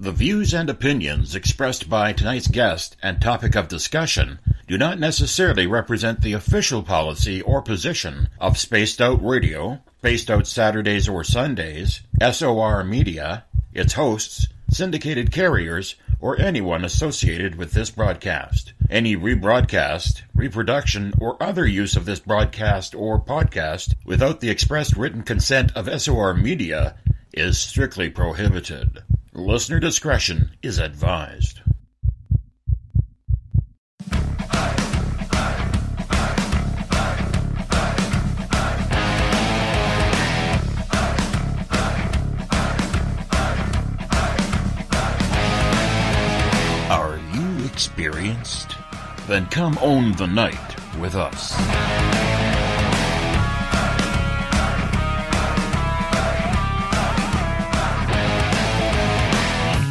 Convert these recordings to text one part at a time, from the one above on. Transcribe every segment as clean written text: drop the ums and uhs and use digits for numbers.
The views and opinions expressed by tonight's guest and topic of discussion do not necessarily represent the official policy or position of Spaced Out Radio, Spaced Out Saturdays or Sundays, SOR Media, its hosts, syndicated carriers, or anyone associated with this broadcast. Any rebroadcast, reproduction, or other use of this broadcast or podcast without the express written consent of SOR Media is strictly prohibited. Listener discretion is advised. Are you experienced? Then come own the night with us.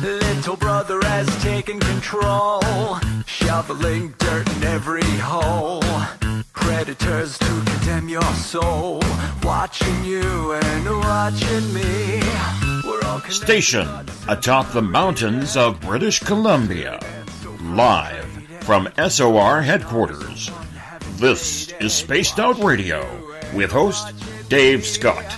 Little brother has taken control, shoveling dirt in every hole. Predators to condemn your soul, watching you and watching me. We're all stationed atop the mountains of British Columbia, live from SOR headquarters. This is Spaced Out Radio with host Dave Scott.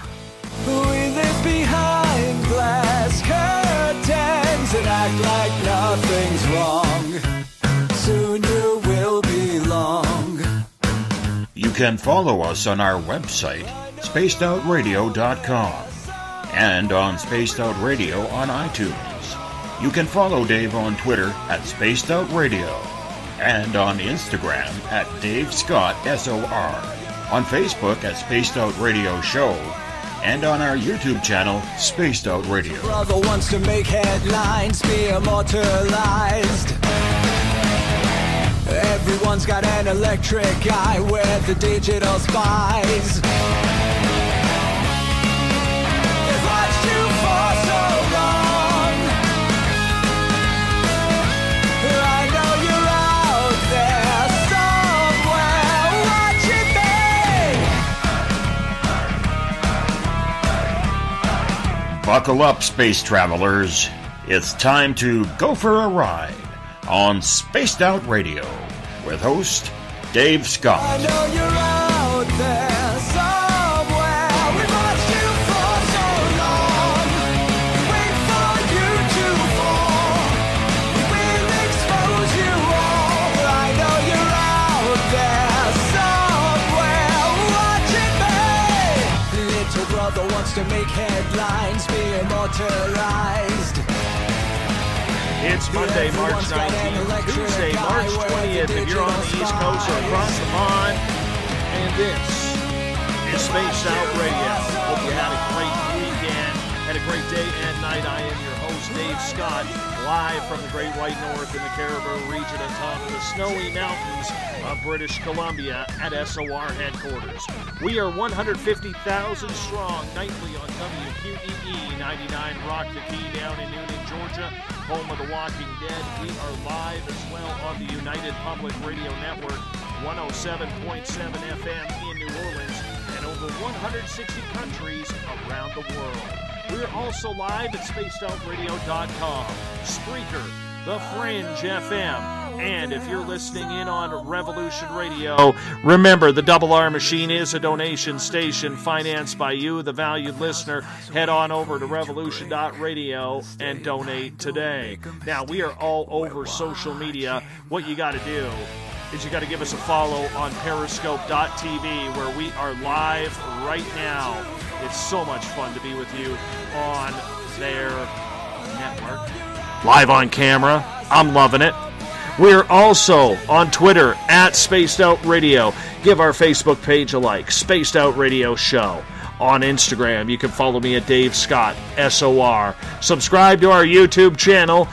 We live behind glass curtains and act like nothing's wrong. Soon you will belong. You can follow us on our website, spacedoutradio.com, and on Spaced Out Radio on iTunes. You can follow Dave on Twitter at Spaced Out Radio, and on Instagram at Dave Scott SOR, on Facebook at Spaced Out Radio Show, and on our YouTube channel, Spaced Out Radio. Brother wants to make headlines, be immortalized. Everyone's got an electric eye with the digital spies. They've watched you for so long. I know you're out there somewhere watching me. Buckle up, space travelers. It's time to go for a ride on Spaced Out Radio with host Dave Scott. I know you're out there somewhere. We've watched you for so long. Wait for you to fall. We'll expose you all. I know you're out there somewhere watching me. Little brother wants to make headlines, be immortalized. It's Monday, March 19th, Tuesday, March 20th, if you're on the East Coast or across the pond, and this is Spaced Out Radio. Hope you had a great weekend, had a great day and night. I am your host, Dave Scott, live from the Great White North in the Caribou region atop the snowy mountains of British Columbia at SOR headquarters. We are 150,000 strong nightly on WQEE 99 Rock the Key down in Noonan, Georgia, home of The Walking Dead. We are live as well on the United Public Radio Network, 107.7 FM in New Orleans, and over 160 countries around the world. We're also live at spacedoutradio.com, Spreaker, The Fringe FM, and if you're listening in on Revolution Radio, remember the Double R Machine is a donation station financed by you, the valued listener. Head on over to revolution.radio and donate today. Now, we are all over social media. What you got to do is you got to give us a follow on periscope.tv, where we are live right now. It's so much fun to be with you on their network. Live on camera. I'm loving it. We're also on Twitter at Spaced Out Radio. Give our Facebook page a like, Spaced Out Radio Show. On Instagram, you can follow me at Dave Scott, SOR. Subscribe to our YouTube channel,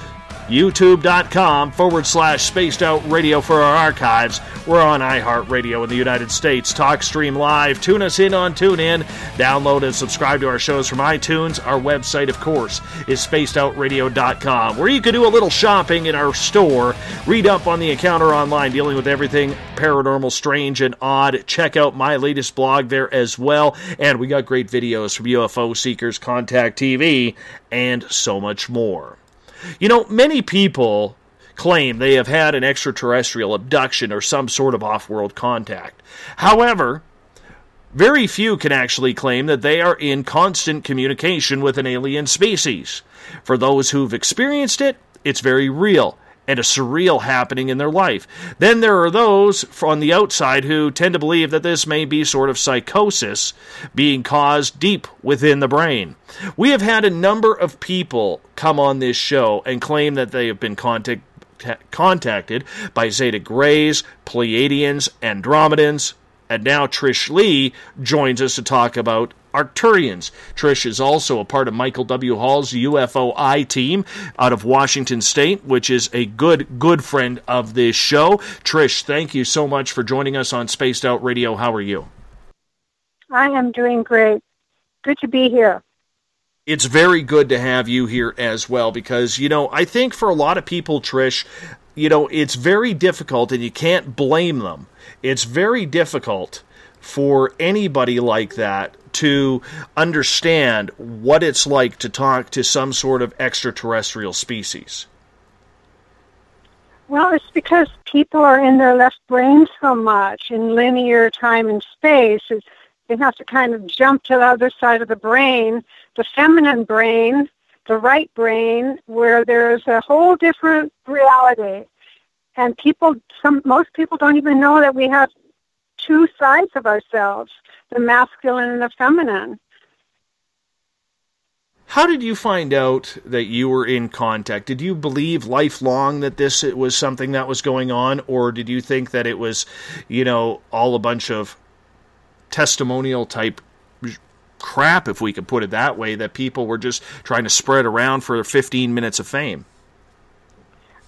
youtube.com/Spaced Out Radio for our archives. We're on iHeartRadio in the United States. TalkStream Live. Tune us in on TuneIn. Download and subscribe to our shows from iTunes. Our website, of course, is spacedoutradio.com, where you can do a little shopping in our store. Read up on the encounter online, dealing with everything paranormal, strange, and odd. Check out my latest blog there as well. And we got great videos from UFO Seekers, Contact TV, and so much more. Many people claim they have had an extraterrestrial abduction or some sort of off-world contact. However, very few can actually claim that they are in constant communication with an alien species. For those who've experienced it, it's very real and a surreal happening in their life. Then there are those on the outside who tend to believe that this may be sort of psychosis being caused deep within the brain. We have had a number of people come on this show and claim that they have been contacted by Zeta Greys, Pleiadians, Andromedans, and now Trish Lee joins us to talk about Arcturians. Trish is also a part of Michael W. Hall's UFOI team out of Washington State, which is a good friend of this show. Trish, thank you so much for joining us on Spaced Out Radio. How are you? I am doing great. Good to be here. It's very good to have you here as well because, I think for a lot of people, Trish, it's very difficult and you can't blame them. It's very difficult for anybody like that to understand what it's like to talk to some sort of extraterrestrial species. Well, it's because people are in their left brain so much in linear time and space. They have to kind of jump to the other side of the brain, the feminine brain, the right brain, where there's a whole different reality. And most people don't even know that we have two sides of ourselves, the masculine and the feminine. How did you find out that you were in contact? Did you believe lifelong that this was something that was going on, or did you think that it was, all a bunch of testimonial type crap, if we could put it that way, that people were just trying to spread around for 15 minutes of fame?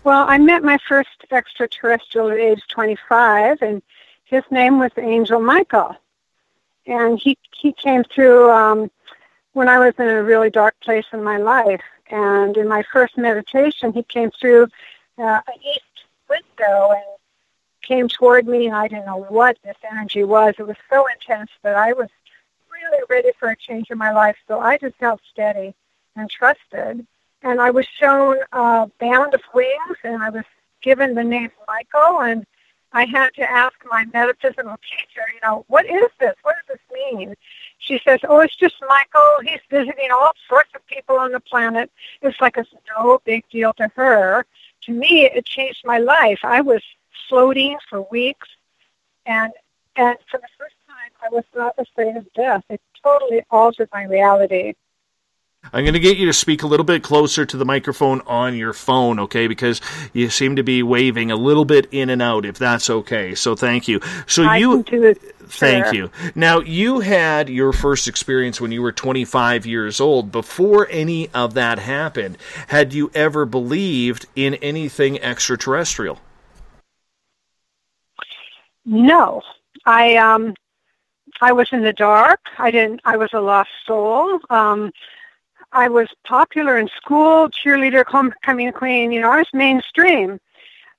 Well, I met my first extraterrestrial at age 25, and his name was Angel Michael. And he came through when I was in a really dark place in my life. And in my first meditation, he came through an east window and came toward me, and I didn't know what this energy was. It was so intense that I was really ready for a change in my life. So I just held steady and trusted. And I was shown a band of wings, and I was given the name Michael, and I had to ask my metaphysical teacher, what is this? What does this mean? She says, it's just Michael. He's visiting all sorts of people on the planet. It's like it's no big deal to her. To me, it changed my life. I was floating for weeks, and for the first time, I was not afraid of death. It totally altered my reality. I'm going to get you to speak a little bit closer to the microphone on your phone, okay? Because you seem to be waving a little bit in and out, if that's okay. So thank you. So I can do it. Thank Sure. you. Now, you had your first experience when you were 25 years old. Before any of that happened, had you ever believed in anything extraterrestrial? No. I was in the dark. I was a lost soul. I was popular in school, cheerleader, homecoming queen. I was mainstream.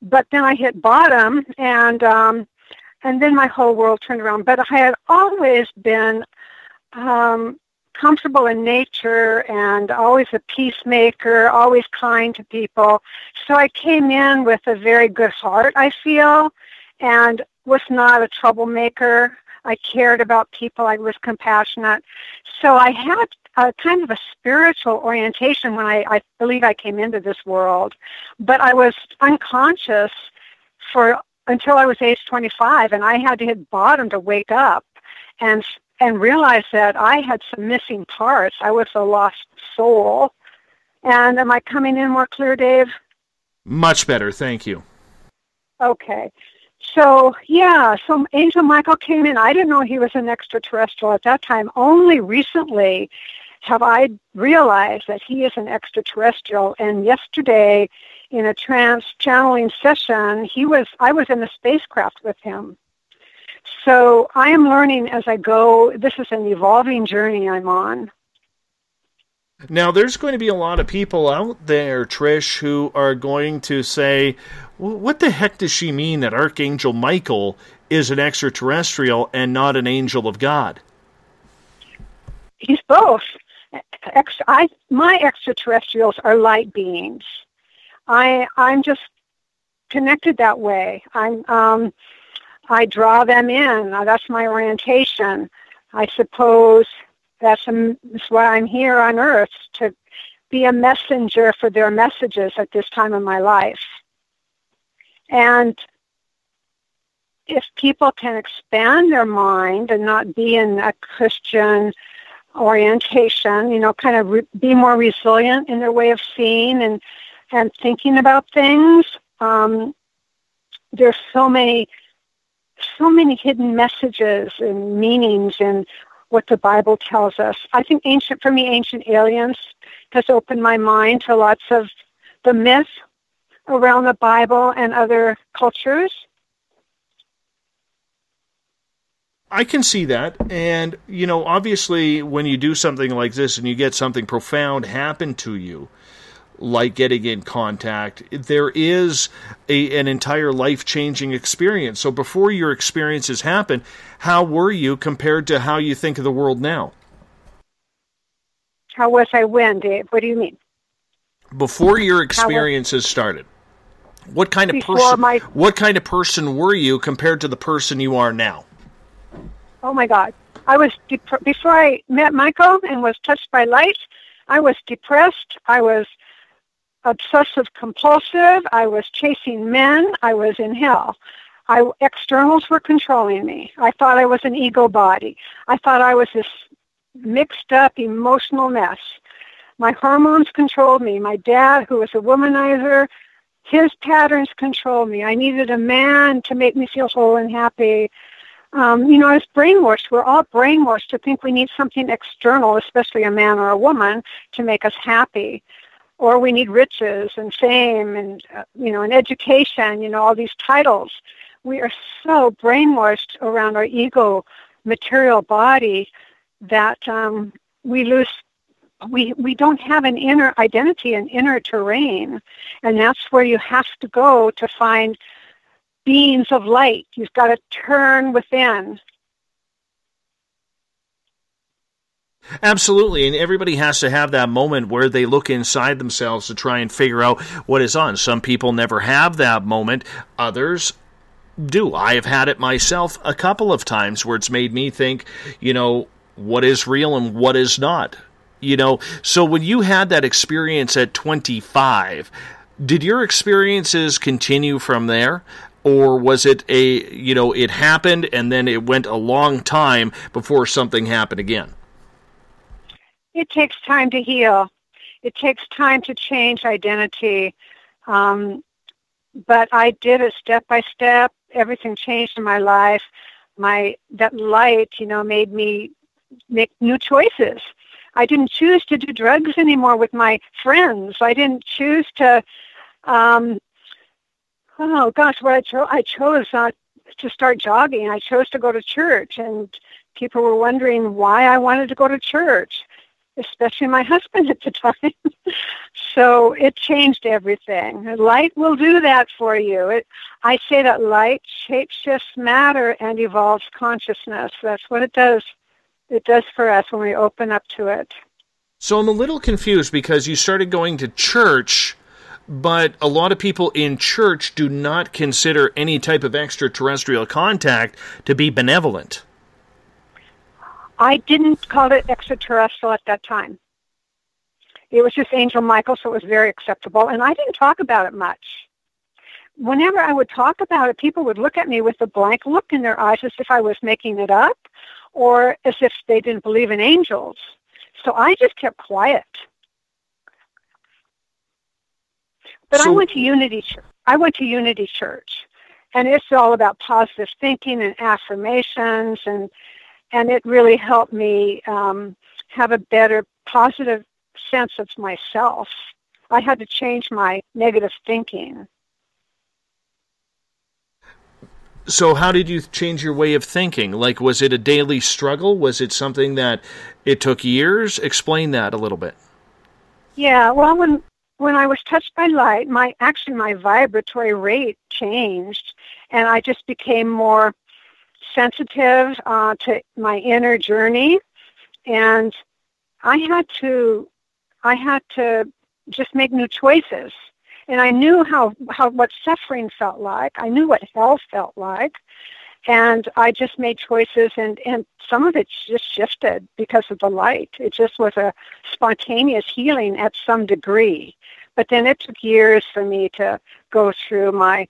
But then I hit bottom, and then my whole world turned around. But I had always been comfortable in nature and always a peacemaker, always kind to people. So I came in with a very good heart, I feel, and was not a troublemaker. I cared about people. I was compassionate. So I had kind of a spiritual orientation when I believe I came into this world. But I was unconscious until I was age 25, and I had to hit bottom to wake up and realize that I had some missing parts. I was a lost soul. And am I coming in more clear, Dave? Much better, thank you. Okay. So Angel Michael came in. I didn't know he was an extraterrestrial at that time. Only recently have I realized that he is an extraterrestrial. And yesterday, in a trance channeling session, I was in the spacecraft with him. So I am learning as I go. This is an evolving journey I'm on. Now, there's going to be a lot of people out there, Trish, who are going to say, what the heck does she mean that Archangel Michael is an extraterrestrial and not an angel of God? He's both. my extraterrestrials are light beings. I'm just connected that way. I draw them in. That's my orientation. I suppose that's why I'm here on Earth, to be a messenger for their messages at this time of my life. And if people can expand their mind and not be in a Christian orientation, kind of be more resilient in their way of seeing and thinking about things, there's so many hidden messages and meanings in what the Bible tells us. I think Ancient Aliens has opened my mind to lots of the myth around the Bible and other cultures. I can see that. And, obviously when you do something like this and you get something profound happen to you, like getting in contact, there is an entire life-changing experience. So before your experiences happen, how were you compared to how you think of the world now? How was I when, Dave? What do you mean? Before your experiences started, what kind of person were you compared to the person you are now? Oh my God. I was before I met Michael and was touched by light, I was depressed. I was obsessive compulsive. I was chasing men. I was in hell. Externals were controlling me. I thought I was an ego body. I thought I was this mixed up emotional mess. My hormones controlled me. My dad, who was a womanizer, his patterns controlled me. I needed a man to make me feel whole and happy. I was brainwashed. We're all brainwashed to think we need something external, especially a man or a woman, to make us happy. Or we need riches and fame and, and education, all these titles. We are so brainwashed around our ego material body that we don't have an inner identity, an inner terrain. And that's where you have to go to find beings of light. You've got to turn within. Absolutely, and everybody has to have that moment where they look inside themselves to try and figure out what is on. Some people never have that moment. Others do. I have had it myself a couple of times where it's made me think, what is real and what is not. So when you had that experience at 25, did your experiences continue from there? Or was it it happened and then it went a long time before something happened again? It takes time to heal. It takes time to change identity. But I did it step by step. Everything changed in my life. That light, made me make new choices. I didn't choose to do drugs anymore with my friends. I didn't choose to, I chose to start jogging. I chose to go to church, and people were wondering why I wanted to go to church, especially my husband at the time. So it changed everything. Light will do that for you. I say that light shapeshifts matter and evolves consciousness. That's what it does. It does for us when we open up to it. So I'm a little confused because you started going to church, but a lot of people in church do not consider any type of extraterrestrial contact to be benevolent. I didn't call it extraterrestrial at that time. It was just Angel Michael, so it was very acceptable, and I didn't talk about it much. Whenever I would talk about it, people would look at me with a blank look in their eyes as if I was making it up or as if they didn't believe in angels. So I just kept quiet. But I went to Unity Church, and it's all about positive thinking and affirmations, and it really helped me have a better positive sense of myself. I had to change my negative thinking. So how did you change your way of thinking? Like, was it a daily struggle? Was it something that it took years? Explain that a little bit. Yeah, well, when I was touched by light, my vibratory rate changed, and I just became more sensitive to my inner journey, and I had to just make new choices. And I knew how what suffering felt like. I knew what hell felt like. And I just made choices, and some of it just shifted because of the light. It just was a spontaneous healing at some degree. But then it took years for me to go through my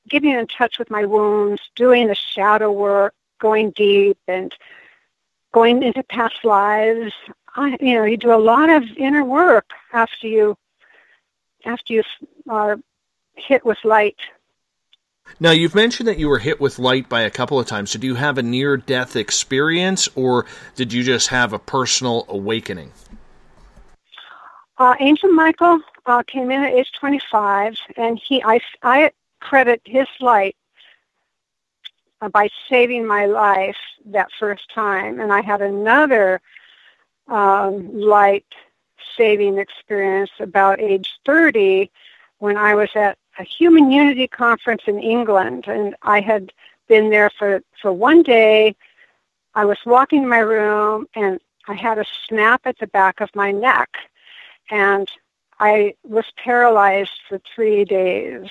getting in touch with my wounds, doing the shadow work, going deep, and going into past lives. You do a lot of inner work after you are hit with light. Now, you've mentioned that you were hit with light by a couple of times. Did you have a near-death experience, or did you just have a personal awakening? Angel Michael came in at age 25, and I credit his light by saving my life that first time. And I had another light-saving experience about age 30 when I was at a Human Unity conference in England, and I had been there for one day. I was walking in my room, and I had a snap at the back of my neck, and I was paralyzed for 3 days.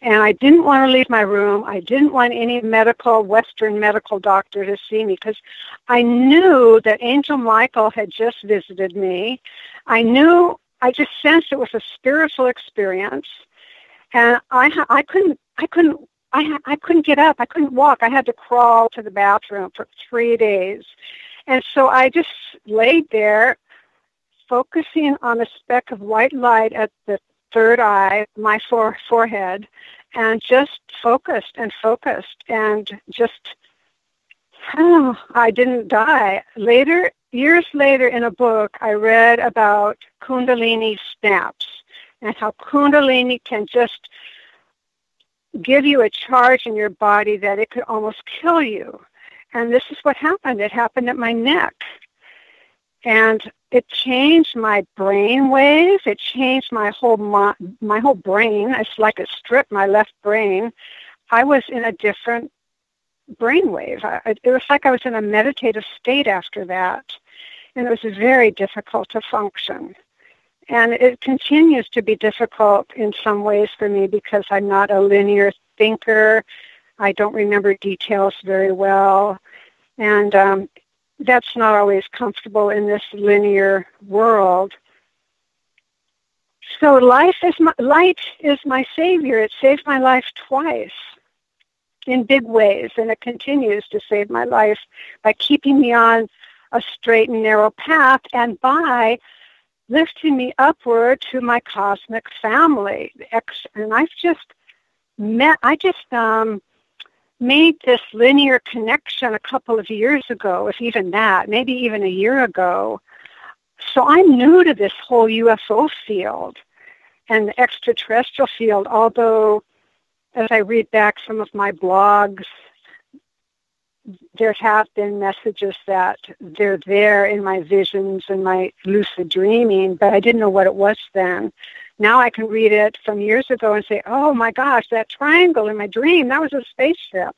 And I didn't want to leave my room. I didn't want any Western medical doctor to see me, because I knew that Angel Michael had just visited me. I just sensed it was a spiritual experience. And I couldn't get up. I couldn't walk. I had to crawl to the bathroom for 3 days. And so I just laid there, focusing on a speck of white light at the third eye, my forehead, and just focused and just, I didn't die. Years later in a book, I read about Kundalini snaps, and how Kundalini can just give you a charge in your body that it could almost kill you. And this is what happened. It happened at my neck. And it changed my brain waves. It changed my whole brain. It's like it stripped my left brain. I was in a different brainwave. It was like I was in a meditative state after that. And it was very difficult to function. And it continues to be difficult in some ways for me because I'm not a linear thinker. I don't remember details very well. And that's not always comfortable in this linear world. So light is my savior. It saved my life twice in big ways, and it continues to save my life by keeping me on a straight and narrow path, and by lifting me upward to my cosmic family. And I just made this linear connection a couple of years ago, if even that, maybe even a year ago. So I'm new to this whole UFO field and the extraterrestrial field, although as I read back some of my blogs, there have been messages that they're there in my visions and my lucid dreaming, but I didn't know what it was then. Now I can read it from years ago and say, oh my gosh, that triangle in my dream, that was a spaceship.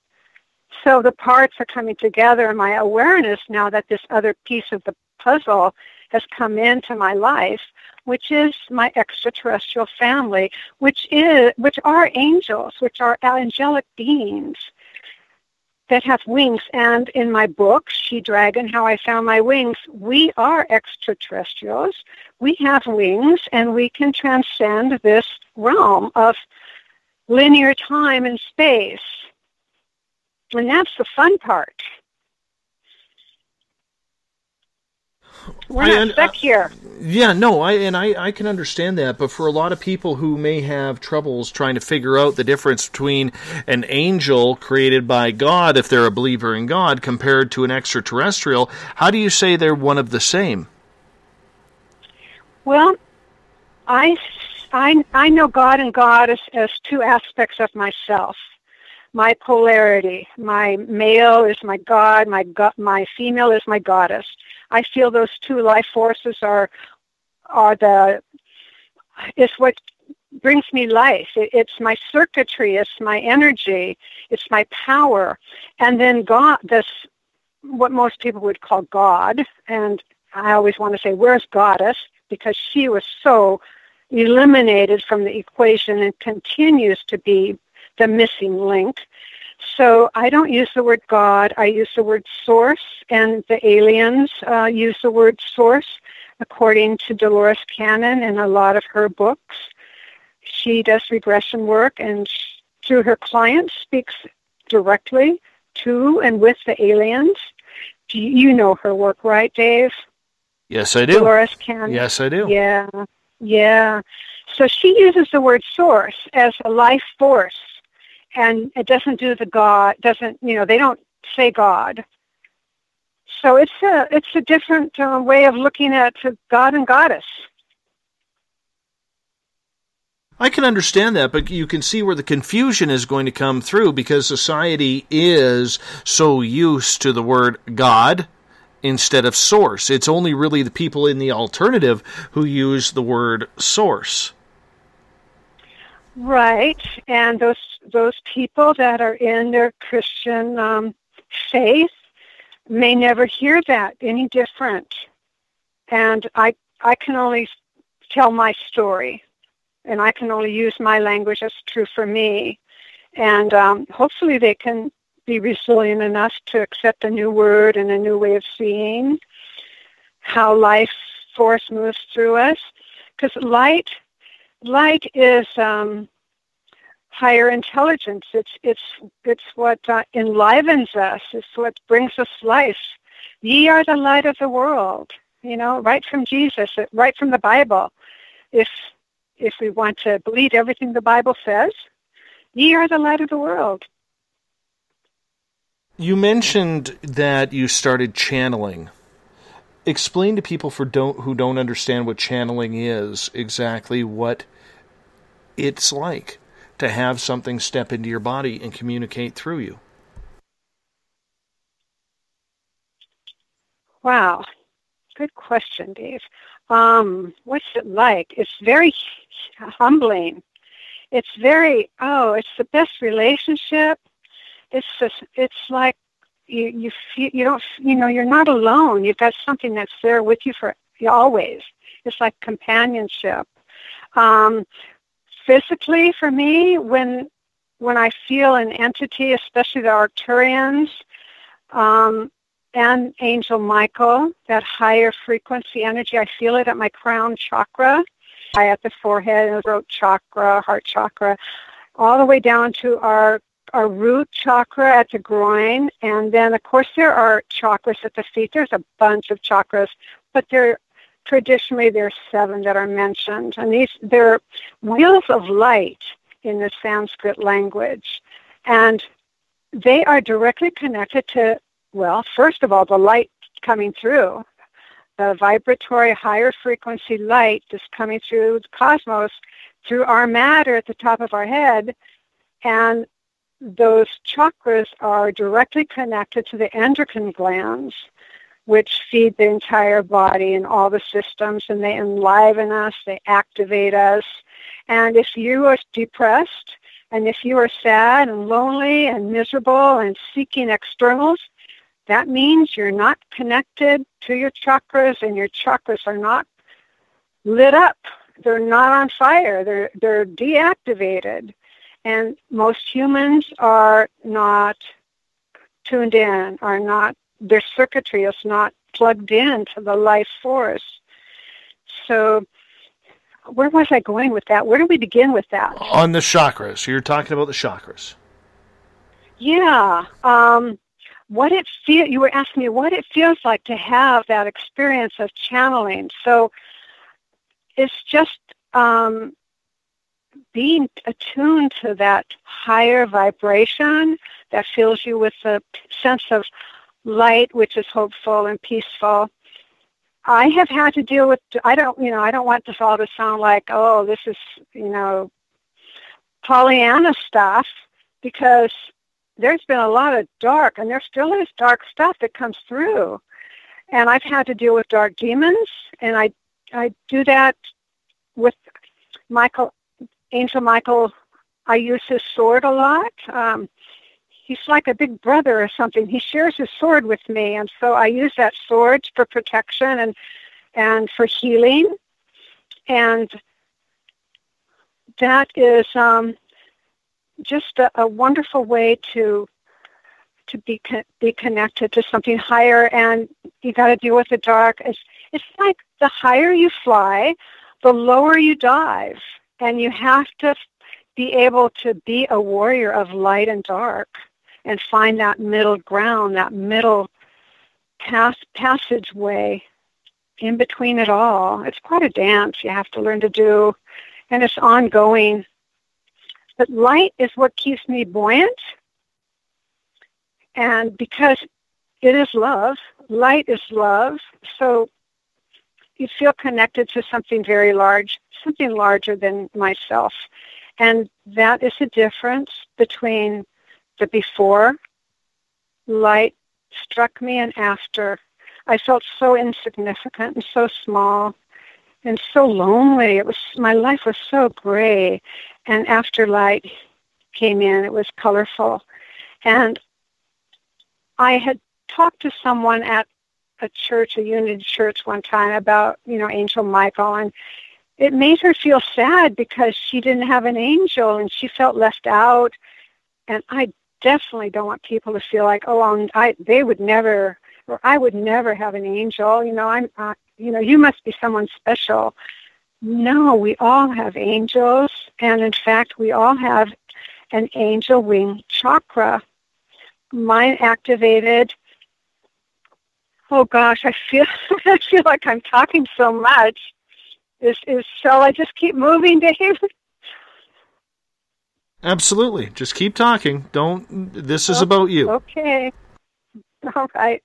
So the parts are coming together in my awareness now that this other piece of the puzzle has come into my life, which is my extraterrestrial family, which are angels, which are angelic beings that have wings. And in my book, She-Dragon, How I Found My Wings, we are extraterrestrials. We have wings, and we can transcend this realm of linear time and space. And that's the fun part. We're not stuck here. Yeah, no, I can understand that, but for a lot of people who may have troubles trying to figure out the difference between an angel created by God, if they're a believer in God, compared to an extraterrestrial, how do you say they're one of the same? Well, I know God and Goddess as two aspects of myself. My polarity. My male is my God, my female is my goddess. I feel those two life forces is what brings me life. It's my circuitry, it's my energy, it's my power. And then God, what most people would call God. And I always want to say, where's Goddess? Because she was so eliminated from the equation and continues to be the missing link. So I don't use the word God. I use the word source, and the aliens use the word source, according to Dolores Cannon in a lot of her books. She does regression work, and through her clients speaks directly to and with the aliens. You know her work, right, Dave? Yes, I do. Dolores Cannon. Yes, I do. Yeah. So she uses the word source as a life force, and it doesn't do the God, they don't say God. So it's a different way of looking at God and Goddess. I can understand that, but you can see where the confusion is going to come through, because society is so used to the word God instead of source. It's only really the people in the alternative who use the word source. Right, and those people that are in their Christian faith may never hear that any different. And I can only tell my story, and I can only use my language that's true for me. And hopefully they can be resilient enough to accept a new word and a new way of seeing how life force moves through us. Because light is higher intelligence. It's what enlivens us. It's what brings us life. Ye are the light of the world. Right from Jesus, right from the Bible. If we want to believe everything the Bible says, ye are the light of the world. You mentioned that you started channeling. Explain to people who don't understand what channeling is, exactly what it's like to have something step into your body and communicate through you. Wow. Good question, Dave. What's it like? It's very humbling. It's it's the best relationship. It's like you feel you're not alone. You've got something that's there with you for always. It's like companionship. Physically, for me, when I feel an entity, especially the Arcturians and Angel Michael, that higher frequency energy, I feel it at my crown chakra, at the forehead and throat chakra, heart chakra, all the way down to our root chakra at the groin. And then, of course, there are chakras at the feet. There's a bunch of chakras, but traditionally there's 7 that are mentioned. And they're wheels of light in the Sanskrit language. And they are directly connected to, well, first of all, the light coming through, the vibratory higher frequency light that's coming through the cosmos, through our matter at the top of our head. And those chakras are directly connected to the endocrine glands, which feed the entire body and all the systems, and they enliven us, they activate us. And if you are depressed, and if you are sad and lonely and miserable and seeking externals, that means you're not connected to your chakras, and your chakras are not lit up. They're not on fire. They're deactivated. And most humans are not tuned in, their circuitry is not plugged in to the life force. So where was I going with that? Where do we begin with that? On the chakras. You're talking about the chakras. Yeah. You were asking me what it feels like to have that experience of channeling. So it's just being attuned to that higher vibration that fills you with a sense of light, which is hopeful and peaceful. I have had to deal with, I don't want this all to sound like, oh, this is, Pollyanna stuff, because there's been a lot of dark, and there still is dark stuff that comes through. And I've had to deal with dark demons, and I do that with Angel Michael. I use his sword a lot. he's like a big brother or something. He shares his sword with me, and so I use that sword for protection and for healing. And that is just a wonderful way to be connected to something higher. And you got to deal with the dark. It's like the higher you fly, the lower you dive, and you have to be able to be a warrior of light and dark and find that middle ground, that middle passageway in between it all. It's quite a dance you have to learn to do, and it's ongoing. But light is what keeps me buoyant, and because it is love, light is love, so you feel connected to something very large, something larger than myself. And that is the difference between the before light struck me and after. I felt so insignificant and so small and so lonely. My life was so gray. And after light came in, it was colorful. And I had talked to someone at a church, a Unity church one time about, Angel Michael, and it made her feel sad because she didn't have an angel and she felt left out. And I definitely don't want people to feel like, they would never, or I would never have an angel. You must be someone special. No, we all have angels, and in fact, we all have an angel wing chakra. Mine activated. Oh gosh, I feel like I'm talking so much. Shall I just keep moving, Dave? Absolutely. Just keep talking. This is about you. Okay. All right.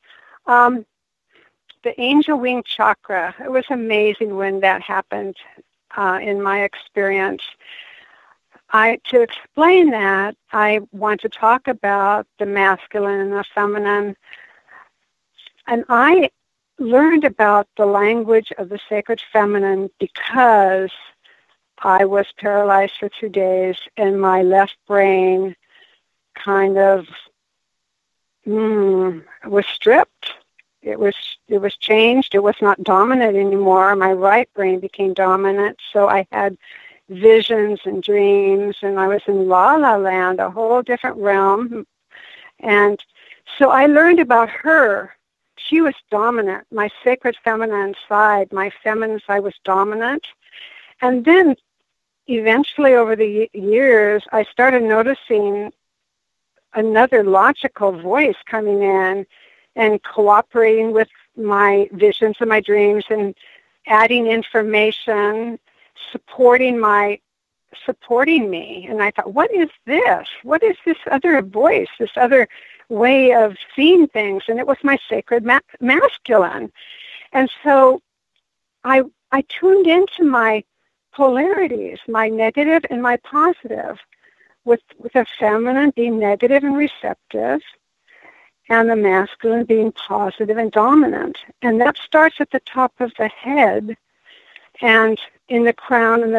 The angel wing chakra, it was amazing when that happened in my experience. To explain that, I want to talk about the masculine and the feminine. And I learned about the language of the sacred feminine because I was paralyzed for 2 days and my left brain kind of was stripped. It was changed. It was not dominant anymore. My right brain became dominant. So I had visions and dreams, and I was in La La Land, a whole different realm. And so I learned about her. She was dominant. My sacred feminine side, my feminine side was dominant. And then eventually over the years, I started noticing another logical voice coming in and cooperating with my visions and my dreams and adding information, supporting me. And I thought, what is this? What is this other voice, this other way of seeing things? And it was my sacred masculine. And so I tuned into my polarities, my negative and my positive, with the feminine being negative and receptive, and the masculine being positive and dominant. And that starts at the top of the head and in the crown and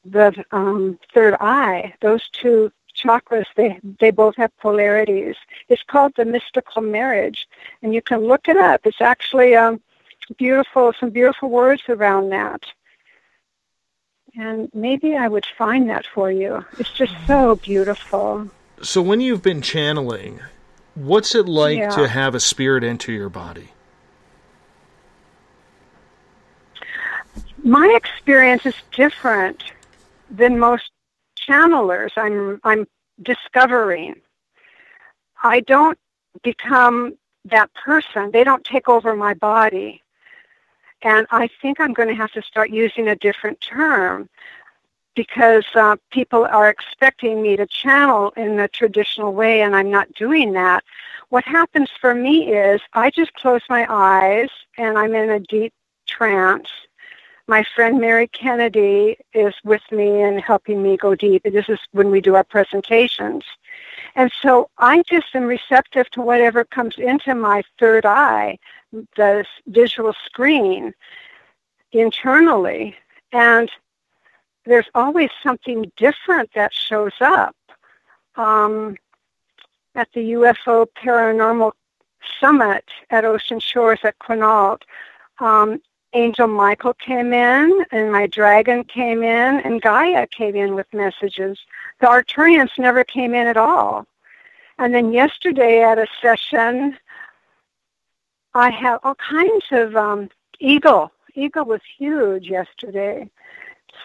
the third eye. Those two chakras, they both have polarities. It's called the mystical marriage, and you can look it up. It's actually some beautiful words around that. And maybe I would find that for you. It's just so beautiful. So when you've been channeling, what's it like to have a spirit enter your body? My experience is different than most channelers. I'm discovering. I don't become that person. They don't take over my body. And I think I'm going to have to start using a different term because people are expecting me to channel in the traditional way, and I'm not doing that. What happens for me is I just close my eyes, and I'm in a deep trance. My friend Mary Kennedy is with me and helping me go deep. This is when we do our presentations. And so I just am receptive to whatever comes into my third eye, the visual screen, internally. And there's always something different that shows up. at the UFO Paranormal Summit at Ocean Shores at Quinault. Angel Michael came in, and my dragon came in, and Gaia came in with messages. The Arcturians never came in at all. And then yesterday at a session, I had all kinds of eagle. Eagle was huge yesterday.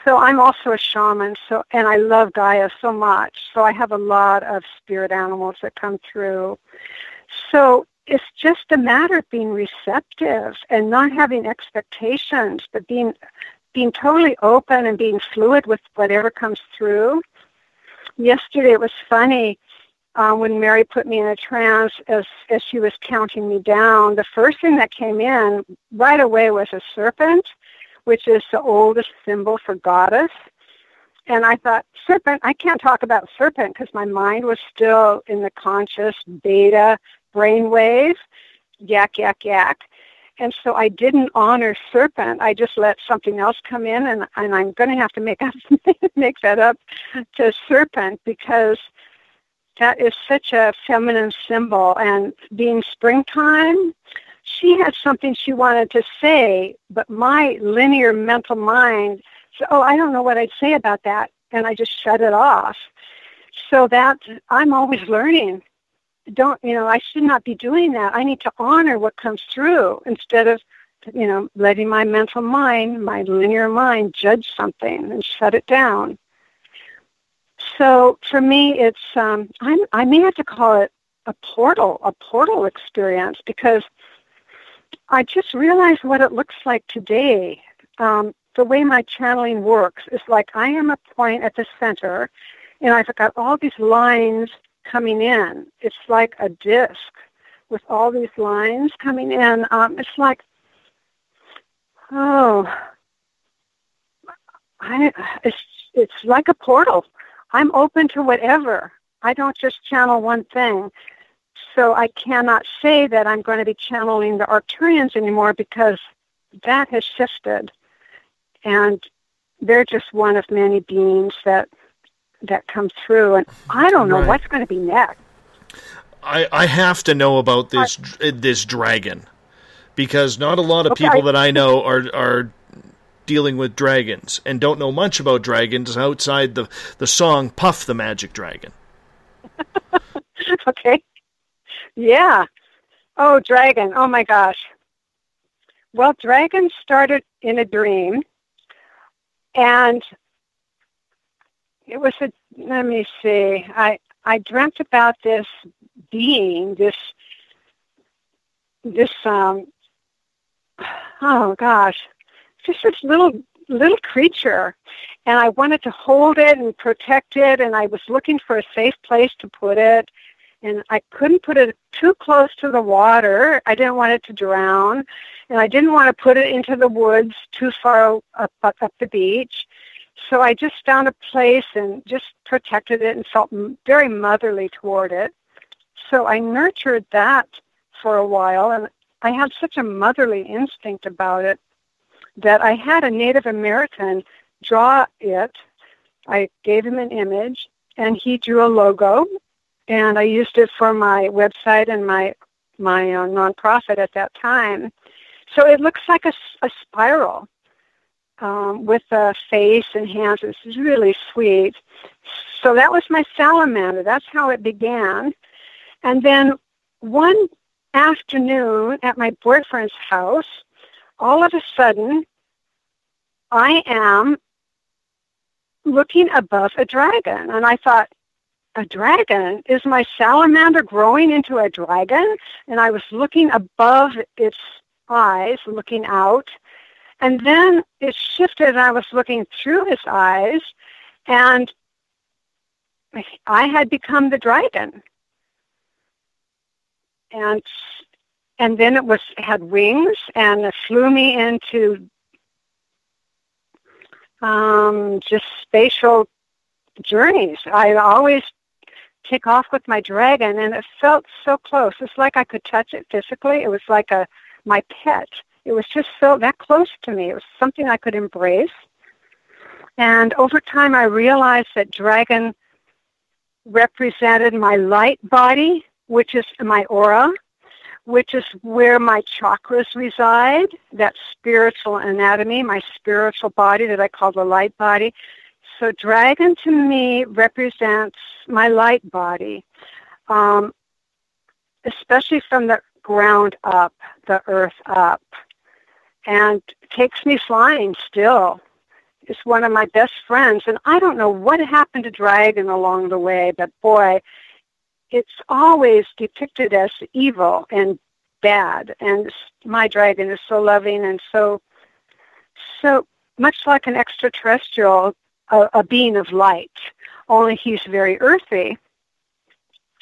So I'm also a shaman, and I love Gaia so much. So I have a lot of spirit animals that come through. So it's just a matter of being receptive and not having expectations, but being totally open and being fluid with whatever comes through. Yesterday it was funny when Mary put me in a trance as she was counting me down. The first thing that came in right away was a serpent, which is the oldest symbol for goddess. And I thought, serpent, I can't talk about serpent because my mind was still in the conscious beta brainwave, yak, yak, yak. And so I didn't honor serpent. I just let something else come in, and I'm going to have to make that up to serpent because that is such a feminine symbol. And being springtime, she had something she wanted to say, but my linear mental mind said, oh, I don't know what I'd say about that. And I just shut it off. So that I'm always learning. I should not be doing that. I need to honor what comes through instead of, letting my mental mind, my linear mind, judge something and shut it down. So for me, it's, I may have to call it a portal experience because I just realized what it looks like today. The way my channeling works is like I am a point at the center, and I've got all these lines coming in. It's like a disc with all these lines coming in. It's like, it's like a portal. I'm open to whatever. I don't just channel one thing. So I cannot say that I'm going to be channeling the Arcturians anymore because that has shifted. And they're just one of many beings that come through. And I don't know what's going to be next. I have to know about this dragon because not a lot of people that I know are dealing with dragons and don't know much about dragons outside the song Puff the Magic Dragon. Okay. Yeah. Oh, dragon. Oh, my gosh. Well, dragons started in a dream, and it was let me see, I dreamt about this being, this oh gosh, just this little creature, and I wanted to hold it and protect it, and I was looking for a safe place to put it, and I couldn't put it too close to the water. I didn't want it to drown, and I didn't want to put it into the woods too far up the beach. So I just found a place and just protected it and felt very motherly toward it. So I nurtured that for a while, and I had such a motherly instinct about it that I had a Native American draw it. I gave him an image, and he drew a logo, and I used it for my website and my nonprofit at that time. So it looks like a spiral with a face and hands. It's really sweet. So that was my salamander. That's how it began. And then one afternoon at my boyfriend's house, all of a sudden, I am looking above a dragon. And I thought, a dragon? Is my salamander growing into a dragon? And I was looking above its eyes, looking out. And then it shifted, and I was looking through his eyes, and I had become the dragon. And then it had wings, and it flew me into just spatial journeys. I always take off with my dragon, and it felt so close. It's like I could touch it physically. It was like my pet. It was just so that close to me. It was something I could embrace. And over time, I realized that dragon represented my light body, which is my aura, which is where my chakras reside, that spiritual anatomy, my spiritual body that I call the light body. So dragon to me represents my light body, especially from the ground up, the earth up, and takes me flying still. It's one of my best friends, and I don't know what happened to dragon along the way, but boy, it's always depicted as evil and bad, and my dragon is so loving and so much like an extraterrestrial, a being of light, only he's very earthy.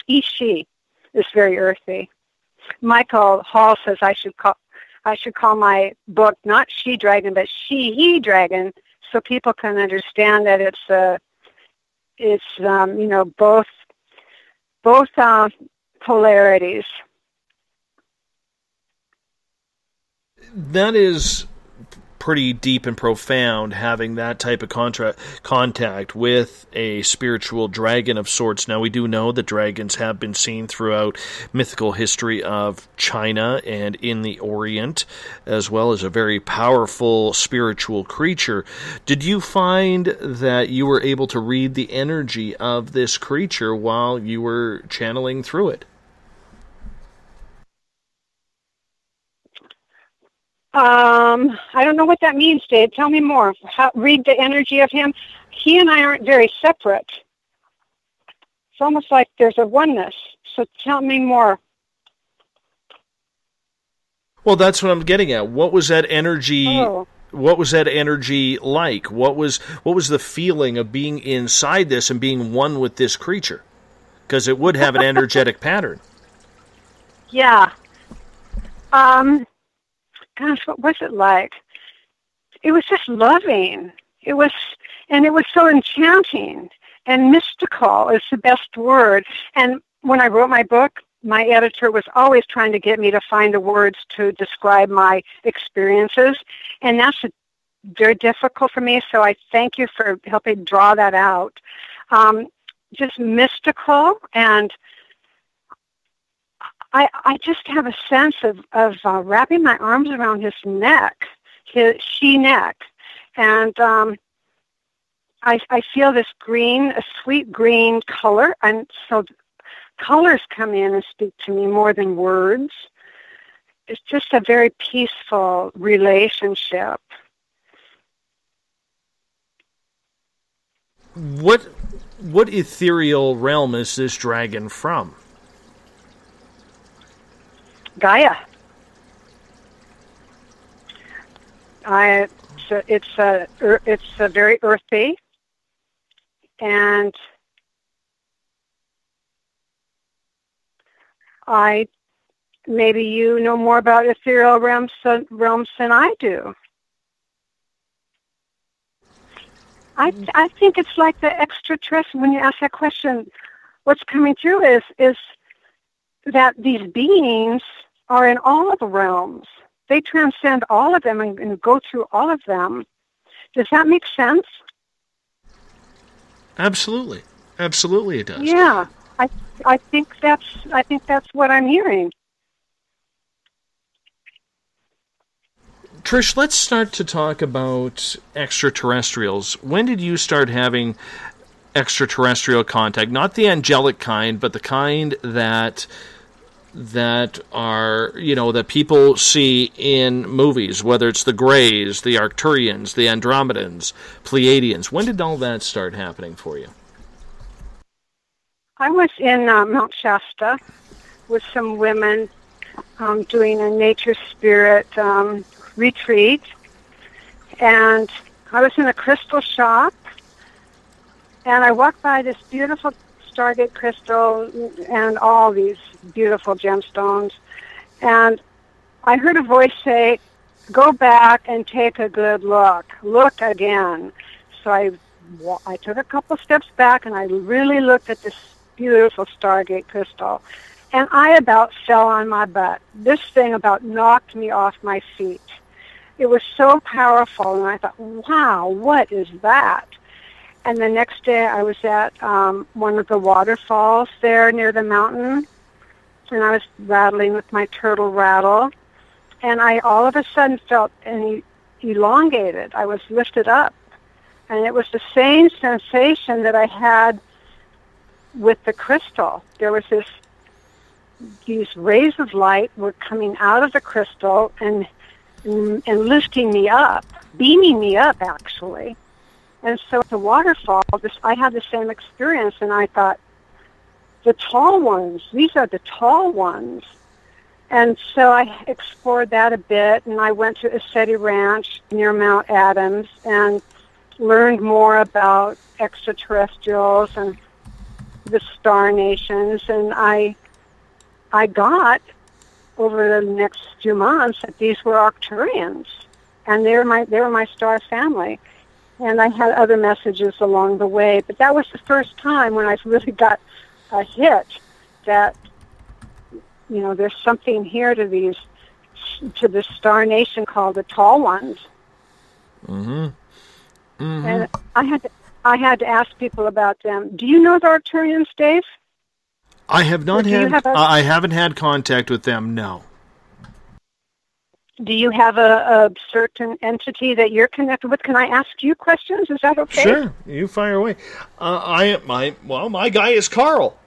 She is very earthy. Michael Hall says I should call my book not She Dragon, but He Dragon, so people can understand that it's both polarities. That is pretty deep and profound, having that type of contact with a spiritual dragon of sorts. Now, we do know that dragons have been seen throughout mythical history of China and in the Orient, as well as a very powerful spiritual creature. Did you find that you were able to read the energy of this creature while you were channeling through it? I don't know what that means, Dave. Tell me more. Read the energy of him. He and I aren't very separate. It's almost like there's a oneness. So tell me more. Well, that's what I'm getting at. What was that energy? Oh. What was that energy like? What was the feeling of being inside this and being one with this creature? Because it would have an energetic pattern. Yeah. Gosh, what was it like? It was just loving. It was so enchanting and mystical is the best word. And when I wrote my book, my editor was always trying to get me to find the words to describe my experiences, and that's very difficult for me, so I thank you for helping draw that out. Just mystical, and I just have a sense of wrapping my arms around his neck, his she neck, and I feel this green, a sweet green color, and so colors come in and speak to me more than words. It's just a very peaceful relationship. What ethereal realm is this dragon from? Gaia. It's a very earthy, and maybe you know more about ethereal realms than I do. I think it's like the extraterrestrial. When you ask that question, what's coming through is that these beings are in all of the realms. They transcend all of them and go through all of them. Does that make sense? Absolutely, absolutely, it does. Yeah, I think that's what I'm hearing. Trish, let's start to talk about extraterrestrials. When did you start having extraterrestrial contact? Not the angelic kind, but the kind that are, that people see in movies, whether it's the Greys, the Arcturians, the Andromedans, Pleiadians. When did all that start happening for you? I was in Mount Shasta with some women doing a nature spirit retreat, and I was in a crystal shop, and I walked by this beautiful Stargate crystal and all these beautiful gemstones, and I heard a voice say, "Go back and take a good look. Look again." So I took a couple steps back, and I really looked at this beautiful Stargate crystal, and I about fell on my butt. This thing about knocked me off my feet. It was so powerful, and I thought, wow, what is that? And the next day I was at one of the waterfalls there near the mountain, and I was rattling with my turtle rattle, and I all of a sudden felt elongated. I was lifted up, and it was the same sensation that I had with the crystal. There was these rays of light were coming out of the crystal and lifting me up, beaming me up, actually. And so at the waterfall, I had the same experience, and I thought, the tall ones, these are the tall ones. And so I explored that a bit, and I went to Ascetti Ranch near Mount Adams and learned more about extraterrestrials and the star nations, and I got over the next few months that these were Arcturians, and they were my star family. And I had other messages along the way, but that was the first time when I really got a hit that, you know, there's something here to this star nation called the Tall Ones. Mm-hmm. Mm-hmm. And I had to ask people about them. Do you know the Arcturians, Dave? I have not had. I haven't had contact with them. No. Do you have a certain entity that you're connected with? Can I ask you questions? Is that okay? Sure, you fire away. My guy is Carl.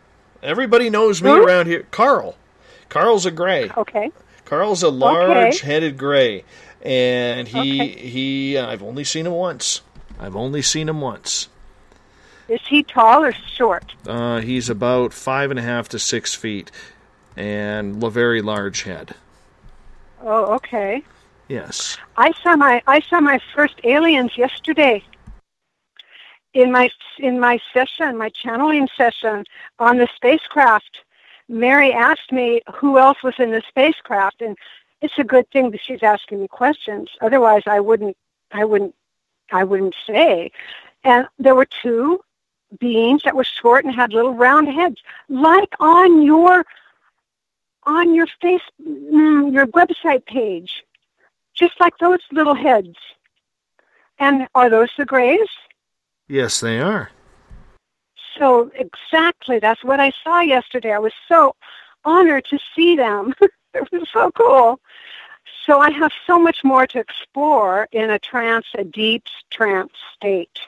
Everybody knows me around here. Carl's a gray. Okay. Carl's a large-headed gray, and he I've only seen him once. Is he tall or short? He's about 5.5 to 6 feet, and a very large head. Oh, okay. Yes. I saw my first aliens yesterday. In my session, my channeling session on the spacecraft. Mary asked me who else was in the spacecraft, and it's a good thing that she's asking me questions. Otherwise, I wouldn't say. And there were two beings that were short and had little round heads, like on your your website page, just like those little heads. And are those the Greys? Yes, they are. So exactly, that's what I saw yesterday. I was so honored to see them. It was so cool. So I have so much more to explore in a deep trance state.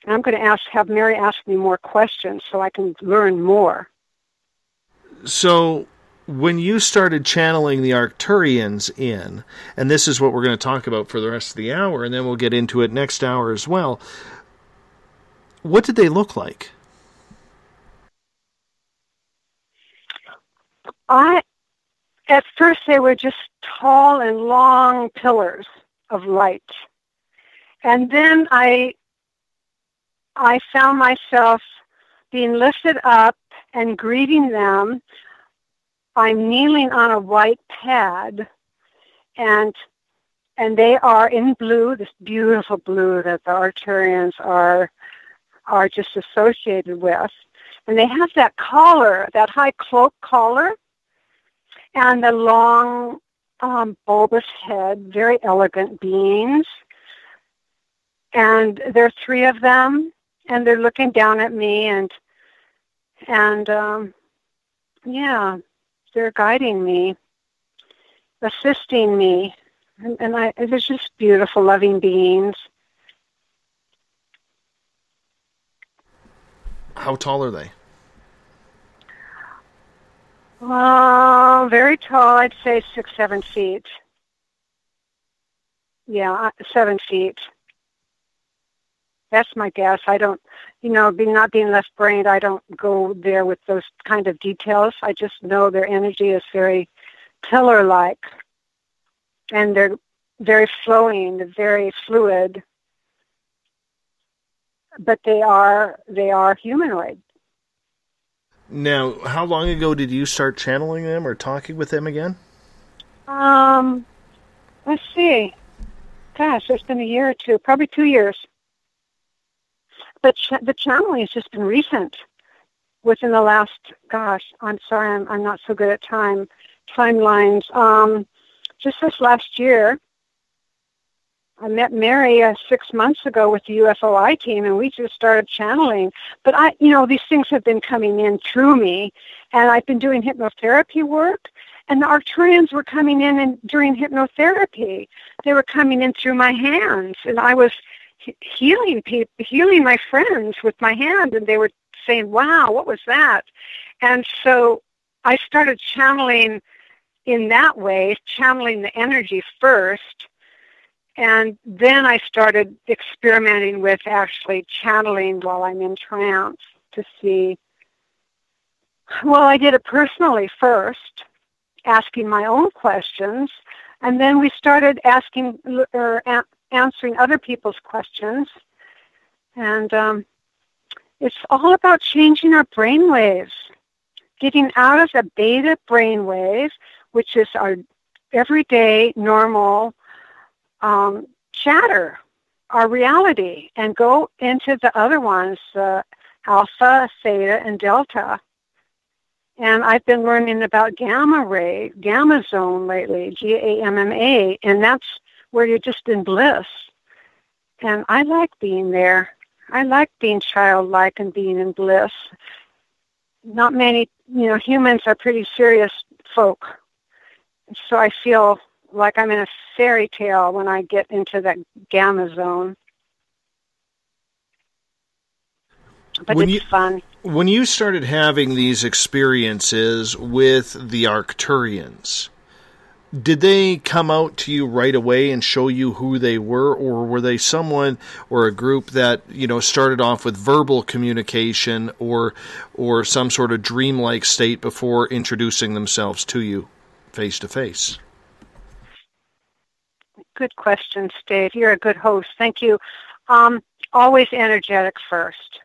And I'm going to have Mary ask me more questions so I can learn more. So when you started channeling the Arcturians in, and this is what we're going to talk about for the rest of the hour, and then we'll get into it next hour as well, what did they look like? At first they were just tall and long pillars of light. And then I found myself being lifted up and greeting them. I'm kneeling on a white pad, and they are in blue, this beautiful blue that the Arcturians are just associated with. And they have that collar, that high cloak collar, and the long, bulbous head, very elegant beings. And there are three of them, and they're looking down at me, and they're guiding me, assisting me, and they're just beautiful, loving beings. How tall are they? Very tall. I'd say 6-7 feet. Yeah, 7 feet. That's my guess. I don't, not being left-brained, I don't go there with those kind of details. I just know their energy is very pillar-like, and they're very flowing, they're very fluid, but they are humanoid. Now, how long ago did you start channeling them or talking with them again? Let's see. Gosh, it's been a year or two, probably 2 years. But the channeling has just been recent, within the last, I'm sorry, I'm not so good at timelines. Just this last year, I met Mary 6 months ago with the UFOI team, and we just started channeling. But these things have been coming in through me, and I've been doing hypnotherapy work, and the Arcturians were coming in and during hypnotherapy. They were coming in through my hands, and I was healing people, healing my friends with my hand, and they were saying, "Wow, what was that?" And so I started channeling in that way, channeling the energy first. And then I started experimenting with actually channeling while I'm in trance to see. Well, I did it personally first, asking my own questions, and then we started asking or answering other people's questions. And it's all about changing our brain waves, getting out of the beta brain wave, which is our everyday normal chatter, our reality, and go into the other ones, alpha, theta, and delta. And I've been learning about gamma zone lately, GAMMA, and that's where you're just in bliss. And I like being there. I like being childlike and being in bliss. Not many, humans are pretty serious folk. So I feel like I'm in a fairy tale when I get into that gamma zone. But it's fun. When you started having these experiences with the Arcturians, did they come out to you right away and show you who they were, or were they someone or a group that, started off with verbal communication or some sort of dreamlike state before introducing themselves to you face to face? Good question, Dave. You're a good host. Thank you. Always energetic first.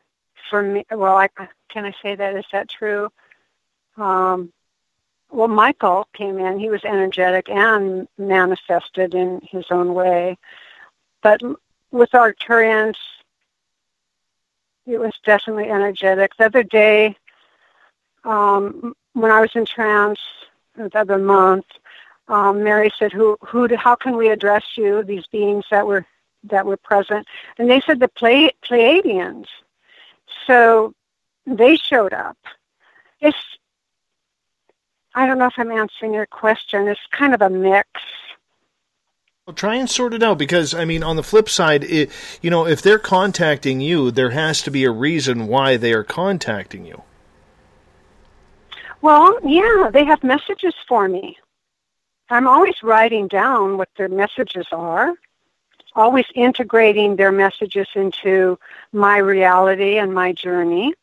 For me, well, can I say that? Is that true? Well, Michael came in. He was energetic and manifested in his own way. But with Arcturians, it was definitely energetic. The other day, when I was in trance, the other month, Mary said, how can we address you, these beings that were present? And they said the Pleiadians. So they showed up. I don't know if I'm answering your question. It's kind of a mix. Well, try and sort it out, because, on the flip side, if they're contacting you, there has to be a reason why they are contacting you. Well, yeah, they have messages for me. I'm always writing down what their messages are, always integrating their messages into my reality and my journey.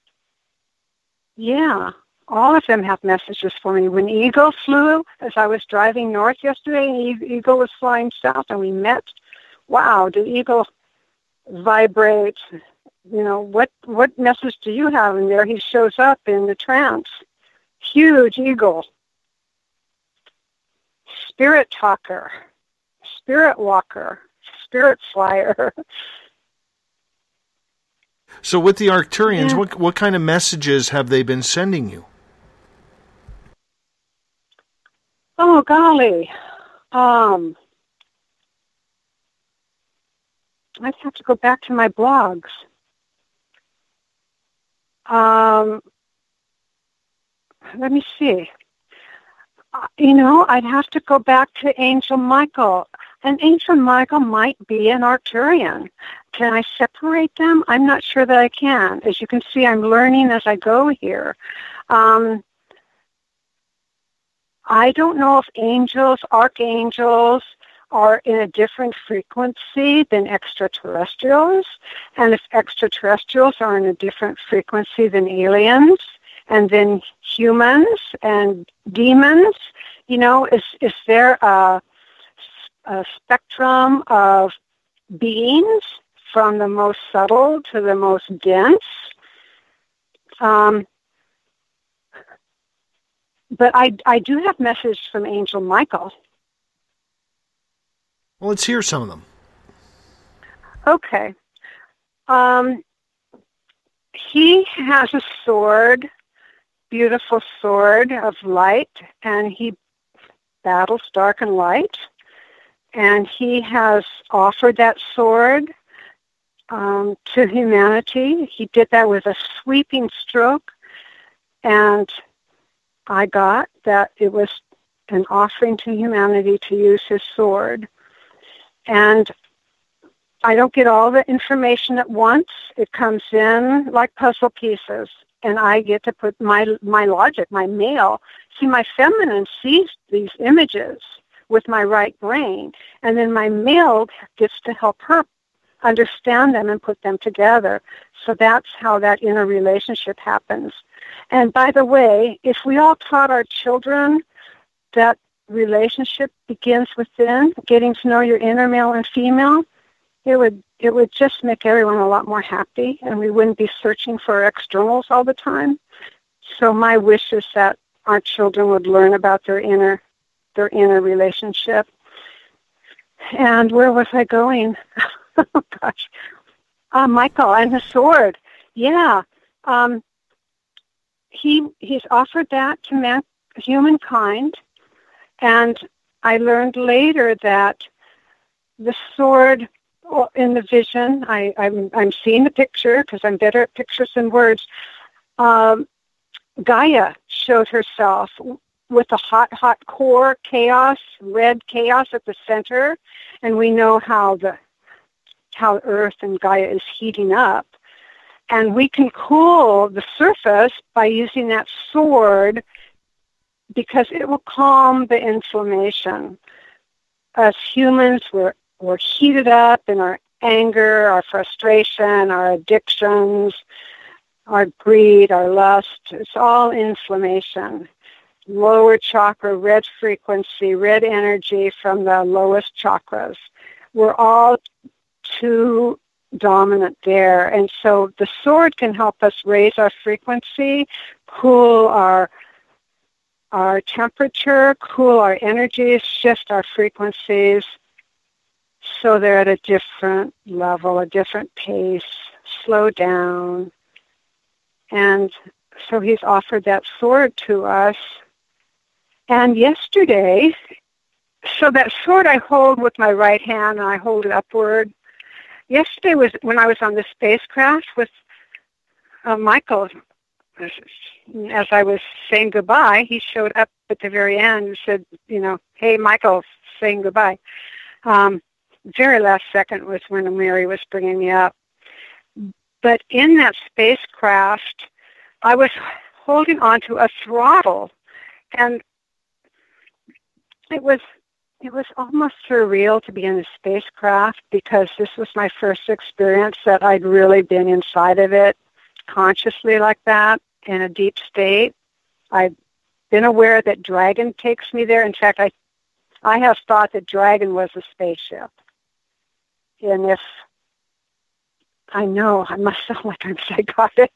Yeah, all of them have messages for me. When Eagle flew, as I was driving north yesterday, and Eagle was flying south, and we met, wow, did Eagle vibrate? What message do you have? And there he shows up in the trance. Huge eagle. Spirit talker. Spirit walker. Spirit flyer. So with the Arcturians, what kind of messages have they been sending you? Oh, golly. I'd have to go back to my blogs. Let me see. I'd have to go back to Angel Michael. And Angel Michael might be an Arcturian. Can I separate them? I'm not sure that I can. As you can see, I'm learning as I go here. I don't know if archangels, are in a different frequency than extraterrestrials, and if extraterrestrials are in a different frequency than aliens, and then humans and demons. Is there a spectrum of beings from the most subtle to the most dense? But I do have messages from Angel Michael. Well, let's hear some of them. Okay. He has a sword, beautiful sword of light, and he battles dark and light. and he has offered that sword to humanity. He did that with a sweeping stroke, and I got that it was an offering to humanity to use his sword. And I don't get all the information at once. It comes in like puzzle pieces, and I get to put my logic, my male. See, my feminine sees these images with my right brain, and then my male gets to help her understand them and put them together. So that's how that inner relationship happens. And by the way, if we all taught our children that relationship begins within, getting to know your inner male and female, it would just make everyone a lot more happy, and we wouldn't be searching for externals all the time. So my wish is that our children would learn about their inner relationship. And where was I going? Oh, gosh. Michael and the sword. Yeah. He's offered that to humankind, and I learned later that the sword, in the vision, I'm seeing the picture because I'm better at pictures than words. Gaia showed herself with a hot core chaos, red chaos at the center, and we know how Earth and Gaia is heating up. And we can cool the surface by using that sword because it will calm the inflammation. As humans, we're heated up in our anger, our frustration, our addictions, our greed, our lust. It's all inflammation. Lower chakra, red frequency, red energy from the lowest chakras. We're all too dominant there. And so the sword can help us raise our frequency, cool our temperature, cool our energies, shift our frequencies so they're at a different level, a different pace, slow down. And so he's offered that sword to us. And yesterday, so that sword I hold with my right hand and I hold it upward. Yesterday was when I was on the spacecraft with Michael. As I was saying goodbye, he showed up at the very end and said, hey, Michael, saying goodbye. Very last second was when Mary was bringing me up. But in that spacecraft, I was holding onto a throttle, and it was almost surreal to be in a spacecraft because this was my first experience that I'd really been inside of it consciously like that in a deep state. I've been aware that Dragon takes me there. In fact, I have thought that Dragon was a spaceship. And if I know, I must sound like I'm psychotic.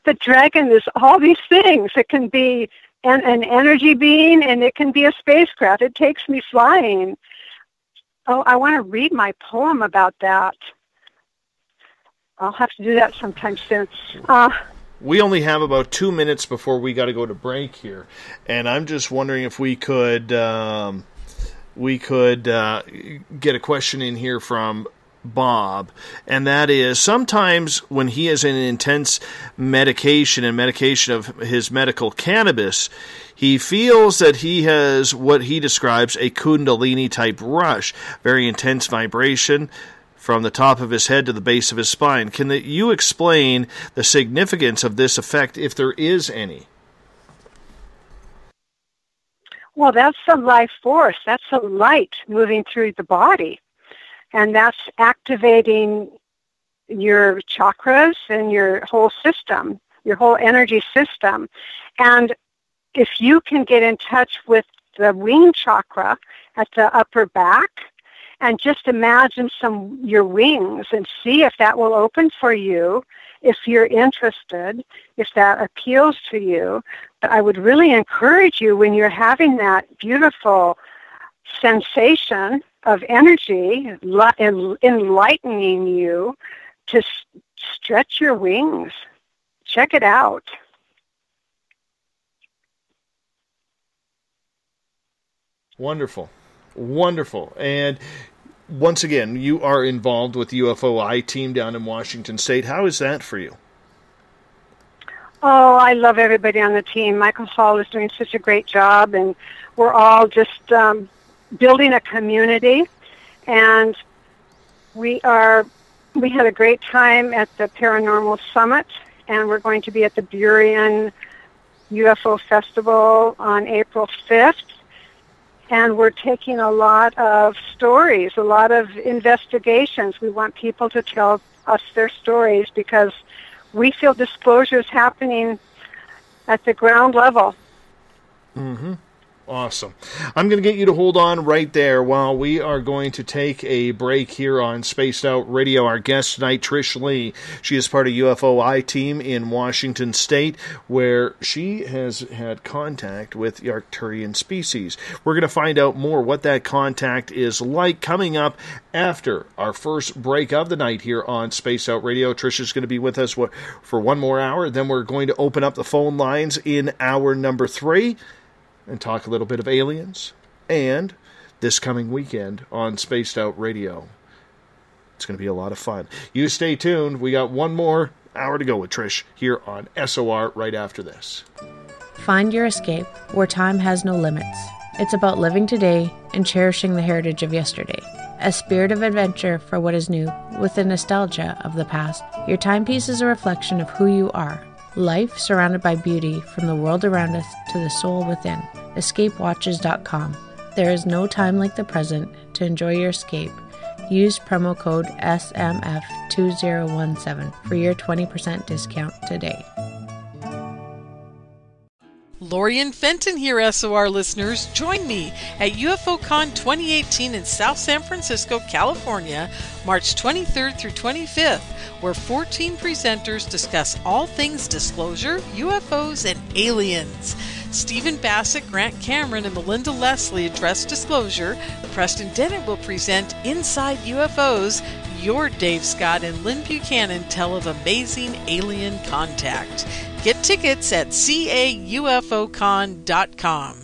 The Dragon is all these things. It can be an energy being, and it can be a spacecraft. It takes me flying. Oh, I want to read my poem about that. I'll have to do that sometime soon. We only have about 2 minutes before we got to go to break here, and I'm just wondering if we could get a question in here from Bob, and that is, sometimes when he is in intense medication of his medical cannabis, he feels that he has what he describes a Kundalini type rush, very intense vibration from the top of his head to the base of his spine. Can you explain the significance of this effect, if there is any? Well, that's the life force. That's the light moving through the body. And that's activating your chakras and your whole system, your whole energy system. And if you can get in touch with the wing chakra at the upper back, and just imagine your wings and see if that will open for you, if you're interested, if that appeals to you. But I would really encourage you, when you're having that beautiful sensation of energy enlightening you, to stretch your wings. Check it out. Wonderful. Wonderful. And once again, you are involved with the UFOI team down in Washington State. How is that for you? Oh, I love everybody on the team. Michael Hall is doing such a great job, and we're all just building a community. And we had a great time at the Paranormal Summit, and we're going to be at the Burien UFO Festival on April 5th. And we're taking a lot of stories, a lot of investigations. We want people to tell us their stories because we feel disclosure is happening at the ground level. Mm-hmm. Awesome. I'm going to get you to hold on right there while we are going to take a break here on Spaced Out Radio. Our guest tonight, Trish Lee. She is part of UFOI team in Washington State, where she has had contact with the Arcturian species. We're going to find out more what that contact is like coming up after our first break of the night here on Spaced Out Radio. Trish is going to be with us for one more hour. Then we're going to open up the phone lines in hour number 3. And talk a little bit of aliens, and this coming weekend on Spaced Out Radio. It's going to be a lot of fun. You stay tuned. We got one more hour to go with Trish here on SOR right after this. Find your escape where time has no limits. It's about living today and cherishing the heritage of yesterday. A spirit of adventure for what is new, with the nostalgia of the past. Your timepiece is a reflection of who you are. Life surrounded by beauty from the world around us to the soul within. EscapeWatches.com. There is no time like the present to enjoy your escape. Use promo code SMF2017 for your 20% discount today. Lori and Fenton here, SOR listeners. Join me at UFOCon 2018 in South San Francisco, California, March 23rd through 25th, where 14 presenters discuss all things disclosure, UFOs, and aliens. Stephen Bassett, Grant Cameron, and Melinda Leslie address disclosure. Preston Dennett will present Inside UFOs. Your Dave Scott and Lynn Buchanan tell of amazing alien contact. Get tickets at caufocon.com.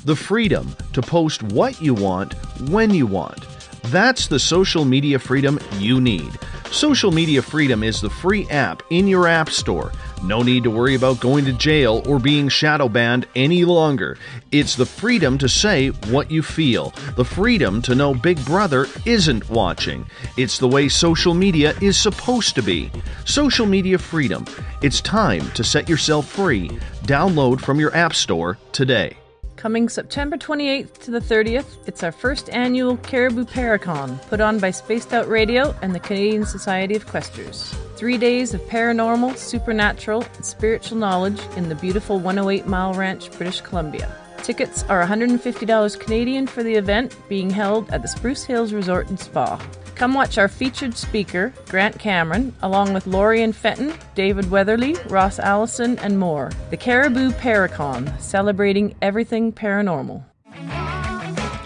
The freedom to post what you want, when you want. That's the social media freedom you need. Social Media Freedom is the free app in your app store. No need to worry about going to jail or being shadow banned any longer. It's the freedom to say what you feel. The freedom to know Big Brother isn't watching. It's the way social media is supposed to be. Social Media Freedom. It's time to set yourself free. Download from your app store today. Coming September 28th to the 30th, it's our first annual Caribou Paracon, put on by Spaced Out Radio and the Canadian Society of Questers. 3 days of paranormal, supernatural, and spiritual knowledge in the beautiful 108 Mile Ranch, British Columbia. Tickets are $150 Canadian for the event, being held at the Spruce Hills Resort and Spa. Come watch our featured speaker, Grant Cameron, along with Laurie and Fenton, David Weatherly, Ross Allison, and more. The Caribou Paracon, celebrating everything paranormal.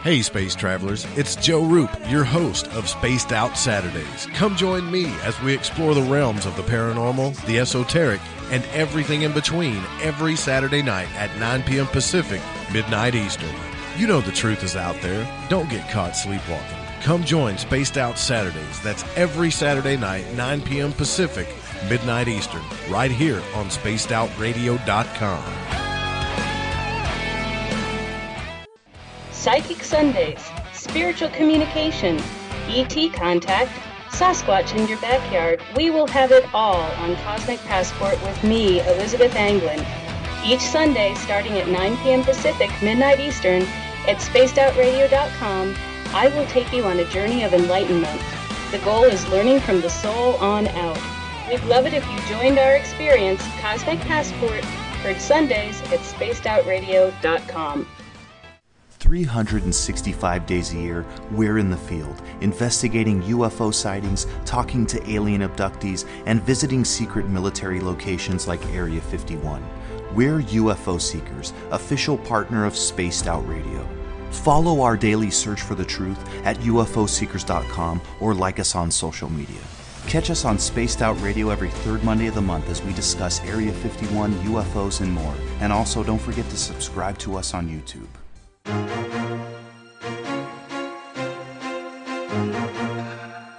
Hey Space Travelers, it's Joe Roop, your host of Spaced Out Saturdays. Come join me as we explore the realms of the paranormal, the esoteric, and everything in between every Saturday night at 9 p.m. Pacific, midnight Eastern. You know the truth is out there. Don't get caught sleepwalking. Come join Spaced Out Saturdays. That's every Saturday night, 9 p.m. Pacific, midnight Eastern, right here on SpacedOutRadio.com. Psychic Sundays, spiritual communication, ET contact, Sasquatch in your backyard. We will have it all on Cosmic Passport with me, Elizabeth Anglin. Each Sunday, starting at 9 p.m. Pacific, midnight Eastern, at SpacedOutRadio.com, I will take you on a journey of enlightenment. The goal is learning from the soul on out. We'd love it if you joined our experience. Cosmic Passport, heard Sundays at SpacedOutRadio.com. 365 days a year, we're in the field, investigating UFO sightings, talking to alien abductees, and visiting secret military locations like Area 51. We're UFO Seekers, official partner of Spaced Out Radio. Follow our daily search for the truth at ufoseekers.com or like us on social media. Catch us on Spaced Out Radio every third Monday of the month as we discuss Area 51, UFOs, and more. And also don't forget to subscribe to us on YouTube.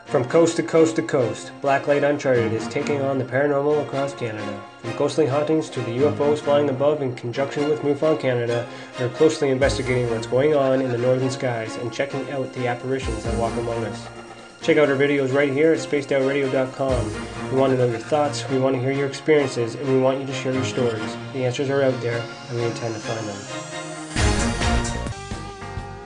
From coast to coast to coast, Blacklight Uncharted is taking on the paranormal across Canada. From ghostly hauntings to the UFOs flying above in conjunction with MUFON Canada, we're closely investigating what's going on in the northern skies and checking out the apparitions that walk among us. Check out our videos right here at spacedoutradio.com. We want to know your thoughts, we want to hear your experiences, and we want you to share your stories. The answers are out there, and we intend to find them.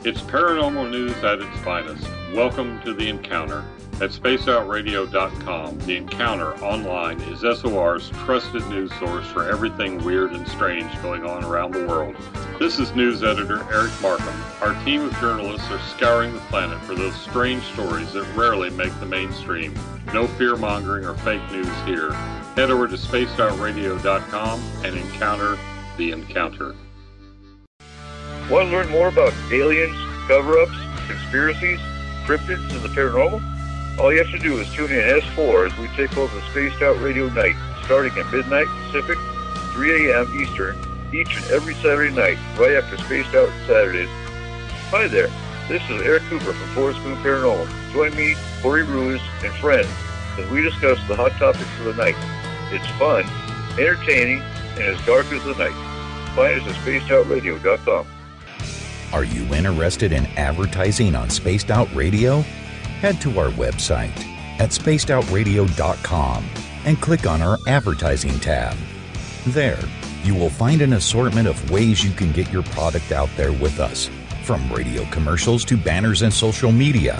It's paranormal news at its finest. Welcome to The Encounter. At spacedoutradio.com, The Encounter online is SOR's trusted news source for everything weird and strange going on around the world. This is news editor Eric Markham. Our team of journalists are scouring the planet for those strange stories that rarely make the mainstream. No fear-mongering or fake news here. Head over to spacedoutradio.com and encounter The Encounter. Want to learn more about aliens, cover-ups, conspiracies, cryptids, and the paranormal? All you have to do is tune in S4 as we take over the Spaced Out Radio Night, starting at midnight Pacific, 3 a.m. Eastern, each and every Saturday night, right after Spaced Out Saturdays. Hi there, this is Eric Cooper from Forest Moon Paranormal. Join me, Corey Ruiz, and friends as we discuss the hot topics of the night. It's fun, entertaining, and as dark as the night. Find us at spacedoutradio.com. Are you interested in advertising on Spaced Out Radio? Head to our website at spacedoutradio.com and click on our advertising tab. There, you will find an assortment of ways you can get your product out there with us, from radio commercials to banners and social media.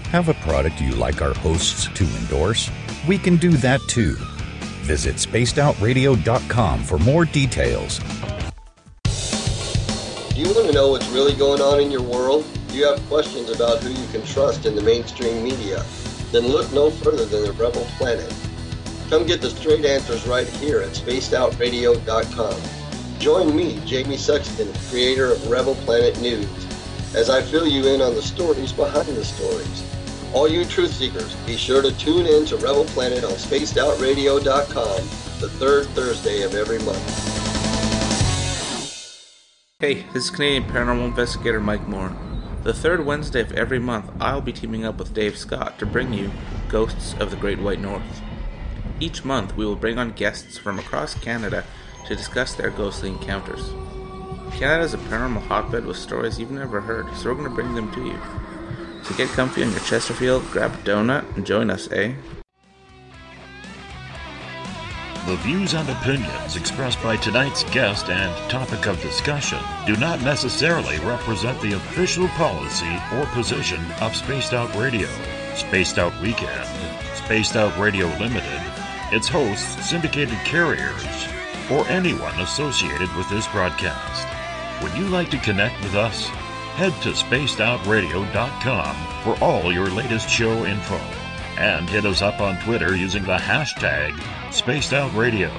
Have a product you like our hosts to endorse? We can do that too. Visit spacedoutradio.com for more details. Do you want to know what's really going on in your world? Do you have questions about who you can trust in the mainstream media? Then look no further than the Rebel Planet. Come get the straight answers right here at spacedoutradio.com. Join me, Jamie Sexton, creator of Rebel Planet News, as I fill you in on the stories behind the stories. All you truth seekers, be sure to tune in to Rebel Planet on spacedoutradio.com the third Thursday of every month. Hey, this is Canadian paranormal investigator Mike Moore. The third Wednesday of every month, I'll be teaming up with Dave Scott to bring you Ghosts of the Great White North. Each month, we will bring on guests from across Canada to discuss their ghostly encounters. Canada is a paranormal hotbed with stories you've never heard, so we're going to bring them to you. So get comfy on your Chesterfield, grab a donut, and join us, eh? The views and opinions expressed by tonight's guest and topic of discussion do not necessarily represent the official policy or position of Spaced Out Radio, Spaced Out Weekend, Spaced Out Radio Limited, its hosts, syndicated carriers, or anyone associated with this broadcast. Would you like to connect with us? Head to spacedoutradio.com for all your latest show info. And hit us up on Twitter using the hashtag SpacedOutRadio.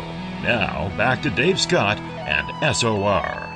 Now, back to Dave Scott and SOR.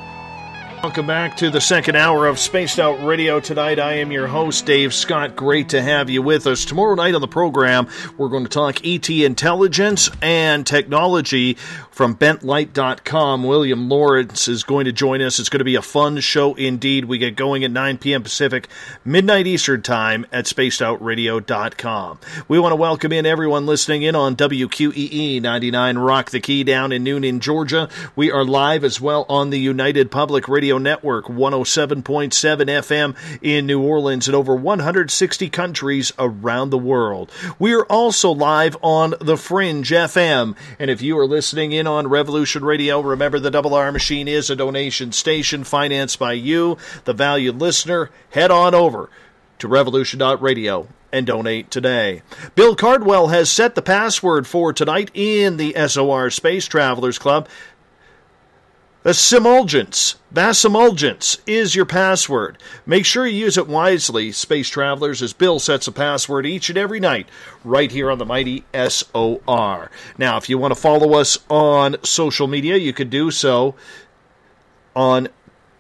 Welcome back to the second hour of Spaced Out Radio. Tonight, I am your host, Dave Scott. Great to have you with us. Tomorrow night on the program, we're going to talk ET intelligence and technology from bentlight.com. William Lawrence is going to join us. It's going to be a fun show indeed. We get going at 9 p.m. Pacific, midnight Eastern time at spacedoutradio.com. We want to welcome in everyone listening in on WQEE 99 Rock the Key down in Noonan, Georgia. We are live as well on the United Public Radio Network, 107.7 FM in New Orleans and over 160 countries around the world. We are also live on The Fringe FM. And if you are listening in on Revolution Radio, remember the Double R Machine is a donation station financed by you, the valued listener. Head on over to revolution.radio and donate today. Bill Cardwell has set the password for tonight in the SOR Space Travelers Club. Vasimulgence is your password. Make sure you use it wisely, Space Travelers, as Bill sets a password each and every night right here on the mighty SOR. Now, if you want to follow us on social media, you could do so on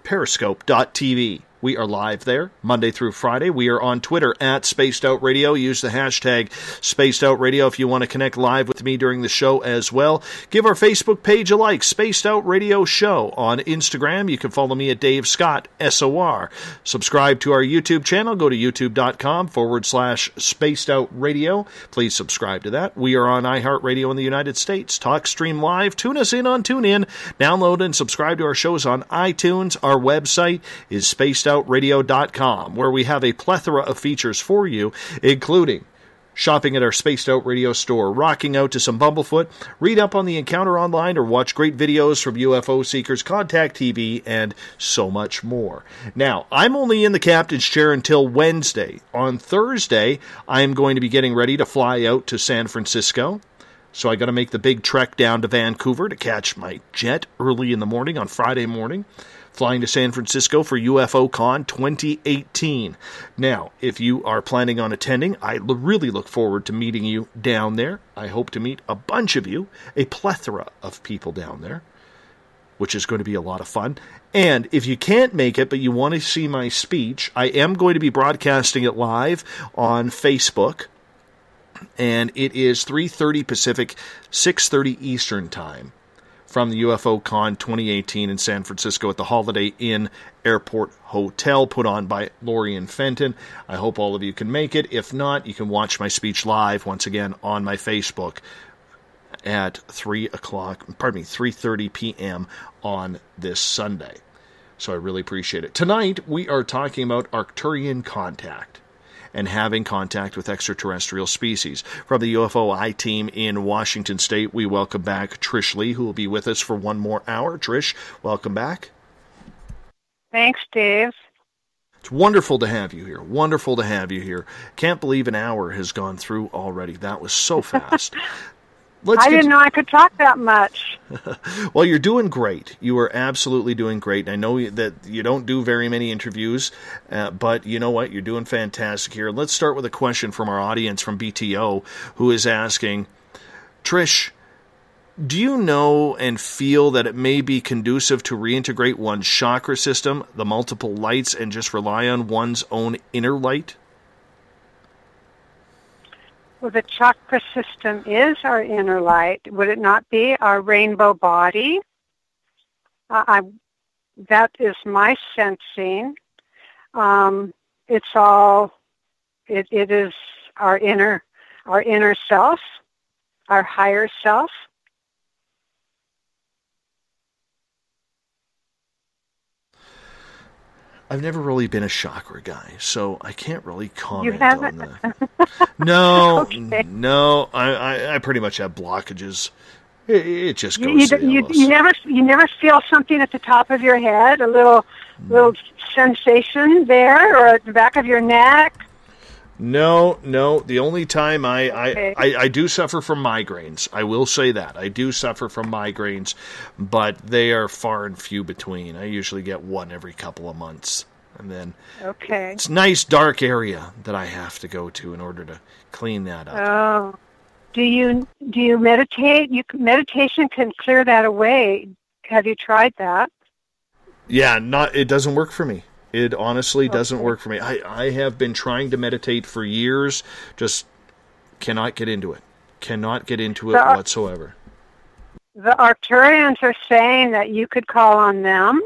periscope.tv. We are live there, Monday through Friday. We are on Twitter at Spaced Out Radio. Use the hashtag Spaced Out Radio if you want to connect live with me during the show as well. Give our Facebook page a like, Spaced Out Radio Show. On Instagram, you can follow me at Dave Scott, SOR. Subscribe to our YouTube channel. Go to youtube.com/Spaced Out Radio. Please subscribe to that. We are on iHeartRadio in the United States. TalkStream Live. Tune us in on TuneIn. Download and subscribe to our shows on iTunes. Our website is spacedoutradio.com, where we have a plethora of features for you, including shopping at our Spaced Out Radio store, rocking out to some Bumblefoot, read up on the encounter online, or watch great videos from UFO seekers, Contact TV, and so much more. Now, I'm only in the captain's chair until Wednesday. On Thursday, I'm going to be getting ready to fly out to San Francisco. So I got to make the big trek down to Vancouver to catch my jet early in the morning on Friday morning, flying to San Francisco for UFOCon 2018. Now, if you are planning on attending, I really look forward to meeting you down there. I hope to meet a bunch of you, a plethora of people down there, which is going to be a lot of fun. And if you can't make it, but you want to see my speech, I am going to be broadcasting it live on Facebook. And it is 3:30 Pacific, 6:30 Eastern Time from the UFOCon 2018 in San Francisco at the Holiday Inn Airport Hotel, put on by Lori Fenton. I hope all of you can make it. If not, you can watch my speech live once again on my Facebook at 3:30 p.m. on this Sunday. So I really appreciate it. Tonight, we are talking about Arcturian contact and having contact with extraterrestrial species. From the UFO I-Team in Washington State, we welcome back Trish Lee, who will be with us for one more hour. Trish, welcome back. Thanks, Dave. It's wonderful to have you here. Wonderful to have you here. Can't believe an hour has gone through already. That was so fast. I didn't know I could talk that much. Well, you're doing great. You are absolutely doing great. I know that you don't do very many interviews, but you know what? You're doing fantastic here. Let's start with a question from our audience from BTO, who is asking, Trish, do you know and feel that it may be conducive to reintegrate one's chakra system, the multiple lights, and just rely on one's own inner light? Well, the chakra system is our inner light. Would it not be our rainbow body? That is my sensing. It is our inner self, our higher self. I've never really been a chakra guy, so I can't really comment You haven't? on that. No, Okay. no, I pretty much have blockages. It just goes. You never feel something at the top of your head, a little sensation there, or at the back of your neck. No. The only time I do suffer from migraines. I will say that. I do suffer from migraines, but they are far and few between. I usually get one every couple of months. And then it's a nice dark area that I have to go to in order to clean that up. Oh. Do you meditate? Meditation can clear that away. Have you tried that? Yeah, it doesn't work for me. It honestly doesn't work for me. I have been trying to meditate for years, just cannot get into it. Cannot get into it whatsoever. The Arcturians are saying that you could call on them,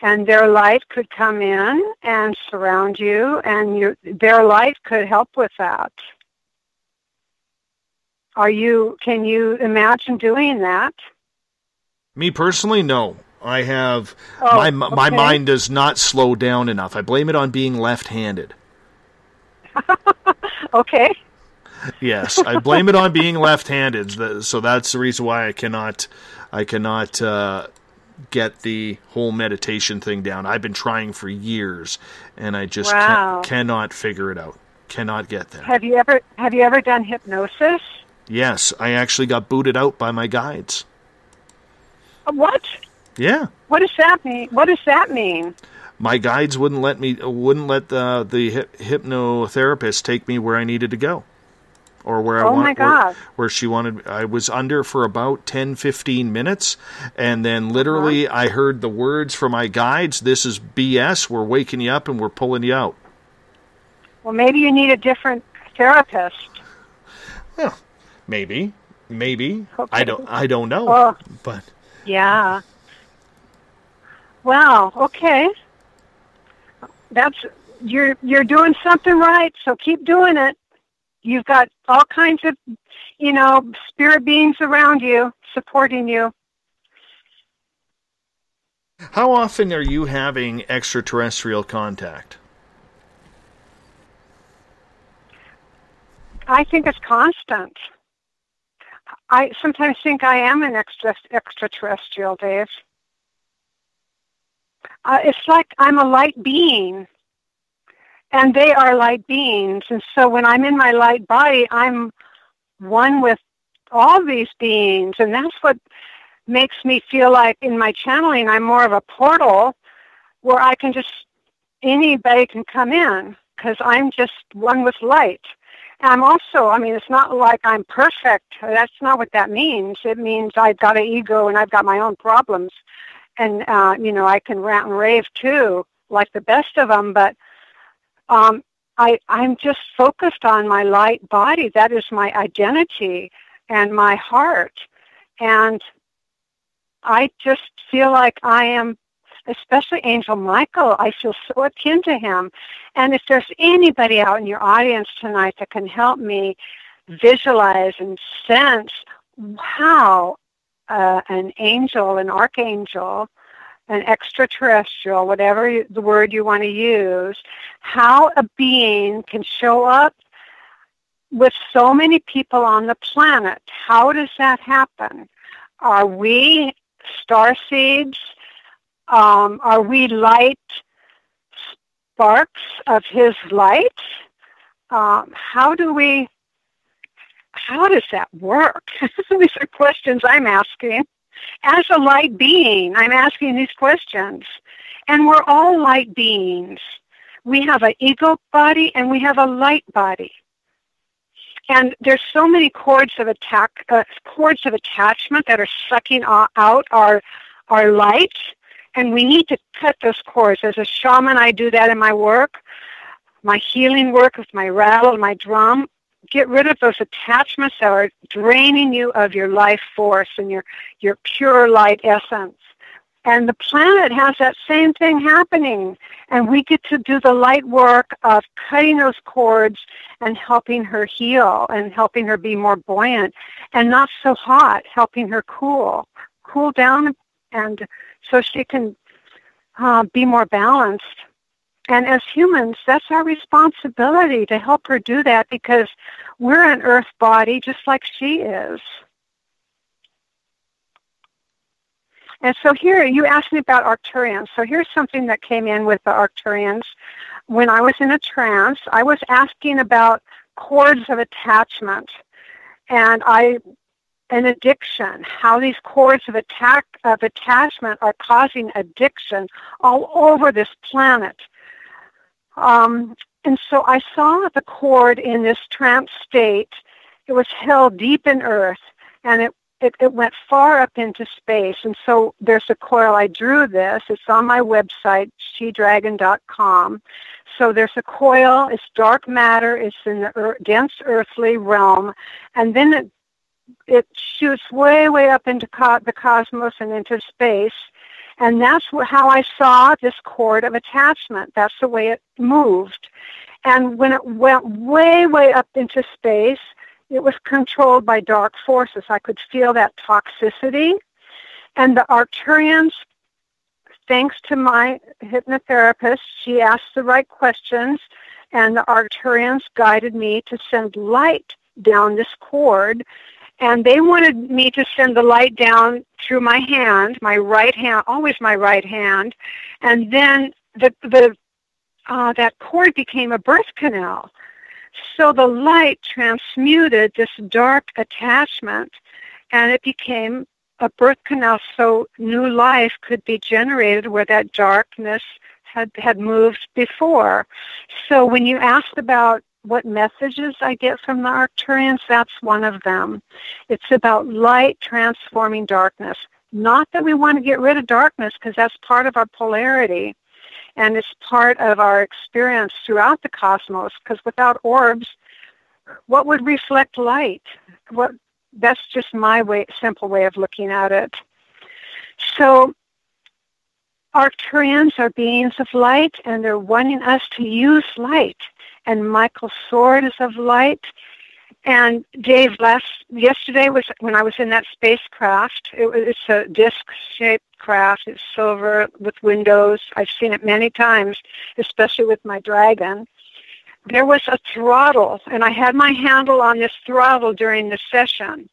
and their light could come in and surround you, and their light could help with that. Can you imagine doing that? Me personally, no. I have my mind does not slow down enough. I blame it on being left-handed. Okay. Yes, I blame it on being left-handed. So that's the reason why I cannot get the whole meditation thing down. I've been trying for years, and I just cannot figure it out. Cannot get there. Have you ever done hypnosis? Yes, I actually got booted out by my guides. What? Yeah. What does that mean? My guides wouldn't let the hypnotherapist take me where I needed to go. or where where she wanted. I was under for about 10-15 minutes, and then literally I heard the words from my guides, "This is BS, we're waking you up and we're pulling you out." Well, maybe you need a different therapist. Well, maybe. Okay. I don't know. Oh, but yeah. Wow, okay. You're doing something right, so keep doing it. You've got all kinds of, spirit beings around you, supporting you. How often are you having extraterrestrial contact? I think it's constant. I sometimes think I am an extraterrestrial, Dave. It's like I'm a light being, and they are light beings. And so when I'm in my light body, I'm one with all these beings. And that's what makes me feel like in my channeling, I'm more of a portal where anybody can come in, because I'm just one with light. And I'm also, it's not like I'm perfect. That's not what that means. It means I've got an ego and I've got my own problems. And, I can rant and rave too, like the best of them. But I'm just focused on my light body. That is my identity and my heart. And I just feel like I am, especially Angel Michael, I feel so akin to him. And if there's anybody out in your audience tonight that can help me visualize and sense how an angel, an archangel, an extraterrestrial, whatever the word you want to use, how a being can show up with so many people on the planet. How does that happen? Are we star seeds? Are we light sparks of his light? How does that work? These are questions I'm asking. As a light being, I'm asking these questions. And we're all light beings. We have an ego body and we have a light body. And there's so many cords of attachment that are sucking out our light. And we need to cut those cords. As a shaman, I do that in my work, my healing work with my rattle and my drum. Get rid of those attachments that are draining you of your life force and your pure light essence. And the planet has that same thing happening. And we get to do the light work of cutting those cords and helping her heal and helping her be more buoyant and not so hot, helping her cool down, and so she can be more balanced. And as humans, that's our responsibility to help her do that, because we're an earth body just like she is. And so here, you asked me about Arcturians. So here's something that came in with the Arcturians. When I was in a trance, I was asking about cords of attachment and an addiction, how these cords of attachment are causing addiction all over this planet. And so I saw the cord in this trance state. It was held deep in earth, and it went far up into space. And so there's a coil. I drew this. It's on my website, shedragon.com. So there's a coil. It's dark matter. It's in the dense earthly realm. And then it shoots way, way up into the cosmos and into space. And that's how I saw this cord of attachment. That's the way it moved. And when it went way, way up into space, it was controlled by dark forces. I could feel that toxicity. And the Arcturians, thanks to my hypnotherapist, she asked the right questions, and the Arcturians guided me to send light down this cord. And they wanted me to send the light down through my hand, my right hand, always my right hand. And then that cord became a birth canal. So the light transmuted this dark attachment, and it became a birth canal, so new life could be generated where that darkness had moved before. So when you asked about what messages I get from the Arcturians, that's one of them. It's about light transforming darkness. Not that we want to get rid of darkness, because that's part of our polarity, and it's part of our experience throughout the cosmos, because without orbs, what would reflect light? That's just my simple way of looking at it. So Arcturians are beings of light, and they're wanting us to use light. And Michael's sword is of light. And Dave, yesterday was when I was in that spacecraft. It's a disc-shaped craft. It's silver with windows. I've seen it many times, especially with my dragon. There was a throttle, and I had my handle on this throttle during the session.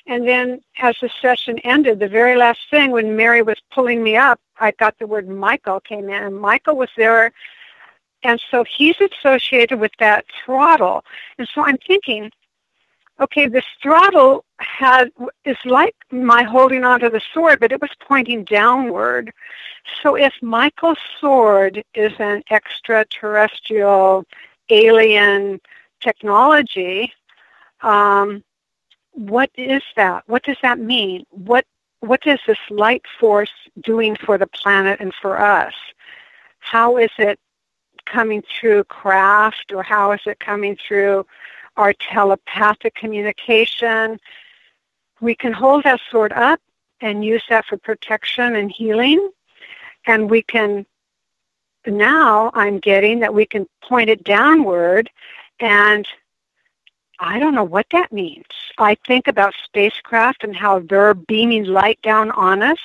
And then as the session ended, the very last thing, when Mary was pulling me up, I got the word Michael came in, and Michael was there. And so he's associated with that throttle. And so I'm thinking, okay, this throttle is like my holding onto the sword, but it was pointing downward. So if Michael's sword is an extraterrestrial alien technology, what is that? What does that mean? What is this light force doing for the planet and for us? How is it coming through craft, or how is it coming through our telepathic communication? We can hold that sword up and use that for protection and healing, and we can, now I'm getting that we can point it downward, and I don't know what that means. I think about spacecraft and how they're beaming light down on us.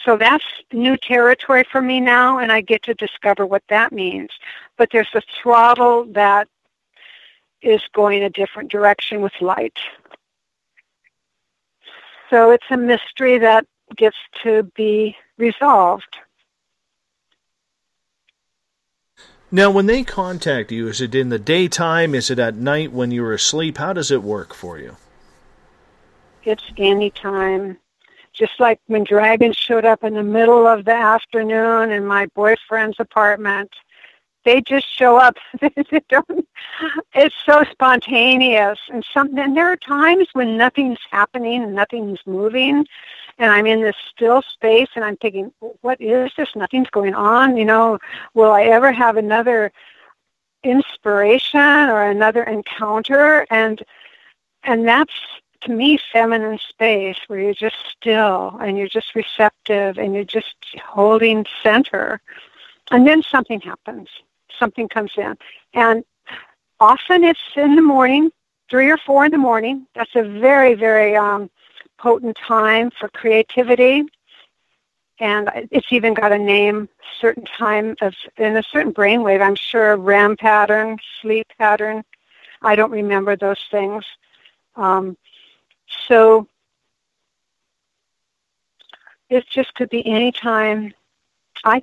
So that's new territory for me now, and I get to discover what that means. But there's a throttle that is going a different direction with light. So it's a mystery that gets to be resolved. Now, when they contact you, is it in the daytime? Is it at night when you're asleep? How does it work for you? It's any time. Just like when dragons showed up in the middle of the afternoon in my boyfriend's apartment, they just show up. It's so spontaneous. And there are times when nothing's happening and nothing's moving, and I'm in this still space, and I'm thinking, what is this? Nothing's going on. Will I ever have another inspiration or another encounter? And that's, to me, feminine space, where you're just still and you're just receptive and you're just holding center. And then something happens. Something comes in. And often it's in the morning, 3 or 4 in the morning. That's a very, very potent time for creativity. And it's even got a name, certain time in a certain brainwave, I'm sure, REM pattern, sleep pattern. I don't remember those things. So it just could be any time. I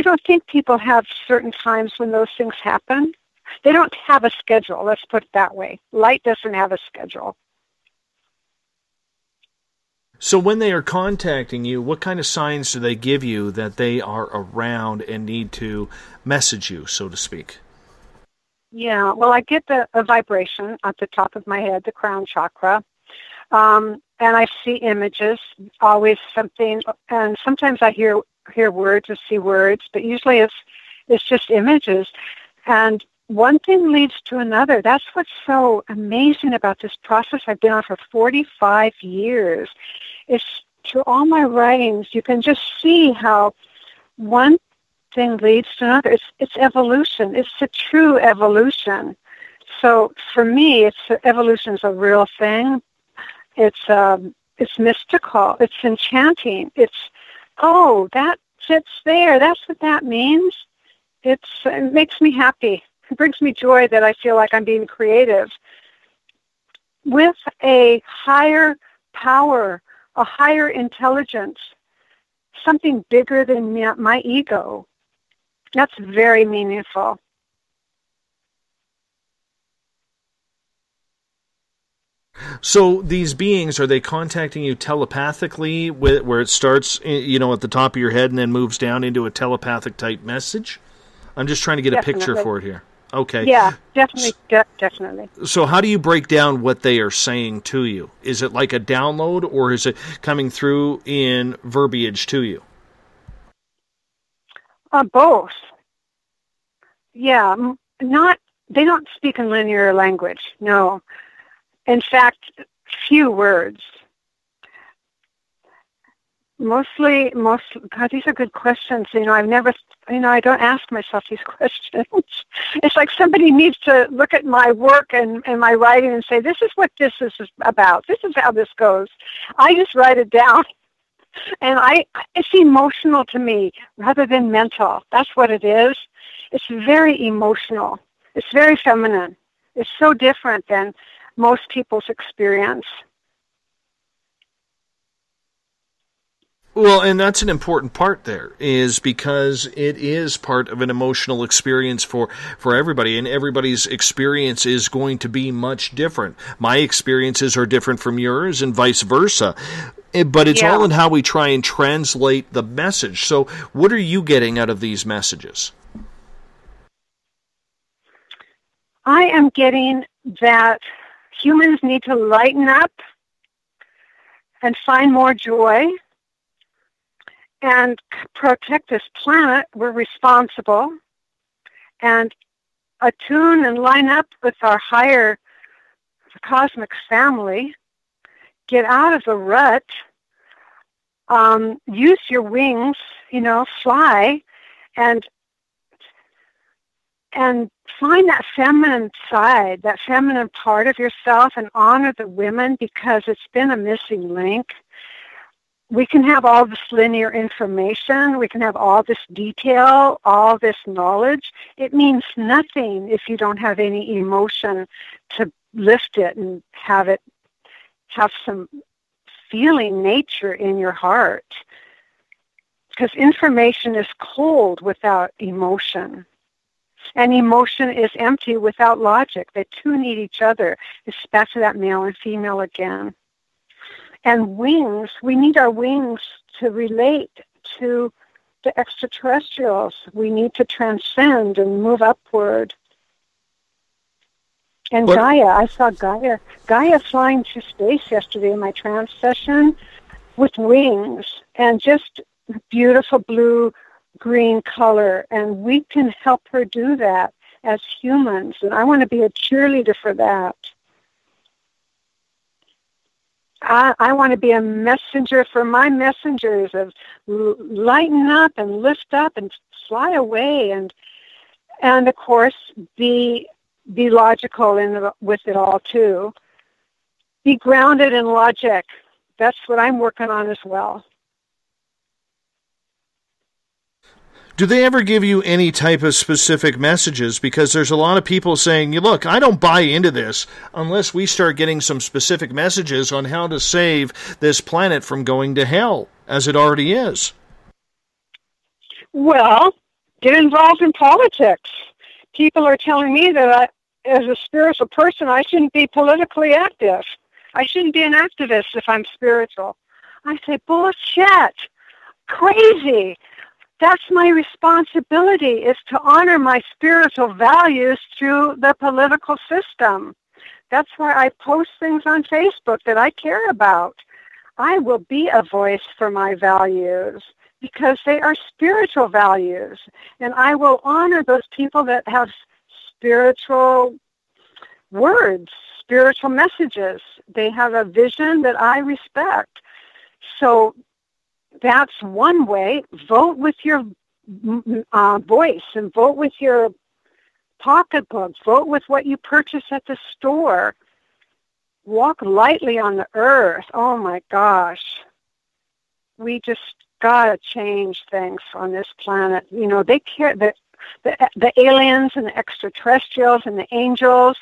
don't think people have certain times when those things happen. They don't have a schedule, let's put it that way. Light doesn't have a schedule. So when they are contacting you, what kind of signs do they give you that they are around and need to message you, so to speak? Yeah, well, I get a vibration at the top of my head, the crown chakra. And I see images, always something, and sometimes I hear words or see words, but usually it's just images. And one thing leads to another. That's what's so amazing about this process I've been on for 45 years. It's through all my writings, you can just see how one thing leads to another. It's evolution. It's a true evolution. So for me, evolution is a real thing. It's mystical. It's enchanting. That sits there. That's what that means. It makes me happy. It brings me joy that I feel like I'm being creative with a higher power, a higher intelligence, something bigger than my ego. That's very meaningful. So these beings, are they contacting you telepathically, where it starts, at the top of your head and then moves down into a telepathic type message? I'm just trying to get a picture for it here. Okay. Yeah, definitely, definitely. So how do you break down what they are saying to you? Is it like a download, or is it coming through in verbiage to you? Both. Yeah, they don't speak in linear language, no. In fact, few words. Mostly, God, these are good questions. I don't ask myself these questions. It's like somebody needs to look at my work and my writing and say, this is what this is about. This is how this goes. I just write it down. And it's emotional to me rather than mental. That's what it is. It's very emotional. It's very feminine. It's so different than most people's experience. Well, and that's an important part there, is because it is part of an emotional experience for everybody, and everybody's experience is going to be much different. My experiences are different from yours and vice versa, but it's all in how we try and translate the message. So what are you getting out of these messages? I am getting that humans need to lighten up and find more joy and protect this planet. We're responsible, and attune and line up with our higher cosmic family. Get out of the rut. Use your wings, fly, and find that feminine side, that feminine part of yourself, and honor the women, because it's been a missing link. We can have all this linear information, we can have all this detail, all this knowledge. It means nothing if you don't have any emotion to lift it and have some feeling nature in your heart. Because information is cold without emotion. And emotion is empty without logic. The two need each other. It's back to that male and female again. And wings, we need our wings to relate to the extraterrestrials. We need to transcend and move upward. And Gaia, I saw Gaia flying through space yesterday in my trance session with wings and just beautiful blue-green color. And we can help her do that as humans. And I want to be a cheerleader for that. I want to be a messenger for my messengers of lighten up and lift up and fly away and of course be logical with it all too. Be grounded in logic. That's what I'm working on as well. Do they ever give you any type of specific messages? Because there's a lot of people saying, look, I don't buy into this unless we start getting some specific messages on how to save this planet from going to hell, as it already is. Well, get involved in politics. People are telling me that as a spiritual person, I shouldn't be politically active. I shouldn't be an activist if I'm spiritual. I say, bullshit. Crazy. That's my responsibility, is to honor my spiritual values through the political system. That's why I post things on Facebook that I care about. I will be a voice for my values because they are spiritual values. And I will honor those people that have spiritual words, spiritual messages. They have a vision that I respect. So that's one way. Vote with your voice and vote with your pocketbook. Vote with what you purchase at the store. Walk lightly on the earth. Oh my gosh. We just gotta change things on this planet. They care, the aliens and the extraterrestrials and the angels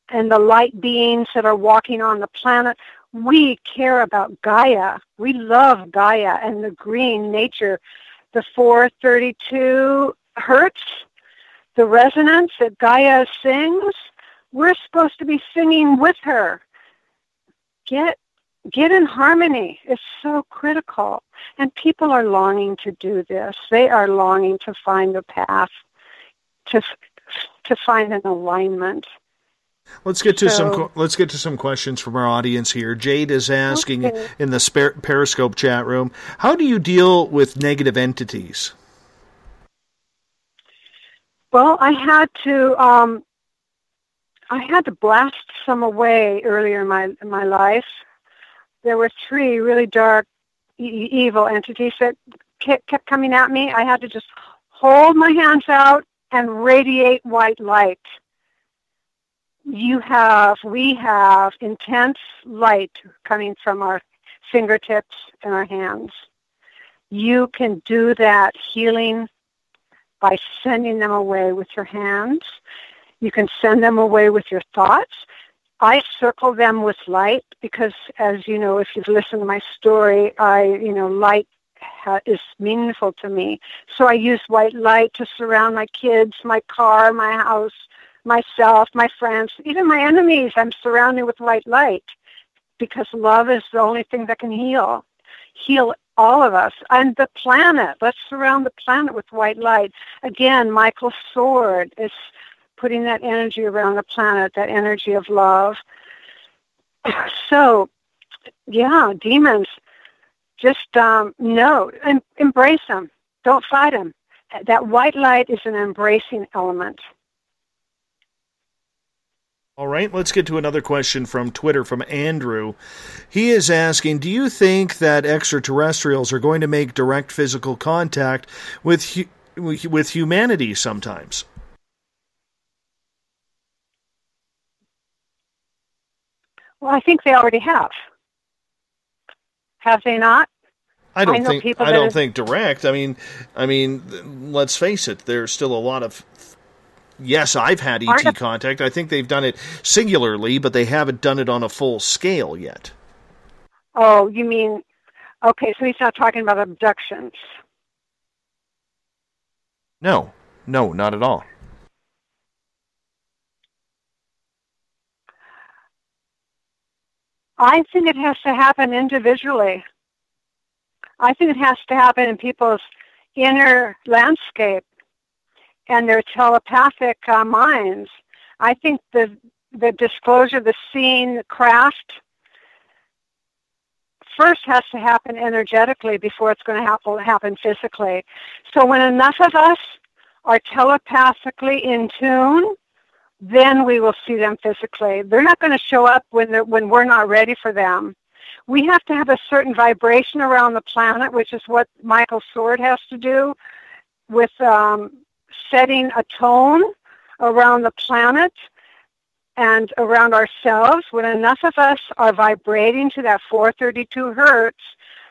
and the light beings that are walking on the planet. We care about Gaia. We love Gaia and the green nature, the 432 hertz, the resonance that Gaia sings. We're supposed to be singing with her. Get in harmony. It's so critical. And people are longing to do this. They are longing to find the path to to find an alignment. Let's get to some questions from our audience here. Jade is asking in the Periscope chat room, how do you deal with negative entities? Well, I had to blast some away earlier in my life. There were 3 really dark, evil entities that kept coming at me. I had to just hold my hands out and radiate white light. We have intense light coming from our fingertips and our hands. You can do that healing by sending them away with your hands. You can send them away with your thoughts. I circle them with light because, as you know, if you've listened to my story, light is meaningful to me. So I use white light to surround my kids, my car, my house, myself, my friends, even my enemies. I'm surrounded with white light because love is the only thing that can heal all of us. And the planet, let's surround the planet with white light. Again, Michael's sword is putting that energy around the planet, that energy of love. So, yeah, demons, just know and embrace them. Don't fight them. That white light is an embracing element. All right, let's get to another question from Twitter from Andrew. He is asking, do you think that extraterrestrials are going to make direct physical contact with humanity sometimes? Well, I think they already have. Have they not? I don't think direct. I mean, let's face it. There's still a lot of. Yes, I've had ET contact. I think they've done it singularly, but they haven't done it on a full scale yet. Oh, you mean? Okay, so he's not talking about abductions. No, not at all. I think it has to happen individually. I think it has to happen in people's inner landscape and their telepathic minds. I think the disclosure, the seeing, the craft, first has to happen energetically before it's going to happen physically. So when enough of us are telepathically in tune, then we will see them physically. They're not going to show up when we're not ready for them. We have to have a certain vibration around the planet, which is what Michael's sword has to do with setting a tone around the planet and around ourselves. When enough of us are vibrating to that 432 hertz,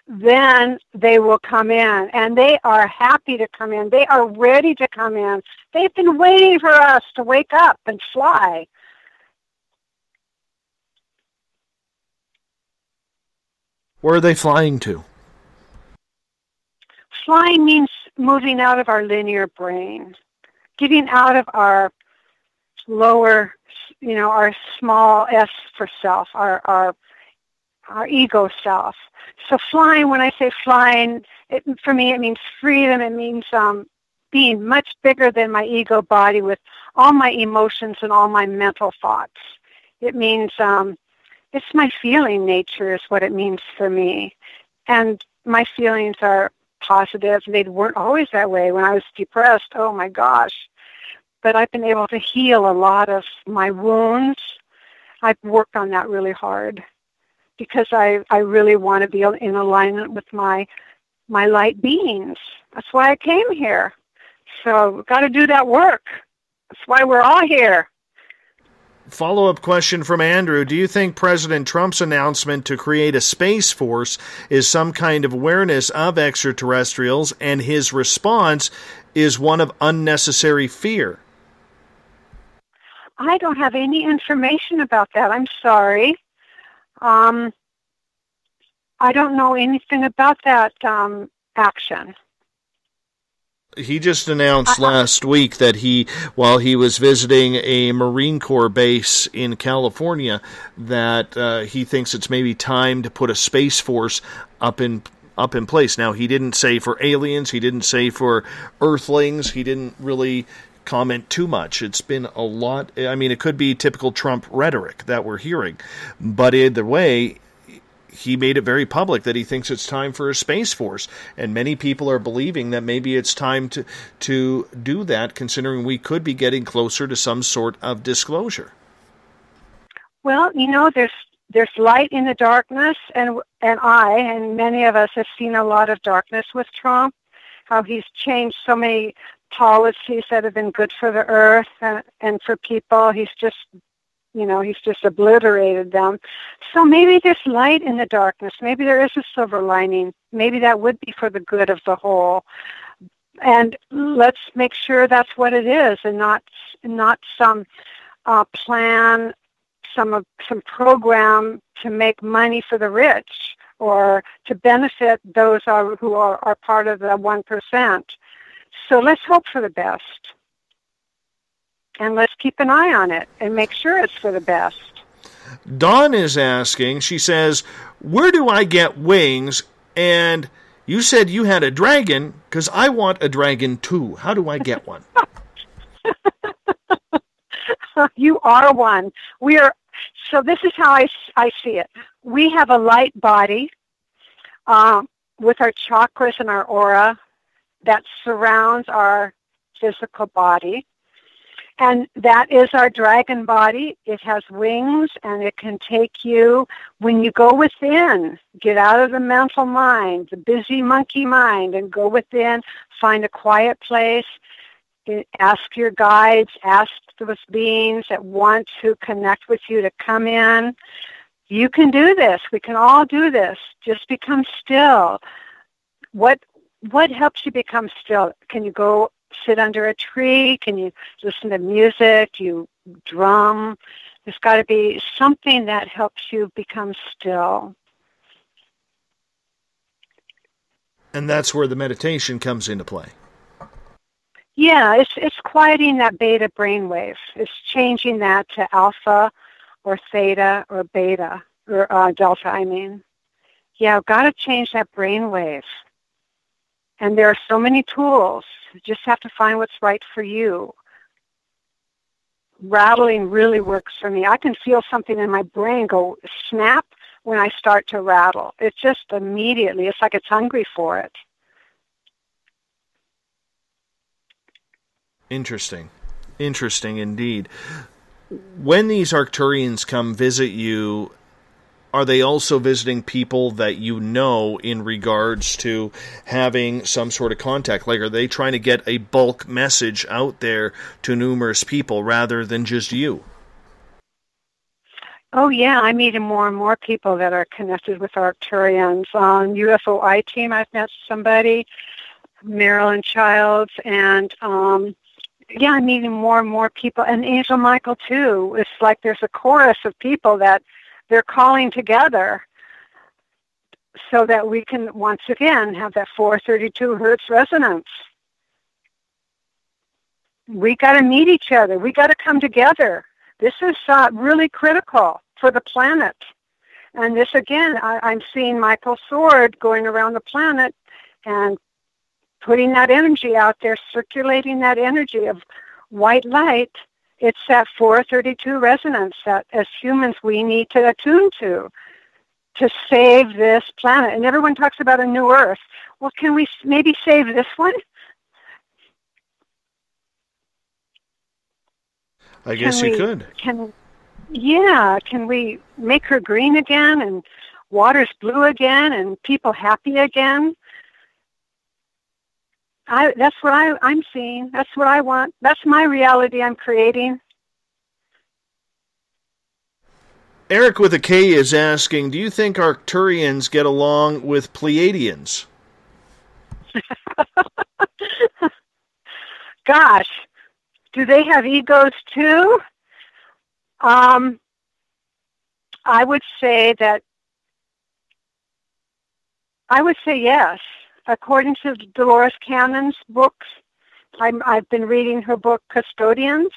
then they will come in, and they are happy to come in. They are ready to come in. They've been waiting for us to wake up and fly. Where are they flying to? Flying means moving out of our linear brain, getting out of our lower, our small s for self, our ego self. So flying, when I say flying, for me it means freedom. It means being much bigger than my ego body with all my emotions and all my mental thoughts. It means it's my feeling nature is what it means for me. And my feelings are positive. They weren't always that way. When I was depressed, oh my gosh. But I've been able to heal a lot of my wounds. I've worked on that really hard because I really want to be in alignment with my light beings. That's why I came here. So we've got to do that work. That's why we're all here. Follow-up question from Andrew. Do you think President Trump's announcement to create a space force is some kind of awareness of extraterrestrials, and his response is one of unnecessary fear? I don't have any information about that. I'm sorry. I don't know anything about that action. He just announced last week that while he was visiting a Marine Corps base in California, that he thinks it's maybe time to put a space force up in place. Now, he didn't say for aliens, he didn't say for Earthlings, he didn't really comment too much. It's been a lot. I mean, it could be typical Trump rhetoric that we're hearing, but either way, he made it very public that he thinks it's time for a Space Force, and many people are believing that maybe it's time to do that, considering we could be getting closer to some sort of disclosure. Well, there's light in the darkness, and many of us have seen a lot of darkness with Trump, how he's changed so many policies that have been good for the earth and for people. He's just obliterated them. So maybe there's light in the darkness. Maybe there is a silver lining. Maybe that would be for the good of the whole. And let's make sure that's what it is, and not some plan, some program to make money for the rich or to benefit those who are part of the 1%. So let's hope for the best. And let's keep an eye on it and make sure it's for the best. Dawn is asking, she says, where do I get wings? And you said you had a dragon, because I want a dragon too. How do I get one? You are one. So this is how I see it. We have a light body with our chakras and our aura that surrounds our physical body. And that is our dragon body. It has wings, and it can take you, when you go within, get out of the mental mind, the busy monkey mind, and go within, find a quiet place, ask your guides, ask those beings that want to connect with you to come in. You can do this. We can all do this. Just become still. What helps you become still? Can you go sit under a tree? Can you listen to music? You drum? There's got to be something that helps you become still. And that's where the meditation comes into play. Yeah, it's quieting that beta brainwave. It's changing that to alpha or theta or beta, or delta, I mean. Yeah, I've got to change that brainwave. And there are so many tools. You just have to find what's right for you. Rattling really works for me. I can feel something in my brain go snap when I start to rattle. It's just immediately. It's like it's hungry for it. Interesting. Interesting indeed. When these Arcturians come visit you, are they also visiting people that you know in regards to having some sort of contact? Like, are they trying to get a bulk message out there to numerous people rather than just you? Oh, yeah. I'm meeting more and more people that are connected with Arcturians. On UFO I-Team, I've met somebody, Marilyn Childs, and yeah, I'm meeting more and more people. And Angel Michael, too. It's like there's a chorus of people that they're calling together so that we can, once again, have that 432 hertz resonance. We got to meet each other. We got to come together. This is really critical for the planet. And this, again, I'm seeing Michael's sword going around the planet and putting that energy out there, circulating that energy of white light. It's that 432 resonance that as humans we need to attune to save this planet. And everyone talks about a new Earth. Well, can we maybe save this one? I guess you could. Can we make her green again and water's blue again and people happy again? That's what I'm seeing. That's what I want. That's my reality I'm creating. Eric with a K is asking, do you think Arcturians get along with Pleiadians? Gosh, do they have egos too? I would say yes. According to Dolores Cannon's books, I've been reading her book, Custodians,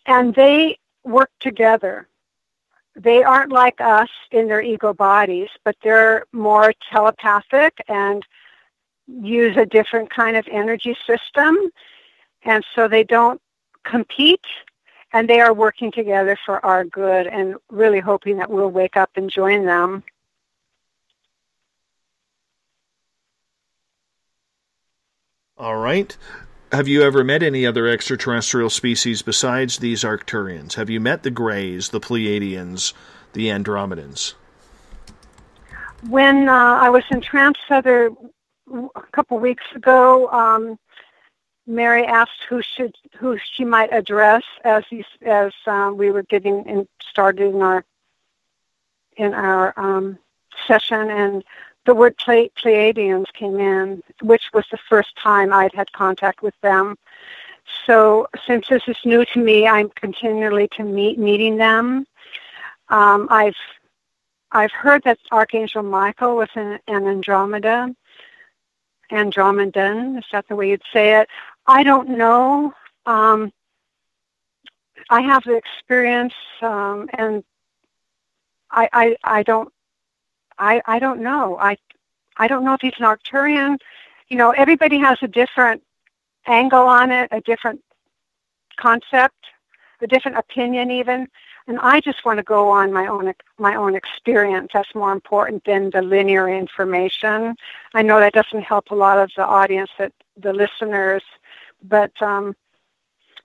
and they work together. They aren't like us in their ego bodies, but they're more telepathic and use a different kind of energy system. And so they don't compete, and they are working together for our good and really hoping that we'll wake up and join them. All right. Have you ever met any other extraterrestrial species besides these Arcturians? Have you met the Greys, the Pleiadians, the Andromedans? When I was in Trans Feather a couple weeks ago, Mary asked who she might address as we were getting started in our session, and the word Pleiadians came in, which was the first time I'd had contact with them. So since this is new to me, I'm continually meeting them. I've heard that Archangel Michael was an Andromedan. Is that the way you'd say it? I don't know. I have the experience, and I don't know. I don't know if he's an Arcturian. You know, everybody has a different angle on it, a different concept, a different opinion even. And I just want to go on my own experience. That's more important than the linear information. I know that doesn't help a lot of the audience, the listeners. But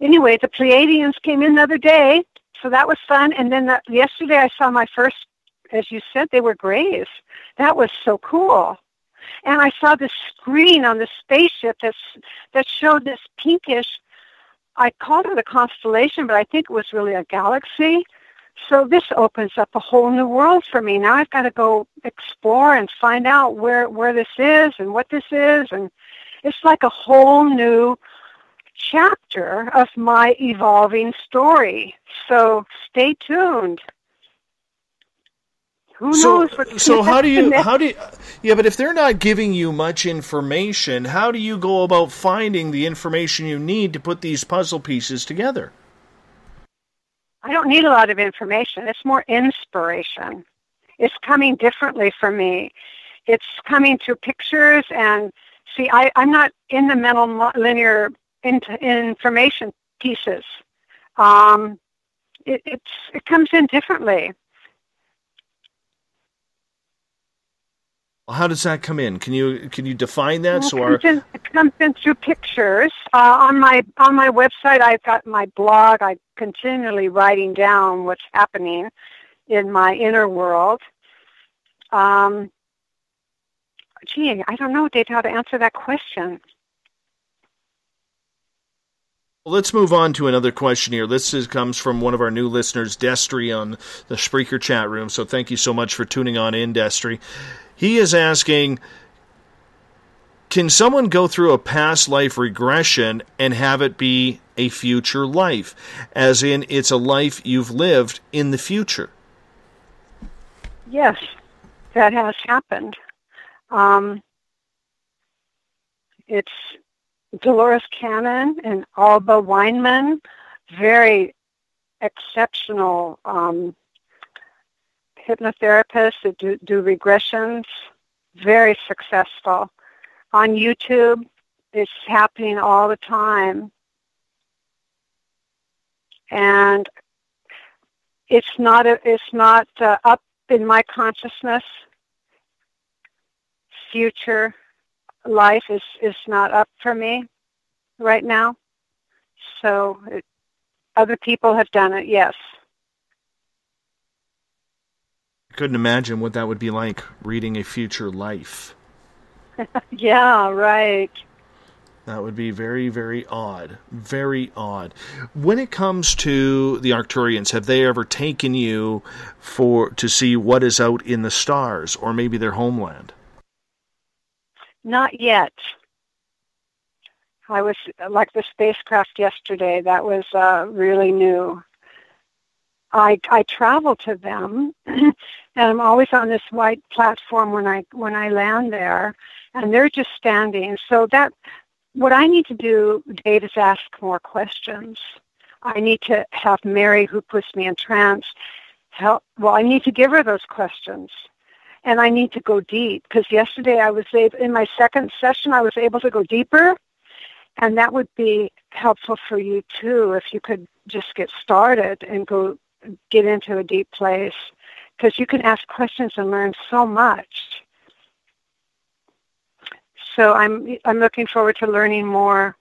anyway, the Pleiadians came in the other day, so that was fun. And then yesterday I saw my first, as you said, they were Greys. That was so cool. And I saw this screen on the spaceship that showed this pinkish, I called it a constellation, but I think it was really a galaxy. So this opens up a whole new world for me. Now I've got to go explore and find out where this is and what this is. And it's like a whole new chapter of my evolving story. So stay tuned. Who knows what? So how do you? Yeah, but if they're not giving you much information, how do you go about finding the information you need to put these puzzle pieces together? I don't need a lot of information. It's more inspiration. It's coming differently for me. It's coming through pictures and see. I'm not in the mental linear information pieces. It comes in differently. How does that come in? Can you define that? It comes in through pictures. On my website, I've got my blog. I'm continually writing down what's happening in my inner world. I don't know, Dave, how to answer that question. Well, let's move on to another question here. This comes from one of our new listeners, Destry, on the Spreaker chat room. So thank you so much for tuning on in, Destry. He is asking, can someone go through a past life regression and have it be a future life? As in, it's a life you've lived in the future. Yes, that has happened. It's Dolores Cannon and Alba Weinman, very exceptional hypnotherapists that do regressions, very successful. On YouTube, it's happening all the time. And it's not up in my consciousness. Future life is not up for me right now. So other people have done it, yes. Couldn't imagine what that would be like, reading a future life. Yeah, right. That would be very, very odd. Very odd. When it comes to the Arcturians, have they ever taken you to see what is out in the stars, or maybe their homeland? Not yet. I was like the spacecraft yesterday. That was really new. I travel to them, and I'm always on this white platform when I land there, and they're just standing. So that what I need to do, Dave, is ask more questions. I need to have Mary, who puts me in trance, help. Well, I need to give her those questions, and I need to go deep, because yesterday in my second session, I was able to go deeper, And that would be helpful for you too if you could just get started and get into a deep place, because you can ask questions and learn so much. So I'm looking forward to learning more.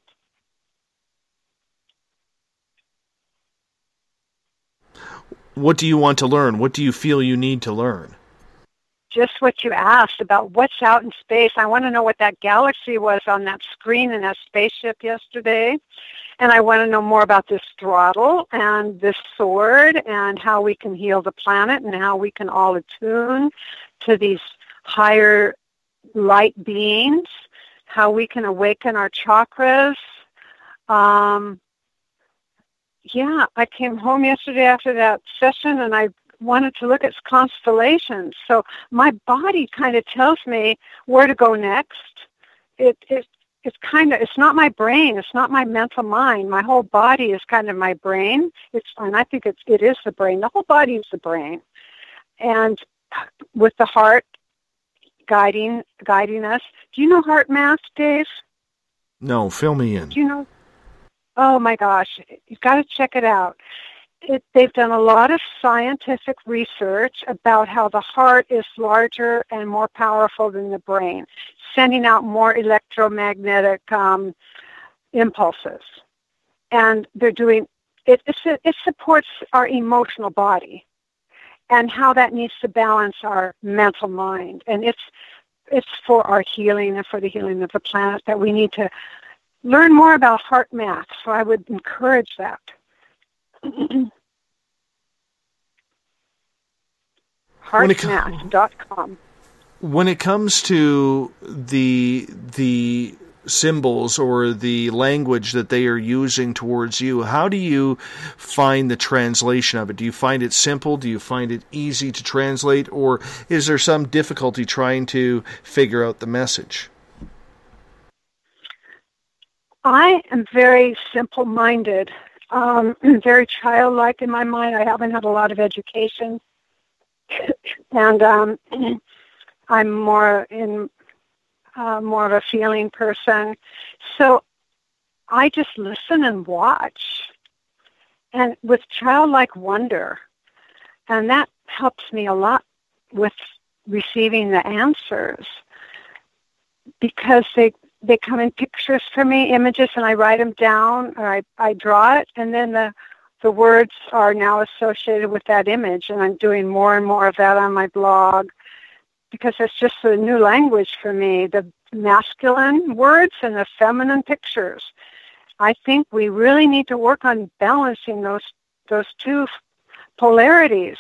What do you want to learn? What do you feel you need to learn? Just what you asked about what's out in space. I want to know what that galaxy was on that screen in that spaceship yesterday. And I want to know more about this throttle and this sword and how we can heal the planet and how we can all attune to these higher light beings, how we can awaken our chakras. Yeah, I came home yesterday after that session and I wanted to look at constellations. So my body kind of tells me where to go next. It's not my brain. It's not my mental mind. My whole body is kind of my brain. And I think it is the brain. The whole body is the brain. And with the heart guiding us. Do you know heart math, Dave? No, fill me in. Do you know? Oh my gosh, you've got to check it out. They've done a lot of scientific research about how the heart is larger and more powerful than the brain, sending out more electromagnetic impulses. And they're doing it supports our emotional body and how that needs to balance our mental mind. And it's for our healing and for the healing of the planet that we need to learn more about heart math. So I would encourage that. Heartmath.com. When it comes to the symbols or the language that they are using towards you, how do you find the translation of it? Do you find it simple? Do you find it easy to translate? Or is there some difficulty trying to figure out the message? I am very simple-minded, very childlike in my mind. I haven't had a lot of education. And I'm more of a feeling person. So I just listen and watch, and with childlike wonder. And that helps me a lot with receiving the answers, because they come in pictures for me, images, and I write them down, or I draw it, and then the words are now associated with that image, and I'm doing more and more of that on my blog, because it's just a new language for me, the masculine words and the feminine pictures. I think we really need to work on balancing those two polarities.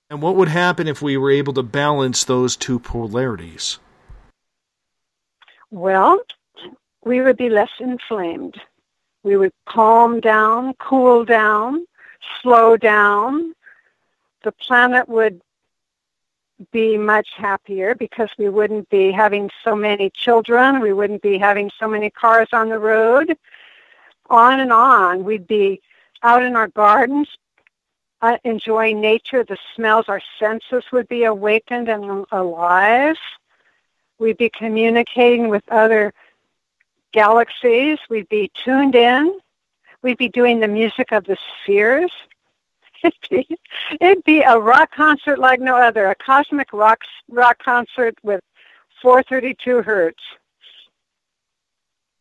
And what would happen if we were able to balance those two polarities? Well, we would be less inflamed. We would calm down, cool down, slow down. The planet would be much happier because we wouldn't be having so many children. We wouldn't be having so many cars on the road. On and on. We'd be out in our gardens, enjoying nature, the smells, our senses would be awakened and alive. We'd be communicating with other galaxies. We'd be tuned in. We'd be doing the music of the spheres. It'd be a rock concert like no other, a cosmic rock concert with 432 hertz.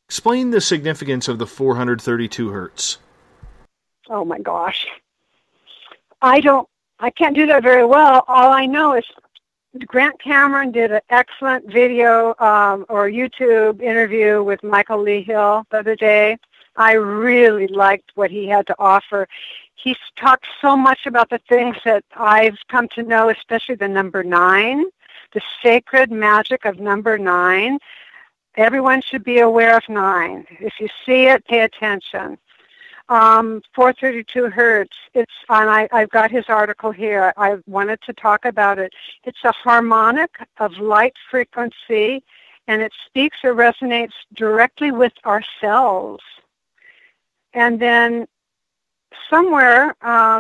Explain the significance of the 432 hertz. Oh my gosh. I can't do that very well. All I know is Grant Cameron did an excellent video or YouTube interview with Michael Lee Hill the other day. I really liked what he had to offer. He's talked so much about the things that I've come to know, especially the number 9, the sacred magic of number 9. Everyone should be aware of 9. If you see it, pay attention. 432 hertz. I've got his article here. I wanted to talk about it. It's a harmonic of light frequency, and it speaks or resonates directly with our cells. And then somewhere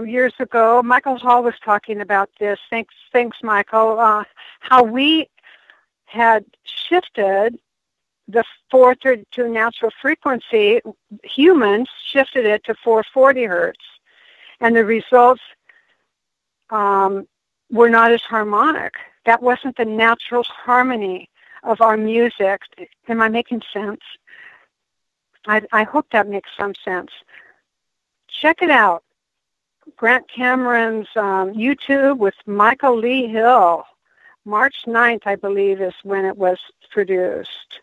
years ago, Michael Hall was talking about this. Thanks, Michael. How we had shifted the 432 natural frequency. Humans shifted it to 440 hertz, and the results were not as harmonic. That wasn't the natural harmony of our music. Am I making sense? I hope that makes some sense. Check it out. Grant Cameron's YouTube with Michael Lee Hill. March 9th, I believe, is when it was produced.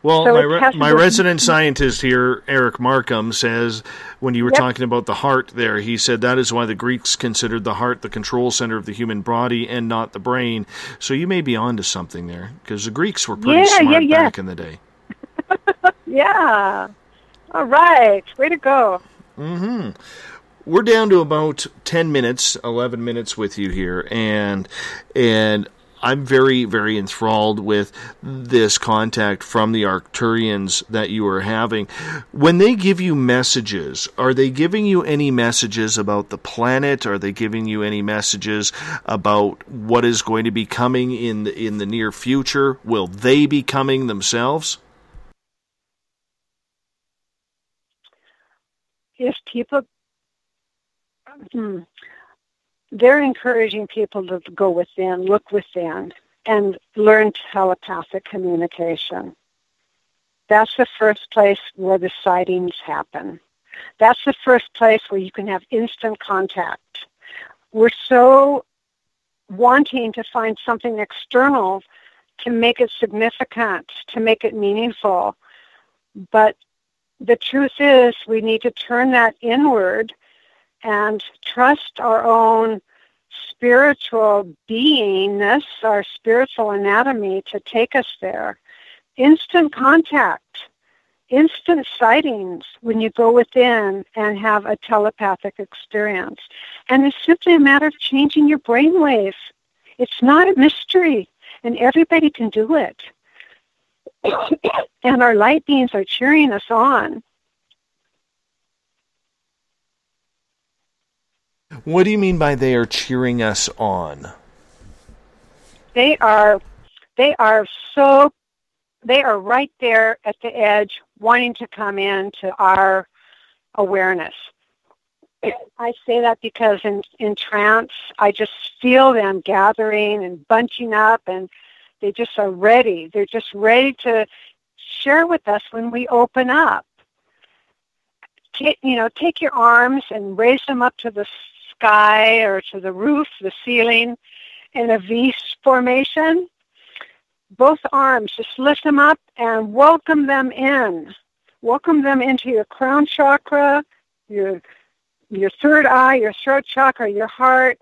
Well, So my resident scientist here, Eric Markham, says when you were talking about the heart there, he said that is why the Greeks considered the heart the control center of the human body and not the brain. So you may be onto something there, because the Greeks were pretty smart back in the day. Yeah. All right. Way to go. Mm-hmm. We're down to about 10 minutes, 11 minutes with you here, and I'm very, very enthralled with this contact from the Arcturians that you are having. When they give you messages, are they giving you any messages about the planet? Are they giving you any messages about what is going to be coming in the near future? Will they be coming themselves? If people, they're encouraging people to go within, look within, and learn telepathic communication. That's the first place where the sightings happen. That's the first place where you can have instant contact. We're so wanting to find something external to make it significant, to make it meaningful. But the truth is, we need to turn that inward and trust our own spiritual beingness, our spiritual anatomy to take us there. Instant contact, instant sightings when you go within and have a telepathic experience. And it's simply a matter of changing your brainwave. It's not a mystery, and everybody can do it. And our light beings are cheering us on. What do you mean by they are cheering us on? They are right there at the edge, wanting to come into our awareness. I say that because in trance, I just feel them gathering and bunching up, and they just are ready. They're just ready to share with us when we open up. Take your arms and raise them up to the sky or to the roof, the ceiling, in a V formation. Both arms, just lift them up and welcome them in. Welcome them into your crown chakra, your third eye, your throat chakra, your heart,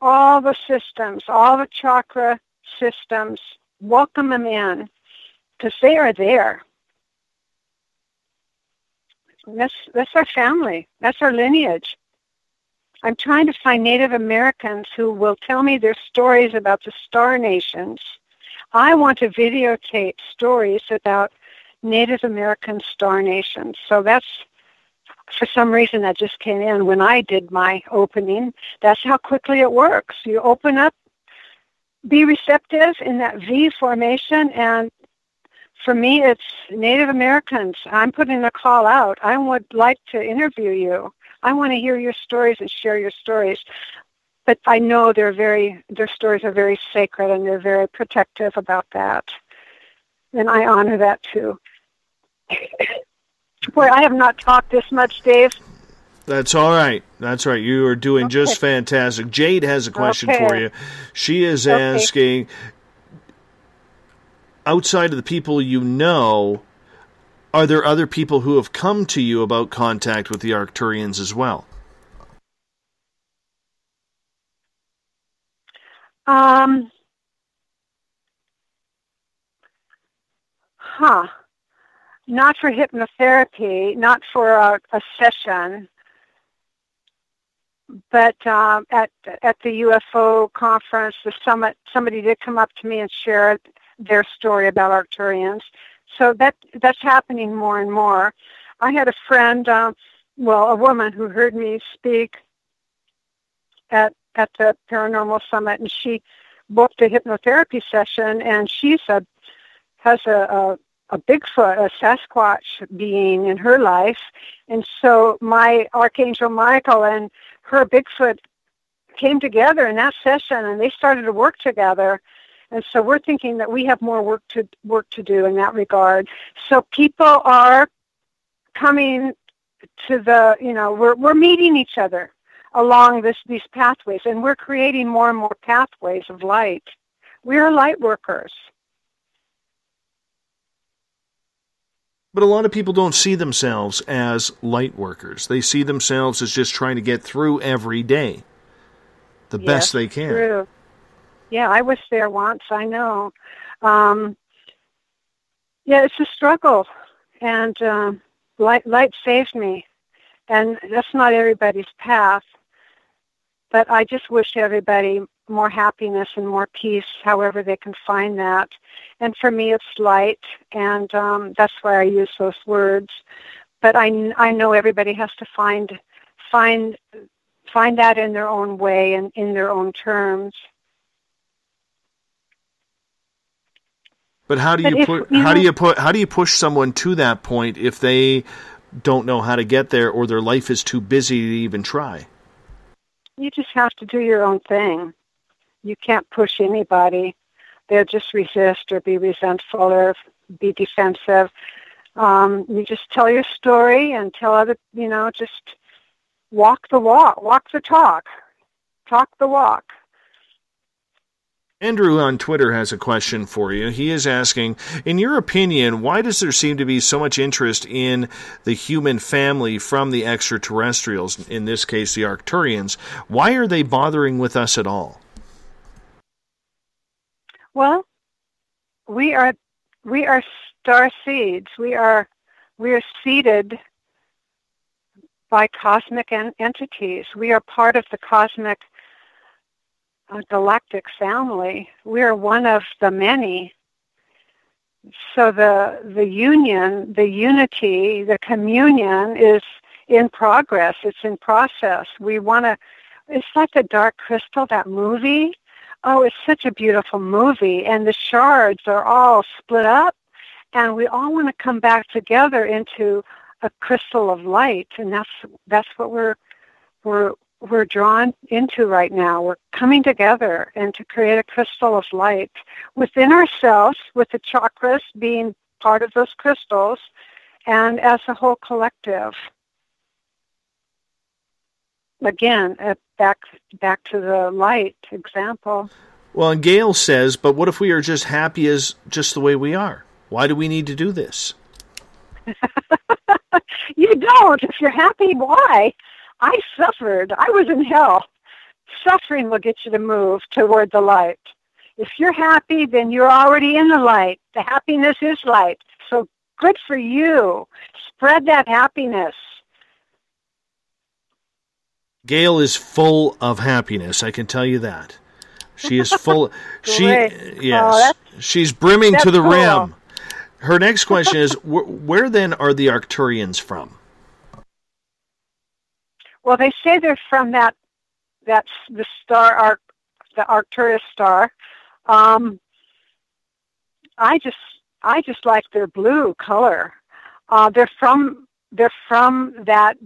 all the systems, all the chakra systems. Welcome them in, because they are there. That's our family. That's our lineage. I'm trying to find Native Americans who will tell me their stories about the star nations. I want to videotape stories about Native American star nations. So that's, for some reason, that just came in when I did my opening. That's how quickly it works. You open up, be receptive in that V formation, and for me, it's Native Americans. I'm putting a call out. I would like to interview you. I want to hear your stories and share your stories. But I know their stories are very sacred, and they're very protective about that. And I honor that too. Boy, I have not talked this much, Dave. That's all right. That's right. You are doing just fantastic. Jade has a question for you. She is asking, outside of the people you know, are there other people who have come to you about contact with the Arcturians as well? Not for hypnotherapy, not for a session, but at the UFO conference, the summit, somebody did come up to me and share their story about Arcturians. So that's happening more and more. I had a friend, a woman who heard me speak at the Paranormal Summit, and she booked a hypnotherapy session, and has a Bigfoot, a Sasquatch being in her life. And so my Archangel Michael and her Bigfoot came together in that session, and they started to work together. And so we're thinking that we have more work to do in that regard. So people are coming to the, we're meeting each other along these pathways, and we're creating more and more pathways of light. We are light workers. But a lot of people don't see themselves as light workers. They see themselves as just trying to get through every day the best they can. True. Yeah, I was there once. I know. It's a struggle, and light saved me, and that's not everybody's path. But I just wish everybody more happiness and more peace, however they can find that. And for me, it's light, and that's why I use those words. But I know everybody has to find that in their own way and in their own terms. But how do you push someone to that point if they don't know how to get there, or their life is too busy to even try? You just have to do your own thing. You can't push anybody. They'll just resist or be resentful or be defensive. You just tell your story and tell other, just walk the walk, walk the talk the walk. Andrew on Twitter has a question for you. He is asking, in your opinion, why does there seem to be so much interest in the human family from the extraterrestrials, in this case the Arcturians? Why are they bothering with us at all? Well, we are star seeds. We are seeded by cosmic entities. We are part of the cosmic galactic family. We are one of the many. So the union, the unity, the communion is in progress. It's in process. It's like the Dark Crystal, that movie. Oh, it's such a beautiful movie. And the shards are all split up, and we all want to come back together into a crystal of light. And that's what we're drawn into right now. We're coming together and to create a crystal of light within ourselves, with the chakras being part of those crystals, and as a whole collective. Again, back to the light example. Well, and Gail says, but what if we are just happy as just the way we are? Why do we need to do this? You don't. If you're happy, why? I suffered. I was in hell. Suffering will get you to move toward the light. If you're happy, then you're already in the light. The happiness is light. So good for you. Spread that happiness. Gail is full of happiness, I can tell you that. She is full. She's brimming to the rim. Her next question is, where then are the Arcturians from? Well, they say they're from the star, the Arcturus star. I just like their blue color. They're from that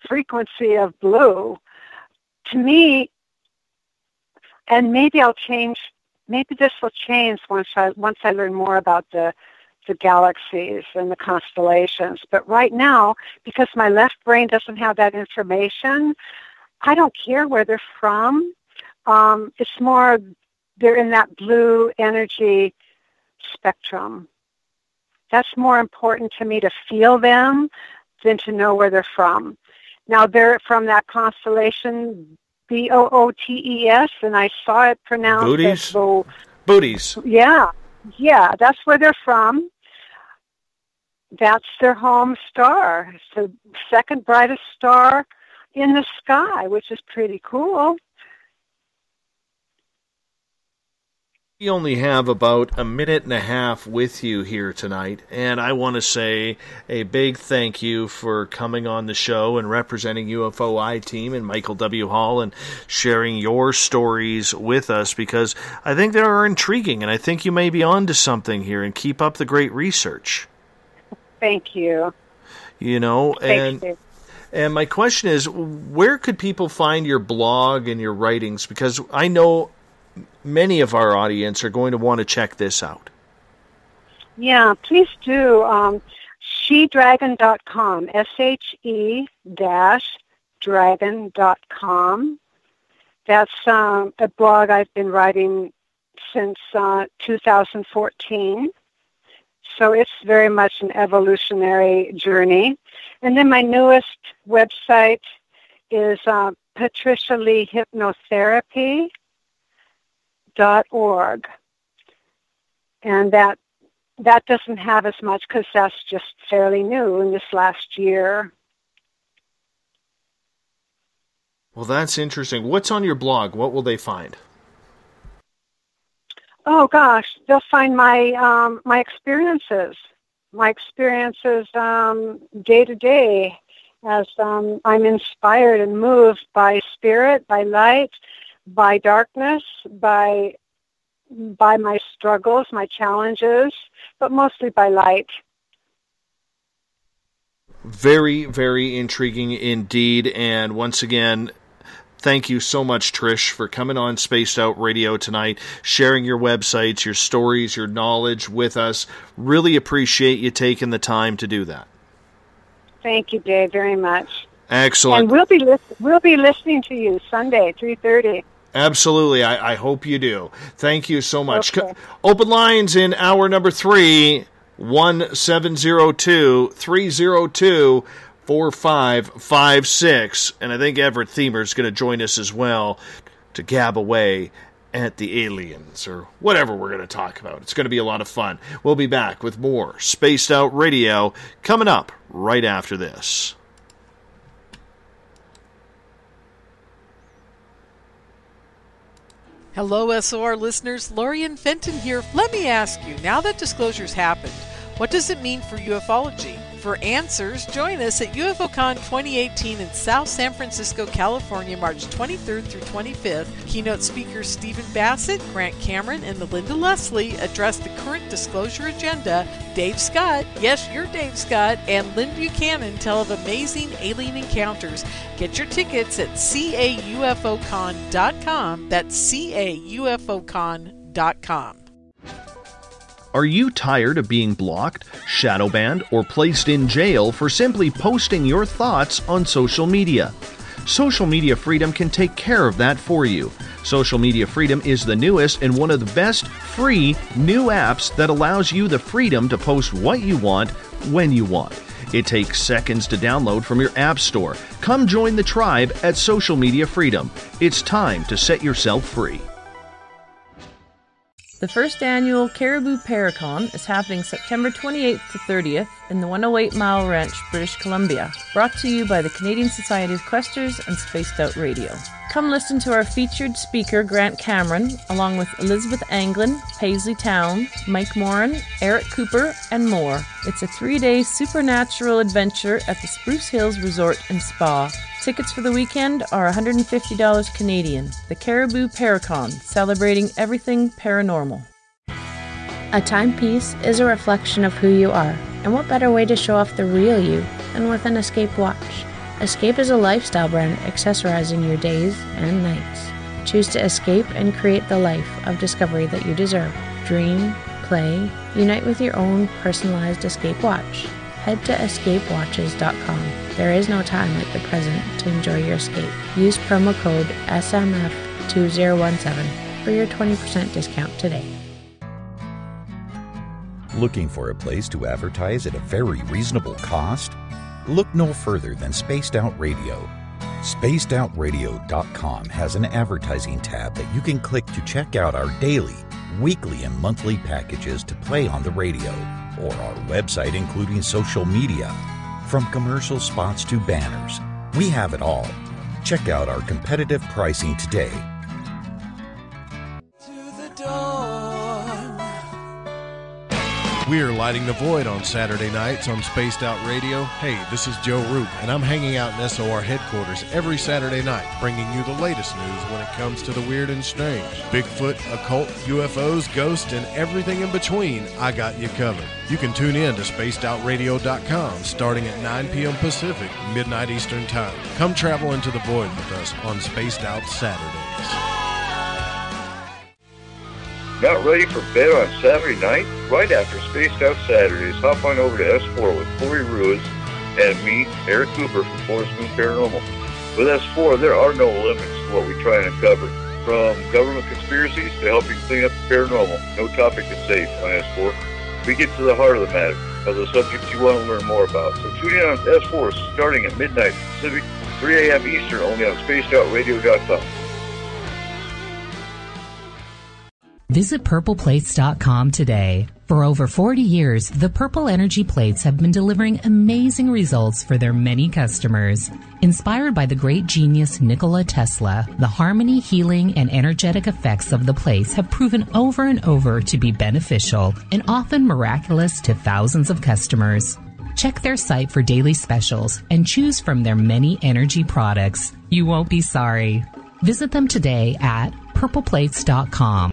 frequency of blue. To me, and maybe this will change once I learn more about the galaxies and the constellations. But right now, because my left brain doesn't have that information, I don't care where they're from. It's more they're in that blue energy spectrum. That's more important to me, to feel them than to know where they're from. Now, they're from that constellation Bootes, and I saw it pronounced Booties? as Booties. Yeah, that's where they're from. That's their home star. It's the second brightest star in the sky, which is pretty cool. We only have about a minute and a half with you here tonight, and I want to say a big thank you for coming on the show and representing UFO I-Team and Michael W. Hall and sharing your stories with us, because I think they are intriguing, and I think you may be onto something here, and keep up the great research. Thank you. You know, Thank you. And my question is, where could people find your blog and your writings? Because I know many of our audience are going to want to check this out. Yeah, please do. shedragon.com, SHE-dragon.com. That's a blog I've been writing since 2014. So it's very much an evolutionary journey. And then my newest website is Patricia Lee Hypnotherapy.org. And that doesn't have as much because that's just fairly new in this last year. Well, that's interesting. What's on your blog? What will they find? Oh gosh, they'll find my my experiences day to day, as I'm inspired and moved by spirit, by light, by darkness, by my struggles, my challenges, but mostly by light. Very, very intriguing indeed. And once again, thank you so much, Trish, for coming on Spaced Out Radio tonight, sharing your websites, your stories, your knowledge with us. Really appreciate you taking the time to do that. Thank you, Dave, very much. Excellent. And we'll be listening to you Sunday, 3:30. Absolutely. I hope you do. Thank you so much. Okay. Open lines in hour number 3, 1-702-302-4556. And I think Everett Thiemer is going to join us as well to gab away at the aliens or whatever we're going to talk about. It's going to be a lot of fun. We'll be back with more Spaced Out Radio coming up right after this. Hello, SOR listeners. Lorian Fenton here. Let me ask you, now that disclosure's happened, what does it mean for ufology? For answers, join us at UFOCon 2018 in South San Francisco, California, March 23rd through 25th. Keynote speakers Stephen Bassett, Grant Cameron, and Melinda Leslie address the current disclosure agenda. Dave Scott, yes, you're Dave Scott, and Lynn Buchanan tell of amazing alien encounters. Get your tickets at caufocon.com. That's caufocon.com. Are you tired of being blocked, shadow banned, or placed in jail for simply posting your thoughts on social media? Social Media Freedom can take care of that for you. Social Media Freedom is the newest and one of the best free new apps that allows you the freedom to post what you want, when you want. It takes seconds to download from your app store. Come join the tribe at Social Media Freedom. It's time to set yourself free. The first annual Caribou Paracon is happening September 28th to 30th in the 108 Mile Ranch, British Columbia. Brought to you by the Canadian Society of Questers and Spaced Out Radio. Come listen to our featured speaker, Grant Cameron, along with Elizabeth Anglin, Paisley Town, Mike Moran, Eric Cooper, and more. It's a 3-day supernatural adventure at the Spruce Hills Resort and Spa. Tickets for the weekend are $150 Canadian. The Caribou Paracon, celebrating everything paranormal. A timepiece is a reflection of who you are, and what better way to show off the real you than with an Escape watch? Escape is a lifestyle brand accessorizing your days and nights. Choose to escape and create the life of discovery that you deserve. Dream, play, unite with your own personalized Escape watch. Head to escapewatches.com. There is no time like the present to enjoy your escape. Use promo code SMF2017 for your 20% discount today. Looking for a place to advertise at a very reasonable cost? Look no further than Spaced Out Radio. SpacedOutRadio.com has an advertising tab that you can click to check out our daily, weekly, and monthly packages to play on the radio, or our website including social media. From commercial spots to banners, we have it all. Check out our competitive pricing today. To the door. We're lighting the void on Saturday nights on Spaced Out Radio. Hey, this is Joe Roop, and I'm hanging out in SOR headquarters every Saturday night, bringing you the latest news when it comes to the weird and strange. Bigfoot, occult, UFOs, ghosts, and everything in between, I got you covered. You can tune in to spacedoutradio.com starting at 9 p.m. Pacific, midnight Eastern Time. Come travel into the void with us on Spaced Out Saturdays. Not ready for bed on Saturday night? Right after Spaced Out Saturdays, hop on over to S4 with Corey Ruiz and me, Eric Cooper from Forest Moon Paranormal. With S4, there are no limits to what we try and uncover. From government conspiracies to helping clean up the paranormal, no topic is safe on S4. We get to the heart of the matter, of the subjects you want to learn more about. So tune in on S4 starting at midnight Pacific, 3 a.m. Eastern, only on spacedoutradio.com. Visit purpleplates.com today. For over 40 years, the Purple Energy Plates have been delivering amazing results for their many customers. Inspired by the great genius Nikola Tesla, the harmony, healing, and energetic effects of the plates have proven over and over to be beneficial and often miraculous to thousands of customers. Check their site for daily specials and choose from their many energy products. You won't be sorry. Visit them today at purpleplates.com.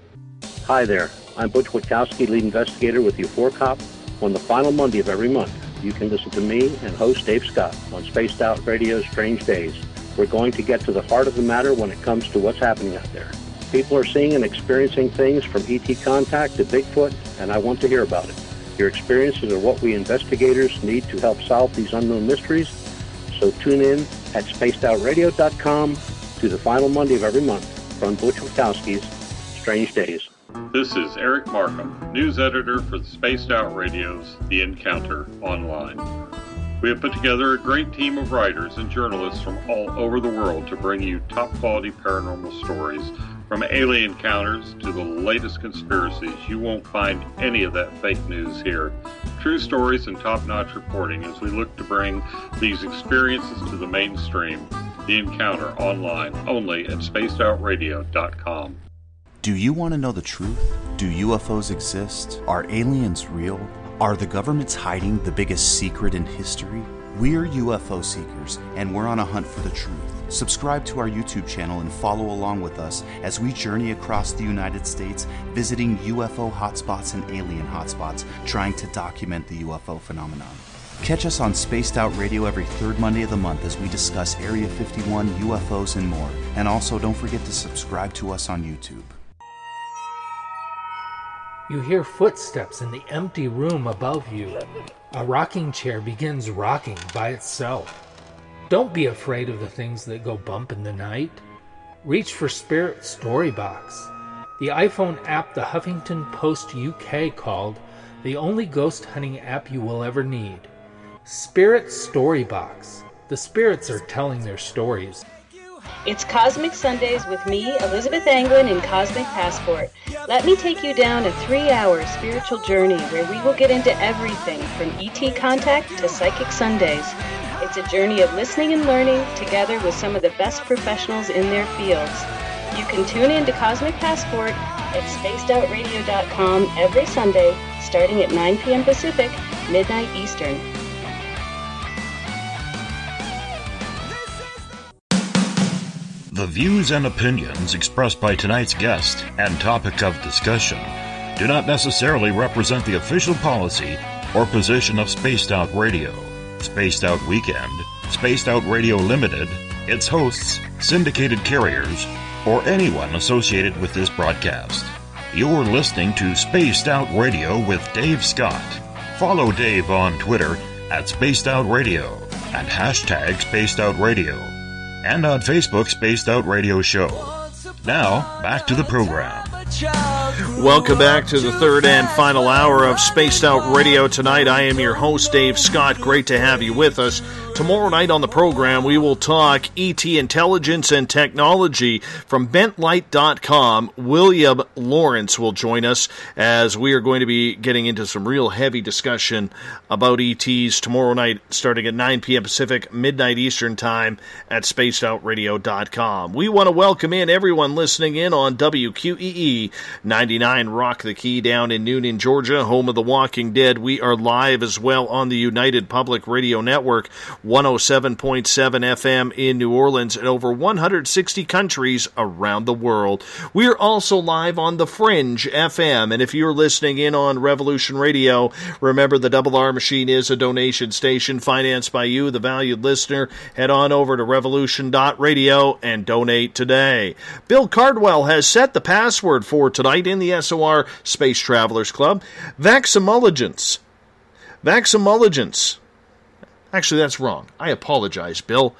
Hi there, I'm Butch Witkowski, lead investigator with U4COP. On the final Monday of every month, you can listen to me and host Dave Scott on Spaced Out Radio's Strange Days. We're going to get to the heart of the matter when it comes to what's happening out there. People are seeing and experiencing things from ET contact to Bigfoot, and I want to hear about it. Your experiences are what we investigators need to help solve these unknown mysteries. So tune in at spacedoutradio.com to the final Monday of every month from Butch Witkowski's Strange Days. This is Eric Markham, news editor for the Spaced Out Radio's The Encounter Online. We have put together a great team of writers and journalists from all over the world to bring you top-quality paranormal stories, from alien encounters to the latest conspiracies. You won't find any of that fake news here. True stories and top-notch reporting as we look to bring these experiences to the mainstream. The Encounter Online, only at spacedoutradio.com. Do you want to know the truth? Do UFOs exist? Are aliens real? Are the governments hiding the biggest secret in history? We're UFO seekers, and we're on a hunt for the truth. Subscribe to our YouTube channel and follow along with us as we journey across the United States, visiting UFO hotspots and alien hotspots, trying to document the UFO phenomenon. Catch us on Spaced Out Radio every third Monday of the month as we discuss Area 51, UFOs, and more. And also, don't forget to subscribe to us on YouTube. You hear footsteps in the empty room above you. A rocking chair begins rocking by itself. Don't be afraid of the things that go bump in the night. Reach for Spirit Storybox, the iPhone app the Huffington Post UK called the only ghost hunting app you will ever need. Spirit Storybox. The spirits are telling their stories. It's Cosmic Sundays with me, Elizabeth Anglin, in Cosmic Passport. Let me take you down a 3-hour spiritual journey where we will get into everything from ET contact to Psychic Sundays. It's a journey of listening and learning together with some of the best professionals in their fields. You can tune in to Cosmic Passport at spacedoutradio.com every Sunday starting at 9 p.m. Pacific, midnight Eastern. The views and opinions expressed by tonight's guest and topic of discussion do not necessarily represent the official policy or position of Spaced Out Radio, Spaced Out Weekend, Spaced Out Radio Limited, its hosts, syndicated carriers, or anyone associated with this broadcast. You're listening to Spaced Out Radio with Dave Scott. Follow Dave on Twitter at Spaced Out Radio and hashtag Spaced Out Radio, and on Facebook, Spaced Out Radio Show. Now, back to the program. Welcome back to the third and final hour of Spaced Out Radio. Tonight, I am your host, Dave Scott. Great to have you with us. Tomorrow night on the program, we will talk ET intelligence and technology. From Bentlight.com, William Lawrence will join us as we are going to be getting into some real heavy discussion about ETs tomorrow night, starting at 9 p.m. Pacific, midnight Eastern Time at spacedoutradio.com. We want to welcome in everyone listening in on WQEE KC99 Rock the Key down in Noonan, Georgia, home of The Walking Dead. We are live as well on the United Public Radio Network, 107.7 FM in New Orleans, and over 160 countries around the world. We are also live on The Fringe FM, and if you're listening in on Revolution Radio, remember the Double R Machine is a donation station financed by you, the valued listener. Head on over to revolution.radio and donate today. Bill Cardwell has set the password for tonight in the SOR Space Travelers Club. Vaximulligence. Vaximulligence. Actually, that's wrong. I apologize, Bill.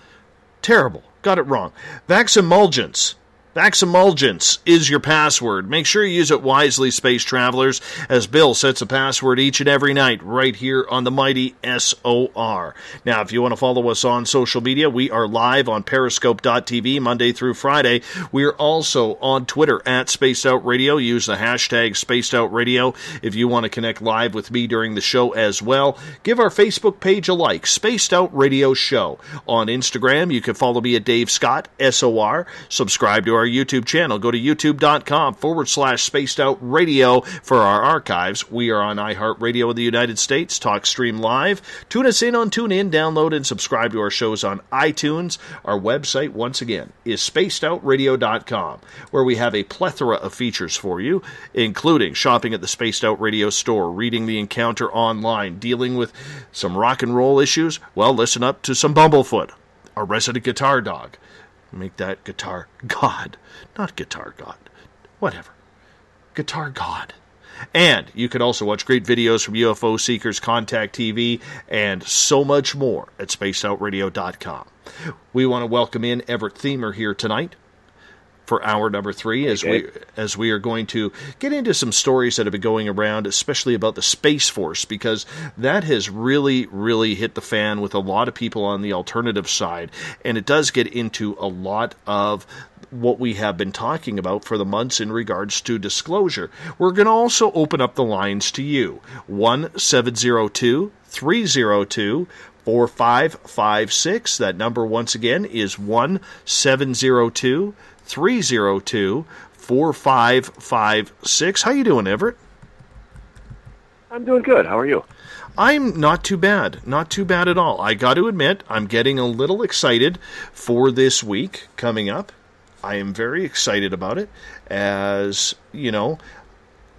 Terrible. Got it wrong. Vaximulgence. Vaximulgence is your password. Make sure you use it wisely, Space Travelers, as Bill sets a password each and every night right here on the mighty SOR. Now, if you want to follow us on social media, we are live on Periscope.tv Monday through Friday. We are also on Twitter at Spaced Out Radio. Use the hashtag Spaced Out Radio if you want to connect live with me during the show as well. Give our Facebook page a like, Spaced Out Radio Show. On Instagram, you can follow me at Dave Scott, SOR. Subscribe to our YouTube channel. Go to youtube.com/Spaced Out Radio for our archives. We are on iHeartRadio in the United States, TalkStream Live. Tune us in on TuneIn, download and subscribe to our shows on iTunes. Our website, once again, is spacedoutradio.com, where we have a plethora of features for you, including shopping at the Spaced Out Radio store, reading the Encounter online, dealing with some rock and roll issues. Well, listen up to some Bumblefoot, our resident guitar dog. Make that guitar god. Not guitar god. Whatever. Guitar god. And you can also watch great videos from UFO Seekers, Contact TV, and so much more at spacedoutradio.com. We want to welcome in Everett Thiemer here tonight for hour number 3 as we are going to get into some stories that have been going around, especially about the Space Force, because that has really, really hit the fan with a lot of people on the alternative side, and it does get into a lot of what we have been talking about for the months in regards to disclosure. We're going to also open up the lines to you. 1-702-302-4556. That number, once again, is 1-702-302-4556. How you doing, Everett? I'm doing good. How are you? I'm not too bad. Not too bad at all. I got to admit, I'm getting a little excited for this week coming up. I am very excited about it, as, you know,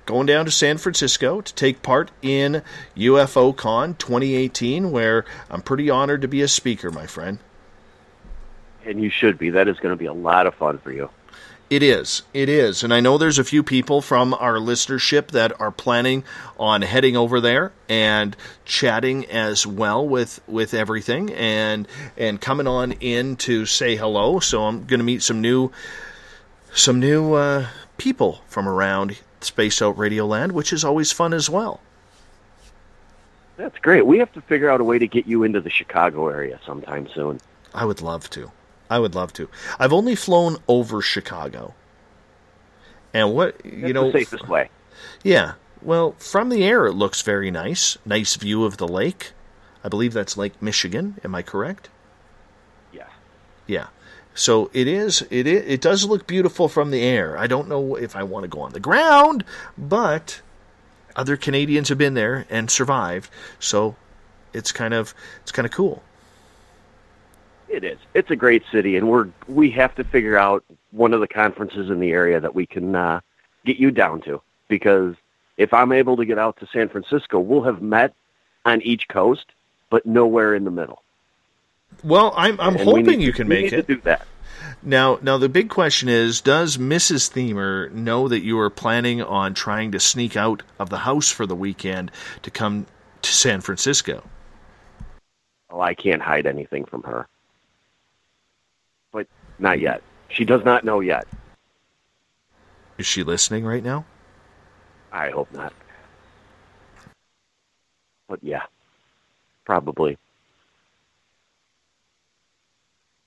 going down to San Francisco to take part in UFO Con 2018, where I'm pretty honored to be a speaker, my friend. And you should be. That is going to be a lot of fun for you. It is. It is. And I know there's a few people from our listenership that are planning on heading over there and chatting as well with everything and coming on in to say hello. So I'm going to meet some new people from around Space Out Radio Land, which is always fun as well. That's great. We have to figure out a way to get you into the Chicago area sometime soon. I would love to. I've only flown over Chicago. And what, That's the safest way. Yeah. Well, from the air, it looks very nice. Nice view of the lake. I believe that's Lake Michigan. Am I correct? Yeah. Yeah. So it is. It does look beautiful from the air. I don't know if I want to go on the ground, but other Canadians have been there and survived. So it's kind of cool. It is. It's a great city, and we have to figure out one of the conferences in the area that we can get you down to. Because if I'm able to get out to San Francisco, we'll have met on each coast, but nowhere in the middle. Well, I'm hoping you can make it. We need to do that. Now the big question is, does Mrs. Thiemer know that you are planning on trying to sneak out of the house for the weekend to come to San Francisco? Oh, I can't hide anything from her. But not yet. She does not know yet. Is she listening right now? I hope not. But yeah, probably.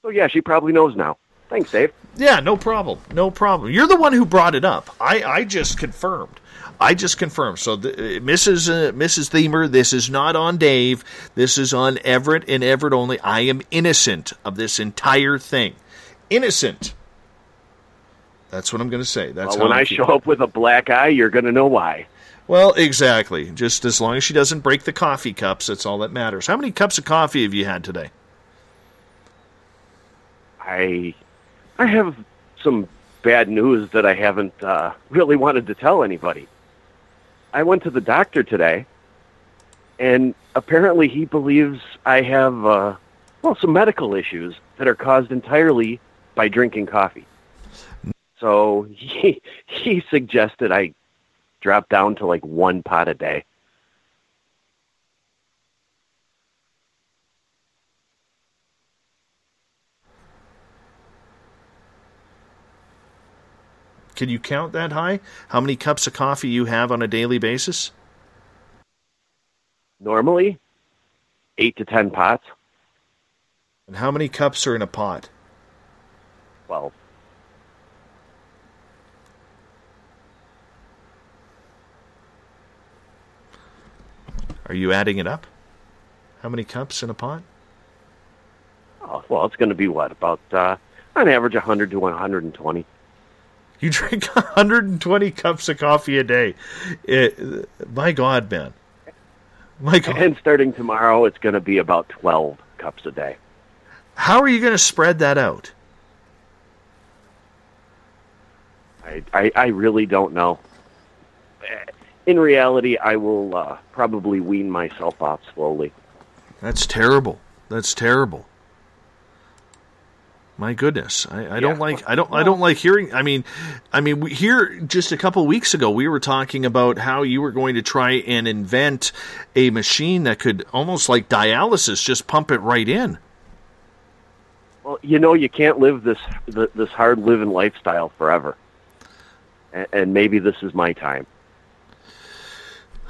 So yeah, she probably knows now. Thanks, Dave. Yeah, no problem. No problem. You're the one who brought it up. I just confirmed. So, Mrs. Thiemer, this is not on Dave. This is on Everett and Everett only. I am innocent of this entire thing. Innocent. That's what I'm going to say. That's when I show up with a black eye, you're going to know why. Well, exactly. Just as long as she doesn't break the coffee cups, that's all that matters. How many cups of coffee have you had today? I have some bad news that I haven't really wanted to tell anybody. I went to the doctor today, and apparently he believes I have some medical issues that are caused entirely by drinking coffee. So he suggested I drop down to like 1 pot a day. Can you count that high? How many cups of coffee you have on a daily basis? Normally, 8 to 10 pots. And how many cups are in a pot? 12. Are you adding it up? How many cups in a pot? Oh, well, it's going to be what? About, on average, 100 to 120. You drink 120 cups of coffee a day. My God, man. My God. And starting tomorrow, it's going to be about 12 cups a day. How are you going to spread that out? I really don't know. In reality, I will probably wean myself off slowly. That's terrible. That's terrible. My goodness, I don't like hearing. I mean, we here just a couple weeks ago we were talking about how you were going to try and invent a machine that could almost like dialysis, just pump it right in. Well, you can't live this hard living lifestyle forever, and maybe this is my time.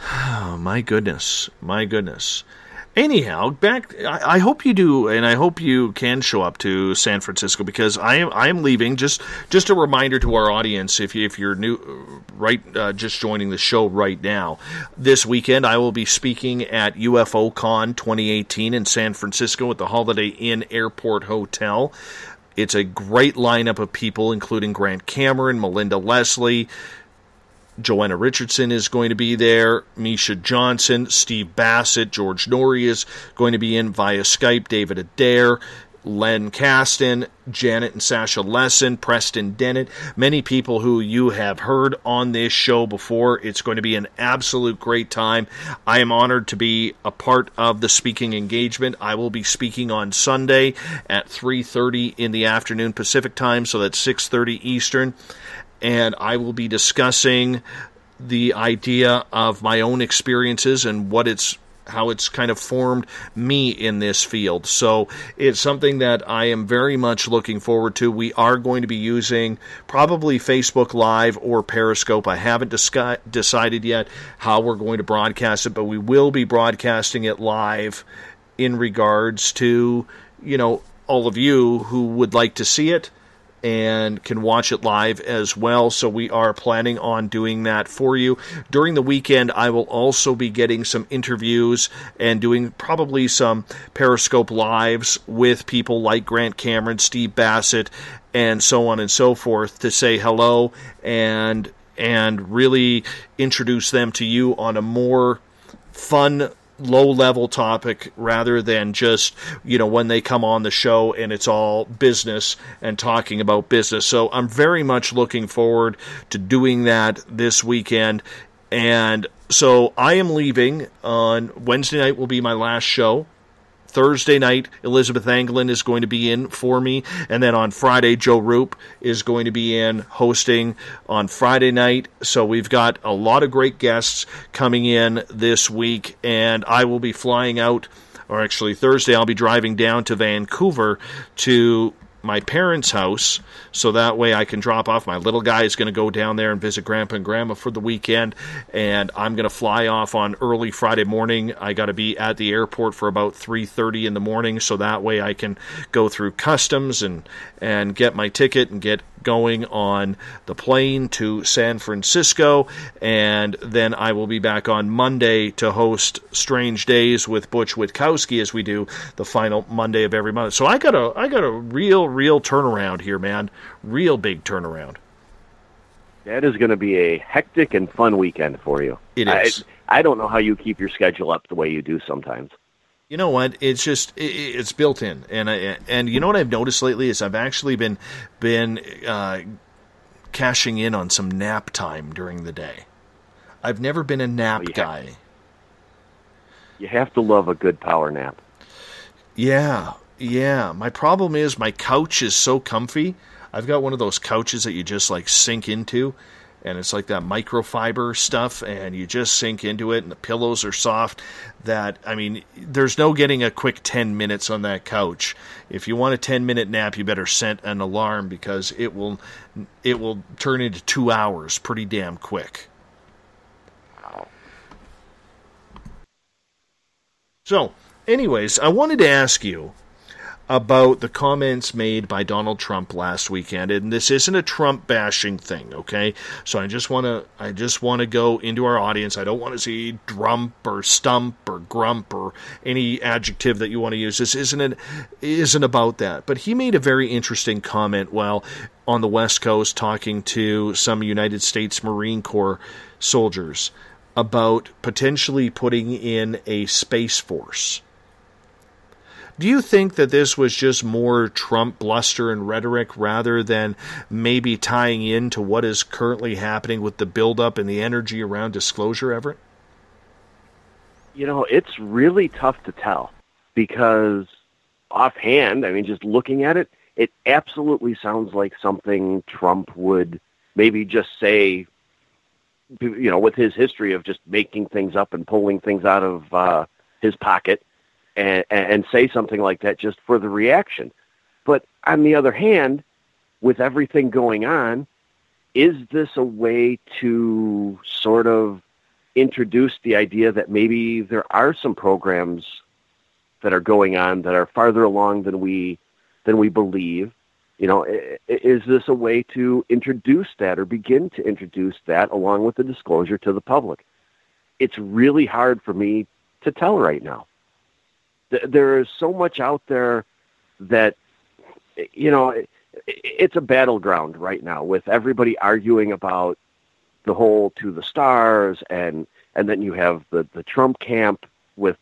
Oh, my goodness, my goodness. Anyhow, back. I hope you do, and I hope you can show up to San Francisco because I am leaving. Just a reminder to our audience, if you're new, just joining the show right now. This weekend, I will be speaking at UFOCon 2018 in San Francisco at the Holiday Inn Airport Hotel. It's a great lineup of people, including Grant Cameron, Melinda Leslie. Joanna Richardson is going to be there, Misha Johnson, Steve Bassett, George Norrie is going to be in via Skype, David Adair, Len Kasten, Janet and Sasha Lesson, Preston Dennett, many people who you have heard on this show before. It's going to be an absolute great time. I am honored to be a part of the speaking engagement. I will be speaking on Sunday at 3:30 in the afternoon Pacific time, so that's 6:30 Eastern. And I will be discussing the idea of my own experiences and how it's kind of formed me in this field. So it's something that I am very much looking forward to. We are going to be using probably Facebook Live or Periscope. I haven't decided yet how we're going to broadcast it, but we will be broadcasting it live in regards to, all of you who would like to see it and can watch it live as well. So we are planning on doing that for you. During the weekend, I will also be getting some interviews and doing probably some Periscope Lives with people like Grant Cameron, Steve Bassett, and so on and so forth to say hello and really introduce them to you on a more fun, low-level topic rather than just, when they come on the show and it's all business and talking about business. So I'm very much looking forward to doing that this weekend. And so I am leaving on Wednesday night will be my last show. Thursday night, Elizabeth Anglin is going to be in for me. And then on Friday, Joe Roop is going to be in hosting on Friday night. So we've got a lot of great guests coming in this week. And I will be flying out, or actually Thursday, I'll be driving down to Vancouver to my parents' house, so that way I can drop off. My little guy is going to go down there and visit Grandpa and Grandma for the weekend, and I'm going to fly off on early Friday morning. I got to be at the airport for about 3:30 in the morning, so that way I can go through customs and get my ticket and get going on the plane to San Francisco, and then I will be back on Monday to host Strange Days with Butch Witkowski as we do the final Monday of every month. So I got a real turnaround here, man. Real big turnaround. That is going to be a hectic and fun weekend for you. It is. I don't know how you keep your schedule up the way you do sometimes. You know what? It's just it's built in, and you know what I've noticed lately is I've actually been cashing in on some nap time during the day. I've never been a nap guy. You have to love a good power nap. Yeah. My problem is my couch is so comfy. I've got one of those couches that you just like sink into, and it's like that microfiber stuff, and you just sink into it, and the pillows are soft. That, I mean, there's no getting a quick 10 minutes on that couch. If you want a 10-minute nap, you better set an alarm, because it will turn into 2 hours pretty damn quick. So, anyways, I wanted to ask you about the comments made by Donald Trump last weekend, and this isn't a Trump bashing thing, okay? So I just want to go into our audience. I don't want to see drump or stump or grump or any adjective that you want to use. This isn't about that. But he made a very interesting comment while on the West Coast talking to some United States Marine Corps soldiers about potentially putting in a space force. Do you think that this was just more Trump bluster and rhetoric rather than maybe tying into what is currently happening with the buildup and the energy around disclosure, Everett? You know, it's really tough to tell, because offhand, I mean, just looking at it, it absolutely sounds like something Trump would maybe just say, you know, with his history of just making things up and pulling things out of his pocket. And say something like that just for the reaction. But on the other hand, with everything going on, is this a way to sort of introduce the idea that maybe there are some programs that are going on that are farther along than we believe? You know, is this a way to introduce that or begin to introduce that along with the disclosure to the public? It's really hard for me to tell right now. There is so much out there that, you know, it's a battleground right now with everybody arguing about the whole to the stars, and then you have the Trump camp with,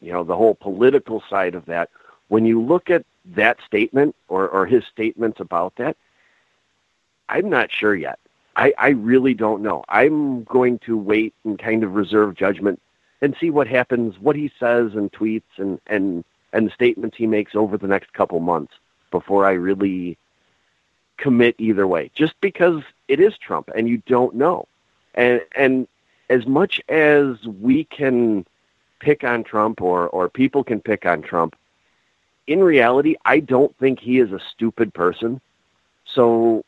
you know, the whole political side of that. When you look at that statement or his statements about that, I'm not sure yet. I really don't know. I'm going to wait and kind of reserve judgment and see what happens, what he says and tweets and the statements he makes over the next couple months before I really commit either way. Just because it is Trump and you don't know. And as much as we can pick on Trump or people can pick on Trump, in reality, I don't think he is a stupid person. So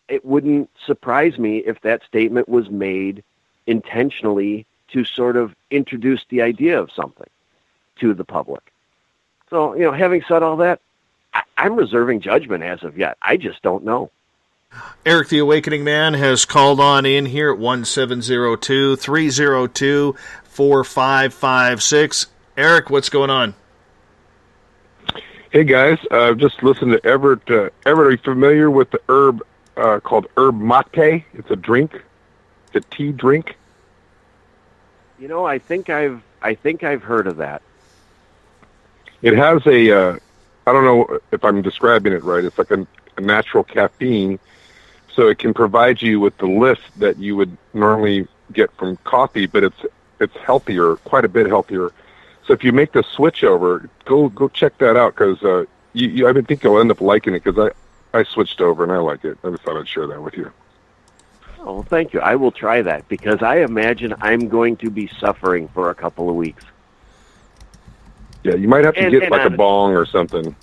it wouldn't surprise me if that statement was made intentionally to sort of introduce the idea of something to the public. So, you know, having said all that, I'm reserving judgment as of yet. I just don't know. Eric the Awakening Man has called on in here at 1702-302-4556. Eric, what's going on? Hey, guys. Just listened to Everett. Everett, are you familiar with the herb called herb mate? It's a drink. It's a tea drink. You know, I think I've heard of that. It has I don't know if I'm describing it right. It's like a natural caffeine, so it can provide you with the lift that you would normally get from coffee, but it's healthier, quite a bit healthier. So if you make the switch over, go check that out, because I think you'll end up liking it, because I switched over and I like it. I just thought I'd share that with you. Oh, well, thank you. I will try that, because I imagine I'm going to be suffering for a couple of weeks. Yeah, you might have to get like a bong or something.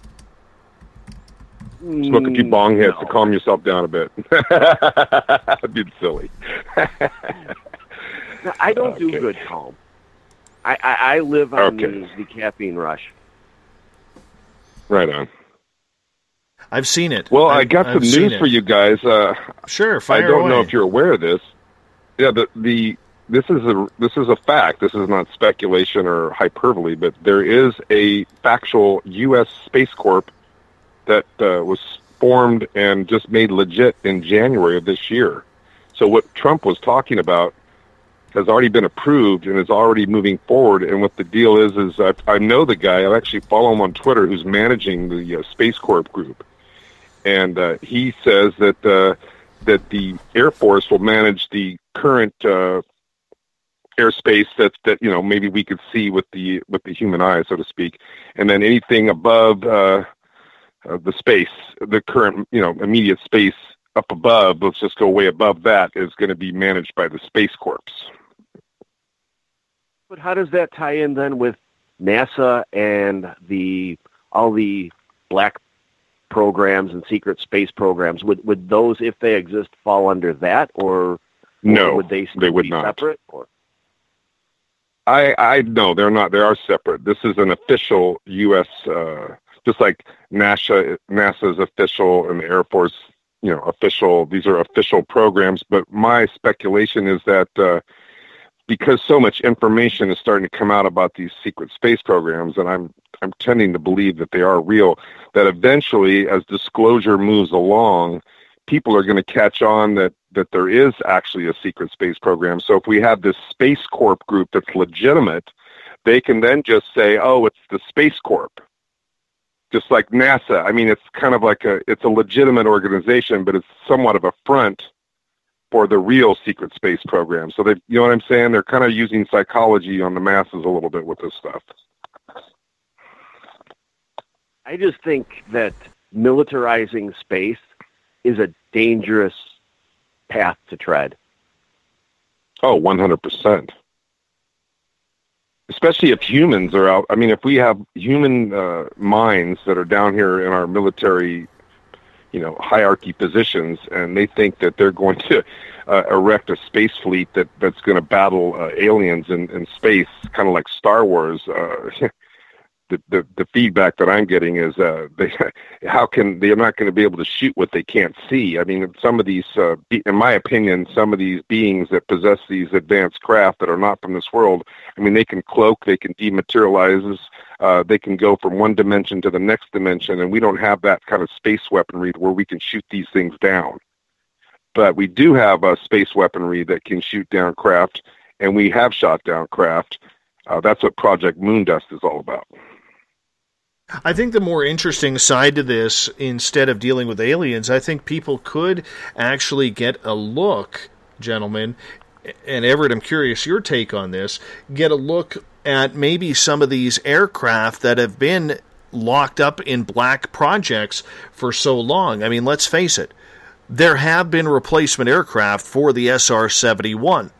Smoke a few bong hits to calm yourself down a bit. That'd be silly. No, I don't do good calm. I live on the caffeine rush. Right on. I've seen it. Well, I got some news for you guys. Sure, fire I don't away. know if you're aware of this. Yeah, this is a fact. This is not speculation or hyperbole, but there is a factual U.S. Space Corp that was formed and just made legit in January of this year. So what Trump was talking about has already been approved and is already moving forward. And what the deal is I know the guy. I actually follow him on Twitter, who's managing the Space Corp group, and he says that that the Air Force will manage the current airspace that maybe we could see with the human eye, so to speak, and then anything above the space, the current immediate space up above, let's just go way above that, is going to be managed by the Space Corps. But how does that tie in then with NASA and all the black programs and secret space programs? Would those, if they exist, fall under that, or no? Would they would be not. Separate? Or? I no, they're not. They are separate. This is an official U.S. Just like NASA's official and the Air Force, official. These are official programs. But my speculation is that because so much information is starting to come out about these secret space programs, and I'm tending to believe that they are real, that eventually, as disclosure moves along, people are going to catch on that there is actually a secret space program. So if we have this Space Corp group that's legitimate, they can then just say, oh, it's the Space Corp. Just like NASA. I mean, it's kind of like it's a legitimate organization, but it's somewhat of a front for the real secret space program. So you know what I'm saying? They're kind of using psychology on the masses a little bit with this stuff. I just think that militarizing space is a dangerous path to tread. Oh, 100%. Especially if humans are out. I mean, if we have human minds that are down here in our military, hierarchy positions, and they think that they're going to erect a space fleet that's going to battle aliens in space, kind of like Star Wars. The feedback that I'm getting is they're not going to be able to shoot what they can't see. I mean, some of these, in my opinion, some of these beings that possess these advanced craft that are not from this world, I mean, they can cloak, they can dematerialize, they can go from one dimension to the next dimension, and we don't have that kind of space weaponry where we can shoot these things down. But we do have space weaponry that can shoot down craft, and we have shot down craft. That's what Project Moondust is all about. I think the more interesting side to this, instead of dealing with aliens, I think people could actually get a look, gentlemen, and Everett, I'm curious your take on this, get a look at maybe some of these aircraft that have been locked up in black projects for so long. I mean, let's face it, there have been replacement aircraft for the SR-71.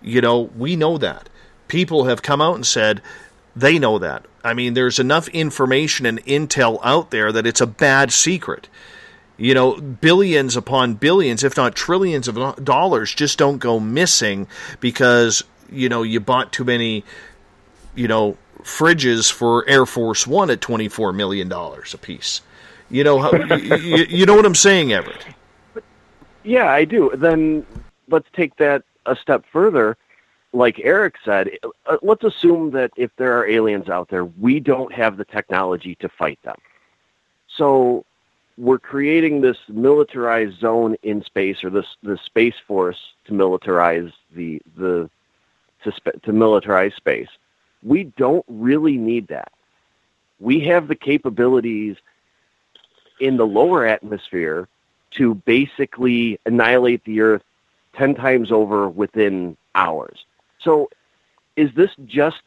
We know that. People have come out and said they know that. I mean, there's enough information and intel out there that it's a bad secret. Billions upon billions, if not trillions of dollars just don't go missing because, you bought too many, fridges for Air Force One at $24 million a piece. You know what I'm saying, Everett? Yeah, I do. Then let's take that a step further. Like Eric said, let's assume that if there are aliens out there, we don't have the technology to fight them. So we're creating this militarized zone in space, or the Space Force to militarize to militarize space. We don't really need that. We have the capabilities in the lower atmosphere to basically annihilate the Earth 10 times over within hours. So is this just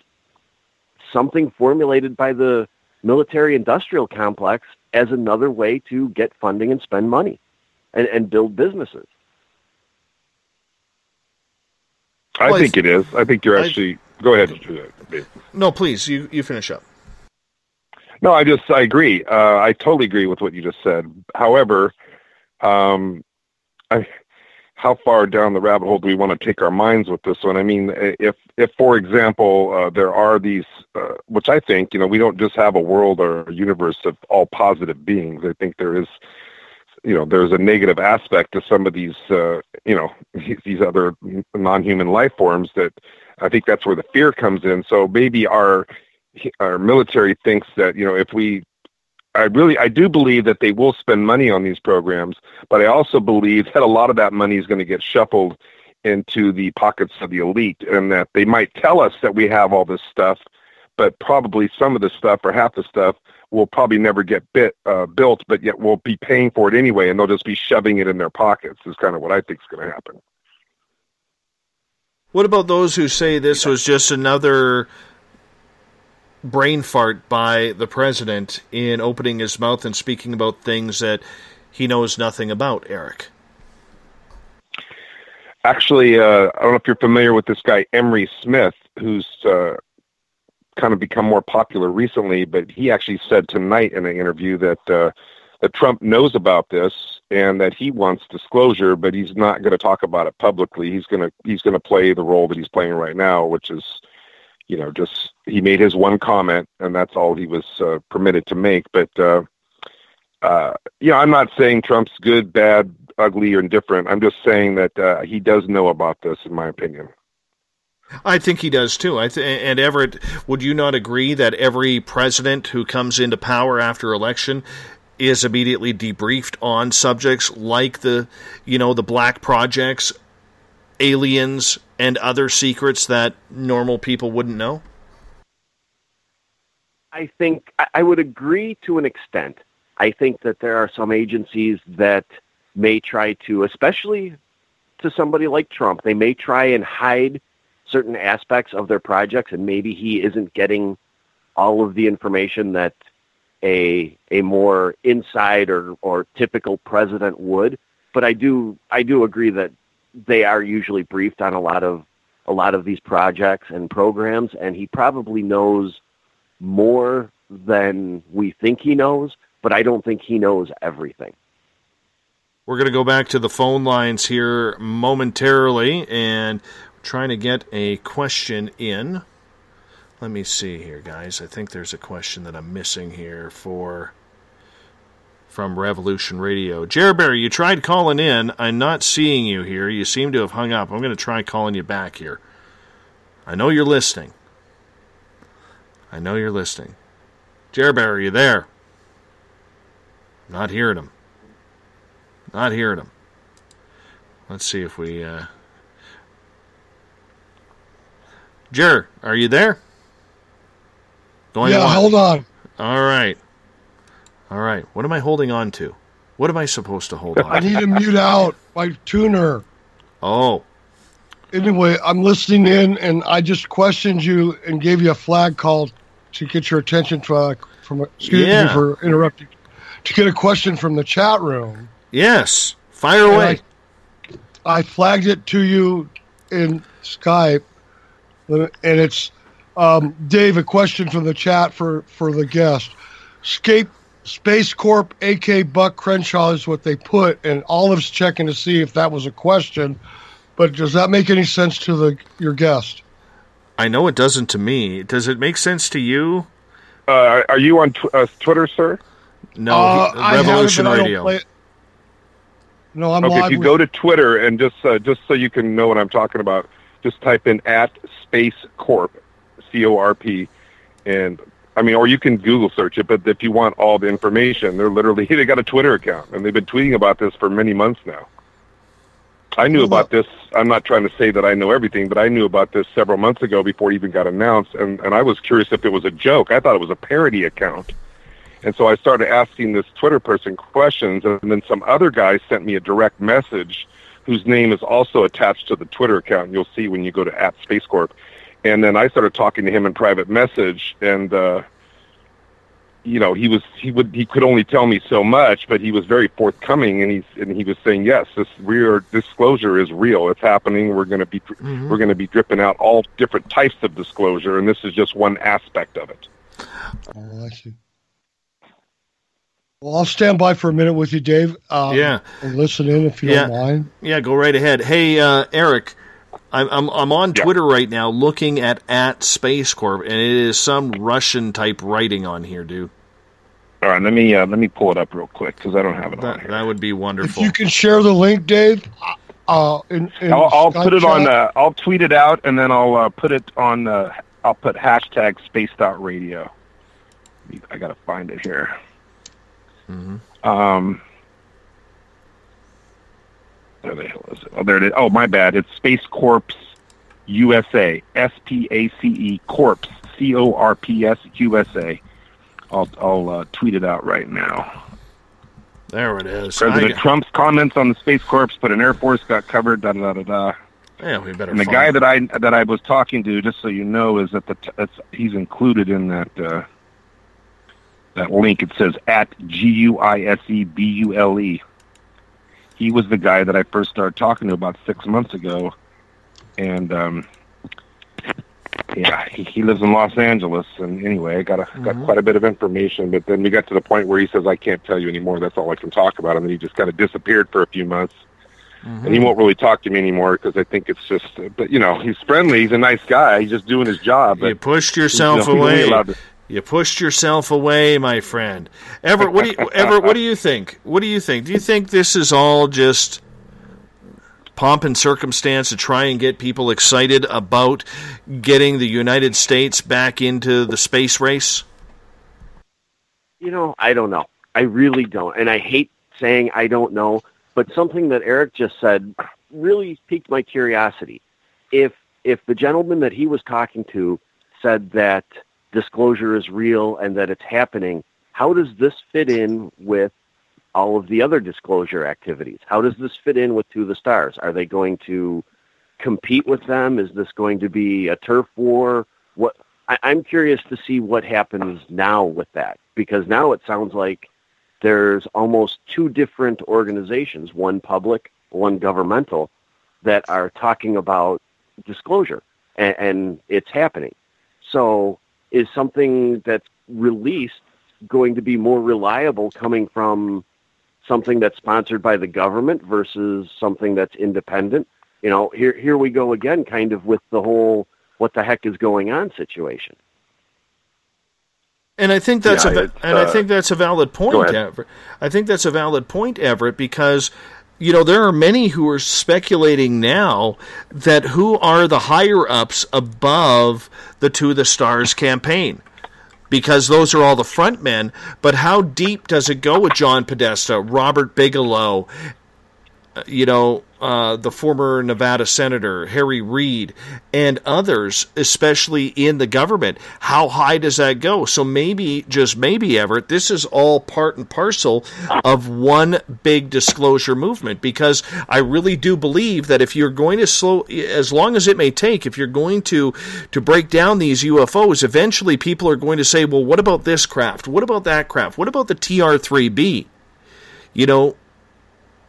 something formulated by the military-industrial complex as another way to get funding and spend money and build businesses? I think it is. I think you're actually... Go ahead. No, please. You finish up. No, I agree. I totally agree with what you just said. However, how far down the rabbit hole do we want to take our minds with this one? I mean, if for example, there are these, which I think, we don't just have a world or a universe of all positive beings. I think there is, there's a negative aspect to some of these, these other non-human life forms that I think that's where the fear comes in. So maybe our military thinks that, if we I do believe that they will spend money on these programs, but I also believe that a lot of that money is going to get shuffled into the pockets of the elite, and that they might tell us that we have all this stuff, but probably some of the stuff or half the stuff will probably never get built, but yet we'll be paying for it anyway, and they'll just be shoving it in their pockets is kind of what I think is going to happen. What about those who say this was just another brain fart by the president in opening his mouth and speaking about things that he knows nothing about, Eric? Actually, I don't know if you're familiar with this guy, Emery Smith, who's kind of become more popular recently, but he actually said tonight in an interview that that Trump knows about this and that he wants disclosure, but he's not going to talk about it publicly. He's going to play the role that he's playing right now, which is, just he made his one comment, and that's all he was permitted to make. But I'm not saying Trump's good, bad, ugly, or indifferent. I'm just saying that he does know about this, in my opinion. I think he does too. And Everett, would you not agree that every president who comes into power after election is immediately debriefed on subjects like the black projects, aliens, and other secrets that normal people wouldn't know? I think I would agree to an extent. I think that there are some agencies that may try to, especially to somebody like Trump, they may try and hide certain aspects of their projects, and maybe he isn't getting all of the information that a more inside or typical president would. But I do agree that they are usually briefed on a lot of these projects and programs, and he probably knows more than we think he knows, but I don't think he knows everything. We're going to go back to the phone lines here momentarily and trying to get a question in. Let me see here, guys. I think there's a question that I'm missing here from Revolution Radio. Jerryberry, you tried calling in. I'm not seeing you here. You seem to have hung up. I'm going to try calling you back here. I know you're listening. Jerryberry, are you there? Not hearing him. Let's see if we... Jer, are you there? Hold on. All right. What am I holding on to? What am I supposed to hold on to? I need to mute out my tuner. Oh. Anyway, I'm listening in, and I just questioned you and gave you a flag call to get your attention excuse me for interrupting. To get a question from the chat room. Yes. Fire away. I flagged it to you in Skype, and it's Dave, a question from the chat for the guest. Space Corp, AK Buck Crenshaw is what they put, and Olive's checking to see if that was a question, but does that make any sense to your guest? I know it doesn't to me. Does it make sense to you? Are you on Twitter, sir? No, Revolution Radio. No, I'm okay, live. If you go to Twitter and just so you can know what I'm talking about, just type in @Space Corp, CORP, and or you can Google search it. But if you want all the information, they got a Twitter account, and they've been tweeting about this for many months now. I knew about this. I'm not trying to say that I know everything, but I knew about this several months ago before it even got announced, and I was curious if it was a joke. I thought it was a parody account. And so I started asking this Twitter person questions, and then some other guy sent me a direct message whose name is also attached to the Twitter account. You'll see when you go to @SpaceCorp. And then I started talking to him in private message, and he could only tell me so much, but he was very forthcoming, and he was saying, yes, this disclosure is real. It's happening. We're going to be dripping out all different types of disclosure, and this is just one aspect of it. Oh, I see. Well, I'll stand by for a minute with you, Dave. And listen in if you don't mind. Yeah, go right ahead. Hey, Eric, I'm on Twitter right now looking at Space Corp, and it is some Russian type writing on here, dude. All right, let me pull it up real quick because I don't have it on here. That would be wonderful. If you can share the link, Dave. I'll put it on. I'll tweet it out, and then I'll put it on. I'll put #Spaced Out Radio. I gotta find it here. Where the hell is it? Oh, there it is. Oh, my bad. It's Space Corps USA. SPACE Corps. CORPS USA. I'll tweet it out right now. There it is. President Trump's comments on the Space Corps, but an Air Force got covered. Da da da da. Yeah, we better. And the guy that I was talking to, just so you know, is that he's included in that link. It says at GUISEBULE. He was the guy that I first started talking to about 6 months ago, and yeah, he lives in Los Angeles. And anyway, I got quite a bit of information, but then we got to the point where he says, I can't tell you anymore. That's all I can talk about. And then he just kind of disappeared for a few months. And he won't really talk to me anymore because I think it's just, but he's friendly. He's a nice guy. He's just doing his job. You pushed yourself away. You pushed yourself away, my friend. Everett, what do you think? What do you think? Do you think this is all just pomp and circumstance to try and get people excited about getting the United States back into the space race? I don't know. I really don't. And I hate saying I don't know, but something that Eric just said really piqued my curiosity. If the gentleman that he was talking to said that disclosure is real and that it's happening, how does this fit in with all of the other disclosure activities? How does this fit in with To the Stars? Are they going to compete with them? Is this going to be a turf war? I'm curious to see what happens now with that, because now it sounds like there's almost two different organizations, one public, one governmental, that are talking about disclosure, and it's happening. So is something that's released going to be more reliable coming from something that's sponsored by the government versus something that's independent? Here we go again, kind of with the whole what the heck is going on situation. And I think that's I think that's a valid point, Everett. I think that's a valid point, Everett, because there are many who are speculating now that who are the higher ups above the To the Stars campaign, because those are all the front men. But how deep does it go with John Podesta, Robert Bigelow, the former Nevada Senator, Harry Reid, and others, especially in the government? How high does that go? So maybe, just maybe, Everett, this is all part and parcel of one big disclosure movement, because I really do believe that if you're going to as long as it may take, if you're going to break down these UFOs, eventually people are going to say, well, what about this craft? What about that craft? What about the TR-3B?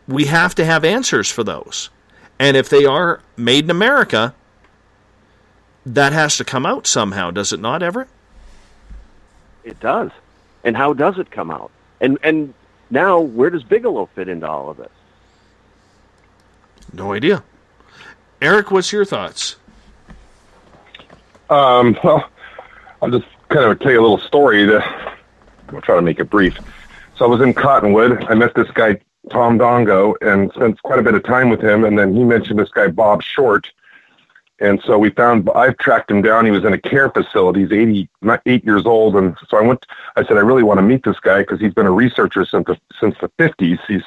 We have to have answers for those. And if they are made in America, that has to come out somehow, does it not, Everett? It does. And how does it come out? And now, where does Bigelow fit into all of this? No idea. Eric, what's your thoughts? Well, I'll just kind of tell you a little story. I'll try to make it brief. So I was in Cottonwood. I met this guy, Tom Dongo, and spent quite a bit of time with him. And then he mentioned this guy, Bob Short. And so I've tracked him down. He was in a care facility. He's 88 years old. And so I said, I really want to meet this guy because he's been a researcher since the 50s.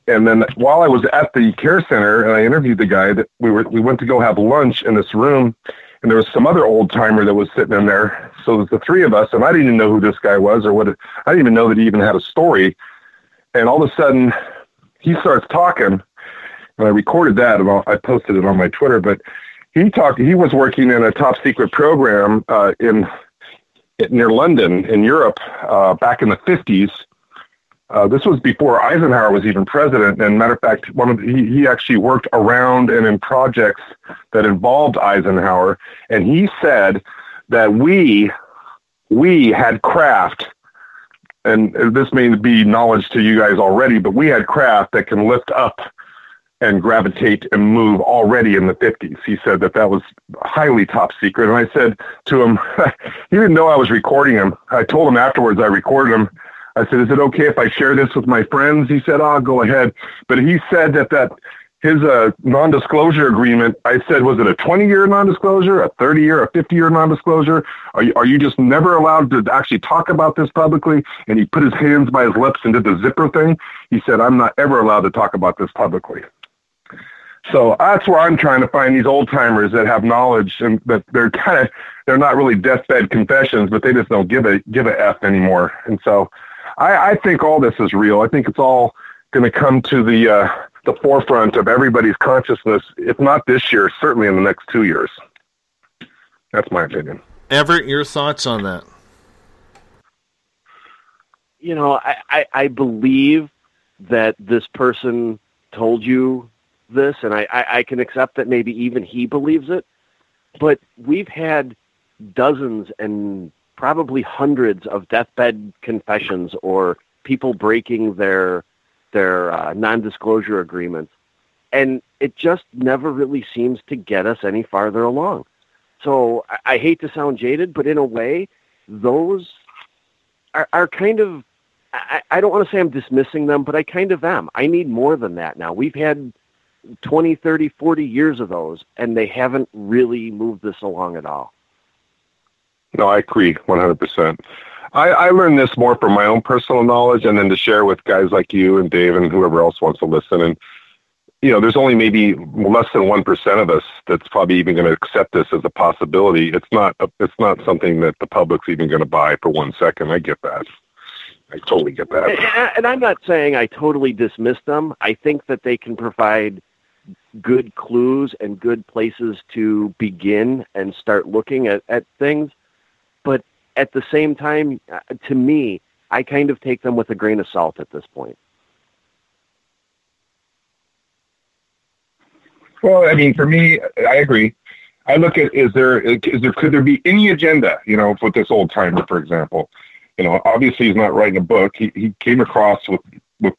And then while I was at the care center and I interviewed the guy, that we went to go have lunch in this room, and there was some other old timer that was sitting in there. So it was the three of us, and I didn't even know who this guy was I didn't even know that he even had a story. And all of a sudden, he starts talking, and I recorded that, and I posted it on my Twitter. But he was working in a top secret program near London in Europe back in the 50s. This was before Eisenhower was even president. And matter of fact, he actually worked around and in projects that involved Eisenhower. And he said that we had craft. And this may be knowledge to you guys already, but we had craft that can lift up and gravitate and move already in the 50s. He said that was highly top secret. And I said to him, he didn't know I was recording him. I told him afterwards I recorded him. I said, is it okay if I share this with my friends? He said, go ahead. But he said that his non-disclosure agreement, I said, was it a 20-year non-disclosure, a 30-year, a 50-year non-disclosure? Are you just never allowed to actually talk about this publicly? And he put his hands by his lips and did the zipper thing. He said, I'm not ever allowed to talk about this publicly. So that's where I'm trying to find these old timers that have knowledge, and that they're not really deathbed confessions, but they just don't give a F anymore. And so I think all this is real. I think it's all going to come to the forefront of everybody's consciousness, if not this year, certainly in the next 2 years. That's my opinion. Everett, your thoughts on that? You know, I believe that this person told you this, and I can accept that maybe even he believes it, but we've had dozens and probably hundreds of deathbed confessions or people breaking their non-disclosure agreements, and it just never really seems to get us any farther along. So I hate to sound jaded, but in a way, those are kind of, I don't want to say I'm dismissing them, but I kind of am. I need more than that now. We've had 20, 30, 40 years of those, and they haven't really moved this along at all. No, I agree 100%. I learned this more from my own personal knowledge, and then to share with guys like you and Dave and whoever else wants to listen. And, you know, there's only maybe less than 1% of us that's probably even going to accept this as a possibility. It's not something that the public's even going to buy for 1 second. I get that. I totally get that. And I'm not saying I totally dismiss them. I think that they can provide good clues and good places to begin and start looking at things. But at the same time, to me, I kind of take them with a grain of salt at this point. Well, I mean, for me, I agree. I look at, could there be any agenda, you know, with this old timer, for example? You know, obviously he's not writing a book. He came across with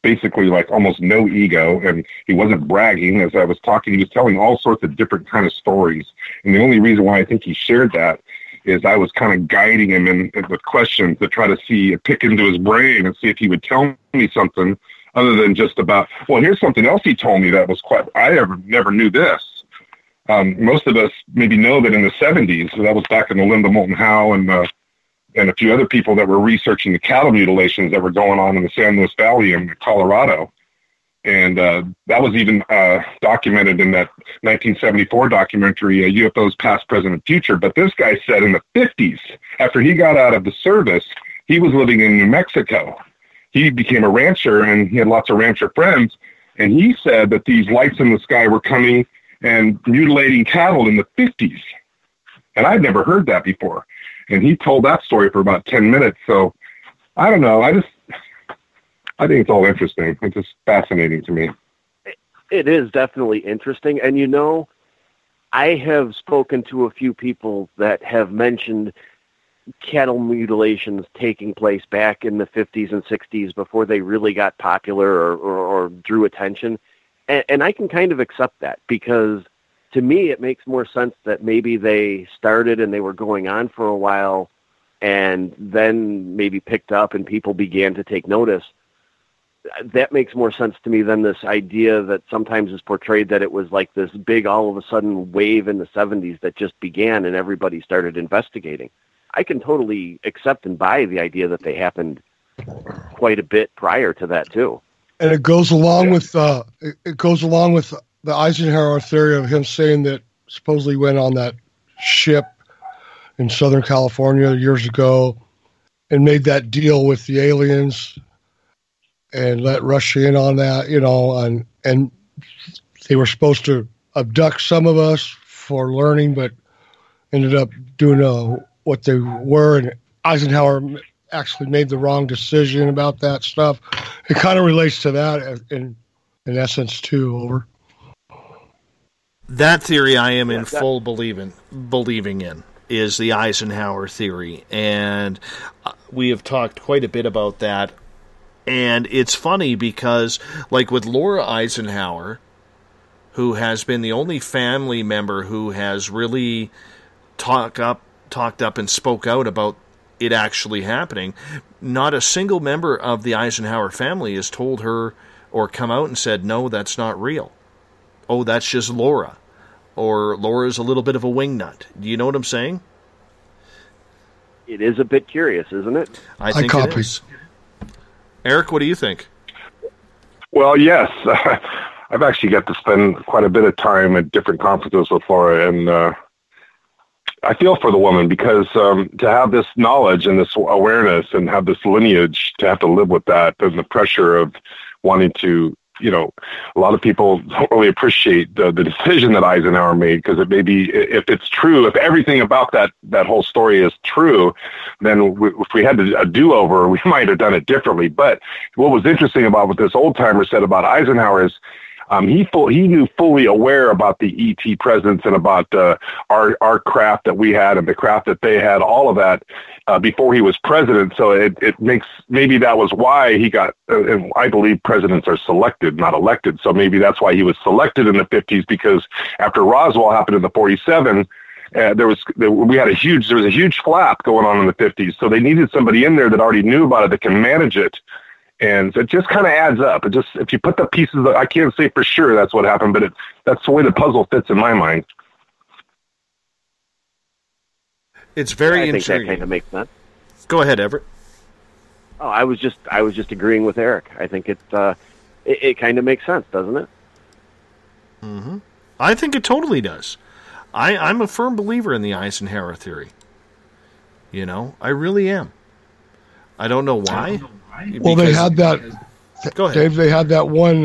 basically like almost no ego, and he wasn't bragging. As I was talking, he was telling all sorts of different kind of stories. And the only reason why I think he shared that is I was kind of guiding him with questions to try to pick into his brain and see if he would tell me something other than just about, well, here's something else he told me that was I never knew this. Most of us maybe know that in the 70s, so that was back in the Linda Moulton Howe and a few other people that were researching the cattle mutilations that were going on in the San Luis Valley in Colorado. And that was even documented in that 1974 documentary, UFOs Past, Present, and Future. But this guy said in the 50s, after he got out of the service, he was living in New Mexico. He became a rancher, and he had lots of rancher friends. And he said that these lights in the sky were coming and mutilating cattle in the 50s. And I'd never heard that before. And he told that story for about 10 minutes. So I don't know. I think it's all interesting. It's just fascinating to me. It is definitely interesting. And, you know, I have spoken to a few people that have mentioned cattle mutilations taking place back in the 50s and 60s before they really got popular or drew attention. And I can kind of accept that, because to me it makes more sense that maybe they started and they were going on for a while and then maybe picked up and people began to take notice. That makes more sense to me than this idea that sometimes is portrayed that it was like this big all of a sudden wave in the 70s that just began and everybody started investigating. I can totally accept and buy the idea that they happened quite a bit prior to that too. And it goes along with the Eisenhower theory of him saying that supposedly went on that ship in Southern California years ago and made that deal with the aliens and let Russia in on that, you know, and they were supposed to abduct some of us for learning, but ended up doing what they were, and Eisenhower actually made the wrong decision about that stuff. It kind of relates to that in essence too. Over. That theory I am in full believing in is the Eisenhower theory, and we have talked quite a bit about that. And it's funny because, like with Laura Eisenhower, who has been the only family member who has really talked up and spoke out about it actually happening, not a single member of the Eisenhower family has told her or come out and said, no, that's not real. oh, that's just Laura, or Laura's a little bit of a wingnut. Do you know what I'm saying? It is a bit curious, isn't it? I think it is. Eric, what do you think? Well, yes. I've actually got to spend quite a bit of time at different conferences with Laura, and I feel for the woman because to have this knowledge and this awareness and have this lineage, to have to live with that and the pressure of wanting to, a lot of people don't really appreciate the decision that Eisenhower made, because it may be, if it's true, if everything about that whole story is true, then if we had a do-over, we might have done it differently. But what was interesting about what this old-timer said about Eisenhower is he knew fully aware about the ET presence and about our craft that we had and the craft that they had, all of that before he was president. So it makes, maybe that was why he got, and I believe presidents are selected, not elected. So maybe that's why he was selected in the 50s, because after Roswell happened in the 47, there was a huge flap going on in the 50s. So they needed somebody in there that already knew about it, that can manage it. And it just kind of adds up. It just, if you put the pieces, I can't say for sure that's what happened, but that's the way the puzzle fits in my mind. It's very interesting. I think intriguing. that kind of makes sense. Go ahead, Everett. Oh, I was just agreeing with Eric. I think it kind of makes sense, doesn't it? Mm-hmm. I think it totally does. I'm a firm believer in the Eisenhower theory. I really am. I don't know why. Well, they had that. Go ahead, Dave. They had that one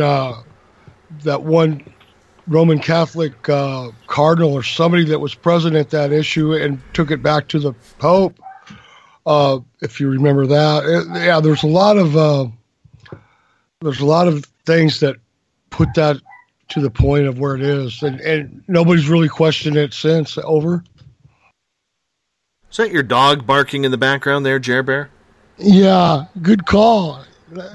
Roman Catholic cardinal or somebody that was present at that issue and took it back to the Pope. If you remember that, there's a lot of things that put that to the point of where it is, and nobody's really questioned it since. Over. Is that your dog barking in the background there, Jer Bear? Yeah, good call. What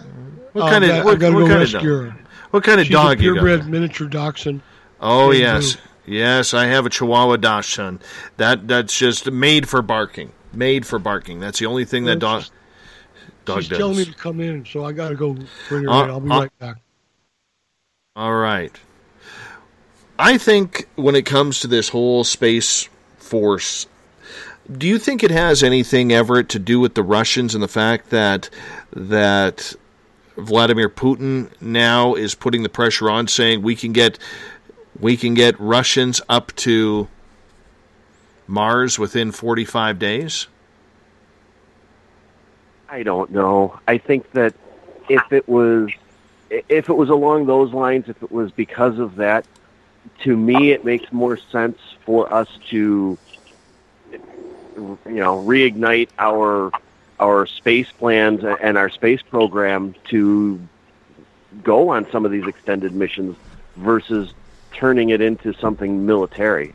kind of what kind of dog? What kind of dog you got? Purebred miniature dachshund. Oh yes, yes, I have a Chihuahua dachshund. That's just made for barking. Made for barking. That's the only thing that dog does. She's telling me to come in, so I got to go bring her in. I'll be right back. All right. I think when it comes to this whole Space Force, do you think it has anything, Everett, to do with the Russians and the fact that Vladimir Putin now is putting the pressure on, saying we can get Russians up to Mars within 45 days? I don't know. I think that if it was along those lines, if it was because of that, to me it makes more sense for us to reignite our space plans and our space program to go on some of these extended missions versus turning it into something military.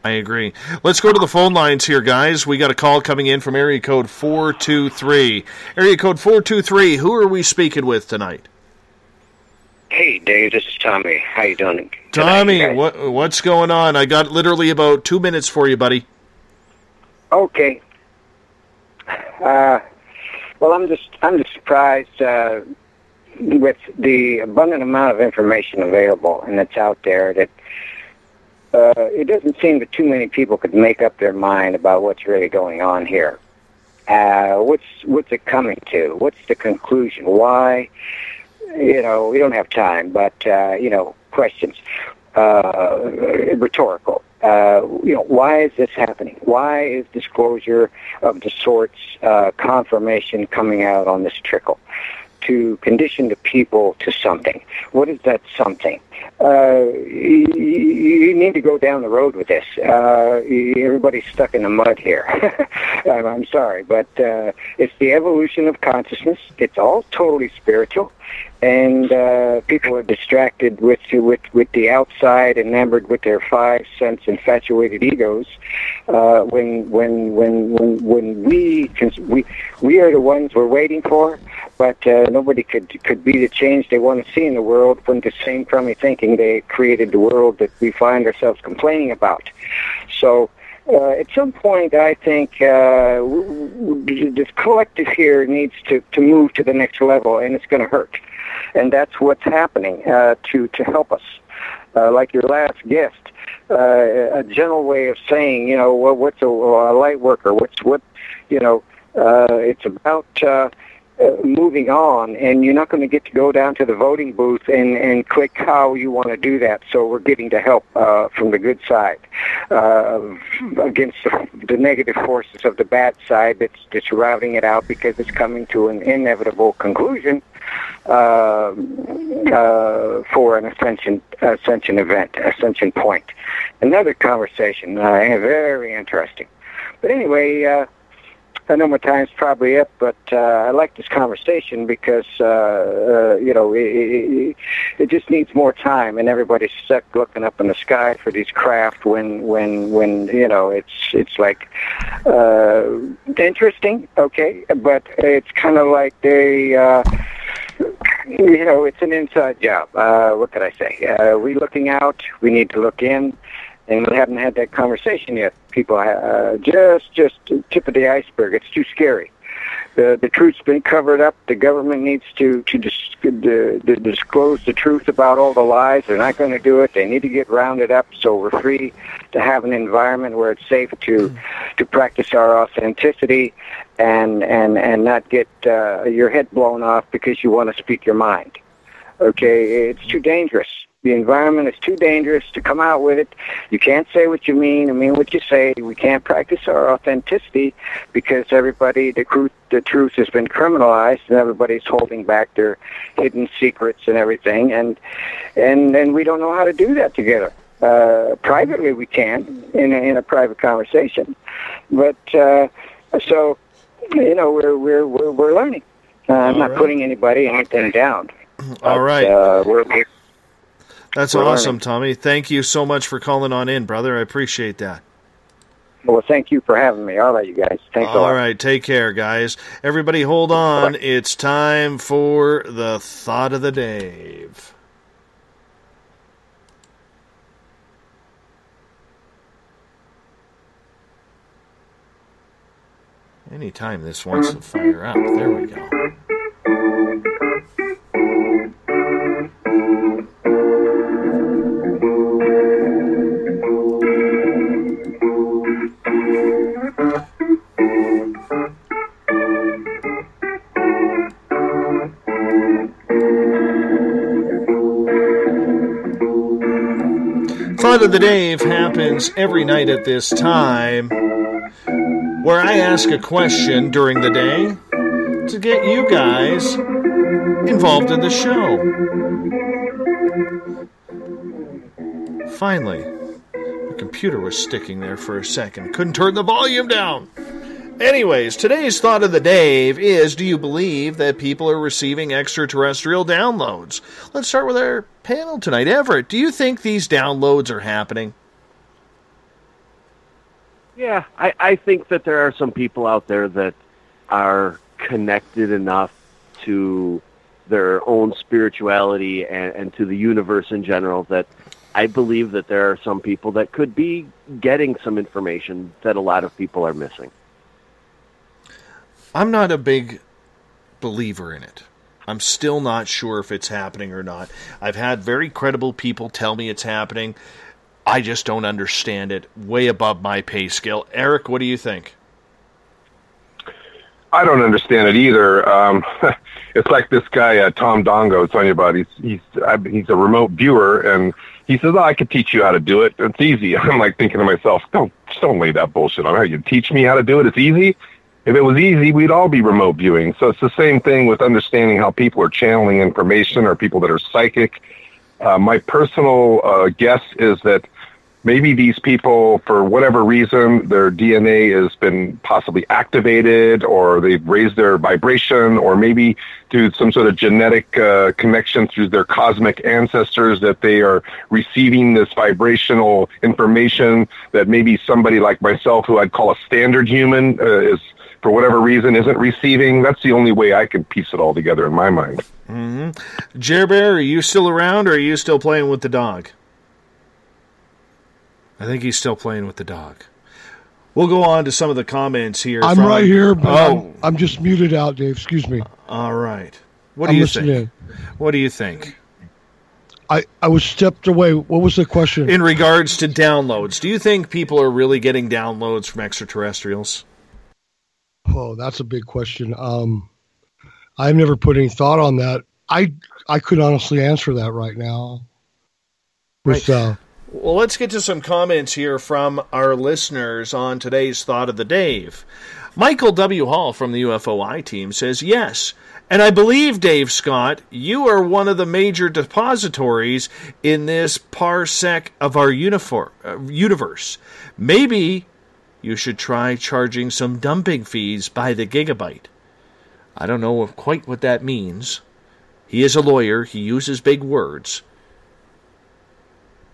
I agree. Let's go to the phone lines here, guys. We got a call coming in from area code 423. Area code 423, who are we speaking with tonight? Hey, Dave, this is Tommy. How you doing? Tommy, what's going on? I got literally about 2 minutes for you, buddy. Okay. Well, I'm just surprised with the abundant amount of information available and that's out there that it doesn't seem that too many people could make up their mind about what's really going on here. What's it coming to? What's the conclusion? Why? We don't have time, but questions, rhetorical. Why is this happening? Why is disclosure of the sorts, confirmation coming out on this trickle to condition the people to something? What is that something? You need to go down the road with this. Everybody's stuck in the mud here. I'm sorry, but it's the evolution of consciousness. It's all totally spiritual. And people are distracted with the outside, enamored with their 5 sense infatuated egos. When we are the ones we're waiting for, but nobody could be the change they want to see in the world when the same crummy thinking they created the world that we find ourselves complaining about. So. At some point, I think this collective here needs to move to the next level, and it's going to hurt. and that's what's happening to help us. Like your last guest, a general way of saying, what's a light worker? It's about moving on, and you're not going to get to go down to the voting booth and click how you want to do that. So we're getting to help from the good side against the negative forces of the bad side that's routing it out because it's coming to an inevitable conclusion for an ascension event, ascension point. Another conversation, very interesting. But anyway, I know my time's probably up, but I like this conversation because it just needs more time, and everybody's stuck looking up in the sky for these craft when it's like interesting, okay, but it's kind of like they. It's an inside job. What could I say? We're looking out. We need to look in. And we haven't had that conversation yet. People, just tip of the iceberg. It's too scary. The truth's been covered up. The government needs to disclose the truth about all the lies. They're not going to do it. They need to get rounded up so we're free to have an environment where it's safe to practice our authenticity and not get your head blown off because you want to speak your mind. Okay, it's too dangerous. The environment is too dangerous to come out with it. You can't say what you mean and mean what you say. We can't practice our authenticity because the truth has been criminalized and everybody's holding back their hidden secrets and everything. And we don't know how to do that together. Privately we can in a private conversation. But we're learning. I'm not putting anything down. All right. That's We're awesome, learning. Tommy. Thank you so much for calling on in, brother. I appreciate that. Well, thank you for having me. All right, you guys. Thanks a lot. All right, take care, guys. Everybody hold on. It's time for the Thought of the Dave. Anytime this wants to fire up. There we go. Thought of the Dave happens every night at this time, where I ask a question during the day to get you guys involved in the show. Finally, the computer was sticking there for a second. Couldn't turn the volume down. Anyways, today's Thought of the Dave is, do you believe that people are receiving extraterrestrial downloads? Let's start with our panel tonight. Everett, do you think these downloads are happening? Yeah, I think that there are some people out there that are connected enough to their own spirituality and to the universe in general that I believe that there are some people that could be getting some information that a lot of people are missing. I'm not a big believer in it. I'm still not sure if it's happening or not. I've had very credible people tell me it's happening. I just don't understand it. Way above my pay scale. Eric, what do you think? I don't understand it either. It's like this guy, Tom Dongo, telling you about. He's a remote viewer, and he says, I could teach you how to do it. It's easy. I'm like thinking to myself, don't lay that bullshit on me. You teach me how to do it? It's easy? If it was easy, we'd all be remote viewing. So it's the same thing with understanding how people are channeling information or people that are psychic. My personal guess is that maybe these people, for whatever reason, their DNA has been possibly activated, or they've raised their vibration, or maybe through some sort of genetic connection through their cosmic ancestors, that they are receiving this vibrational information that maybe somebody like myself, who I'd call a standard human, is, for whatever reason, isn't receiving. That's the only way I can piece it all together in my mind. Mm-hmm. Jer Bear, are you still around, or are you still playing with the dog? I think he's still playing with the dog. We'll go on to some of the comments here. I'm right here, but I'm just muted out, Dave. Excuse me. All right. What do I'm you listening. think? What do you think? I was stepped away. What was the question? In regards to downloads, do you think people are really getting downloads from extraterrestrials? Oh, that's a big question. I've never put any thought on that. I could honestly answer that right now. With, Well, let's get to some comments here from our listeners on today's Thought of the Dave. Michael W. Hall from the UFOI team says, yes, and I believe, Dave Scott, you are one of the major depositories in this parsec of our universe. Maybe you should try charging some dumping fees by the gigabyte. I don't know quite what that means. He is a lawyer. He uses big words.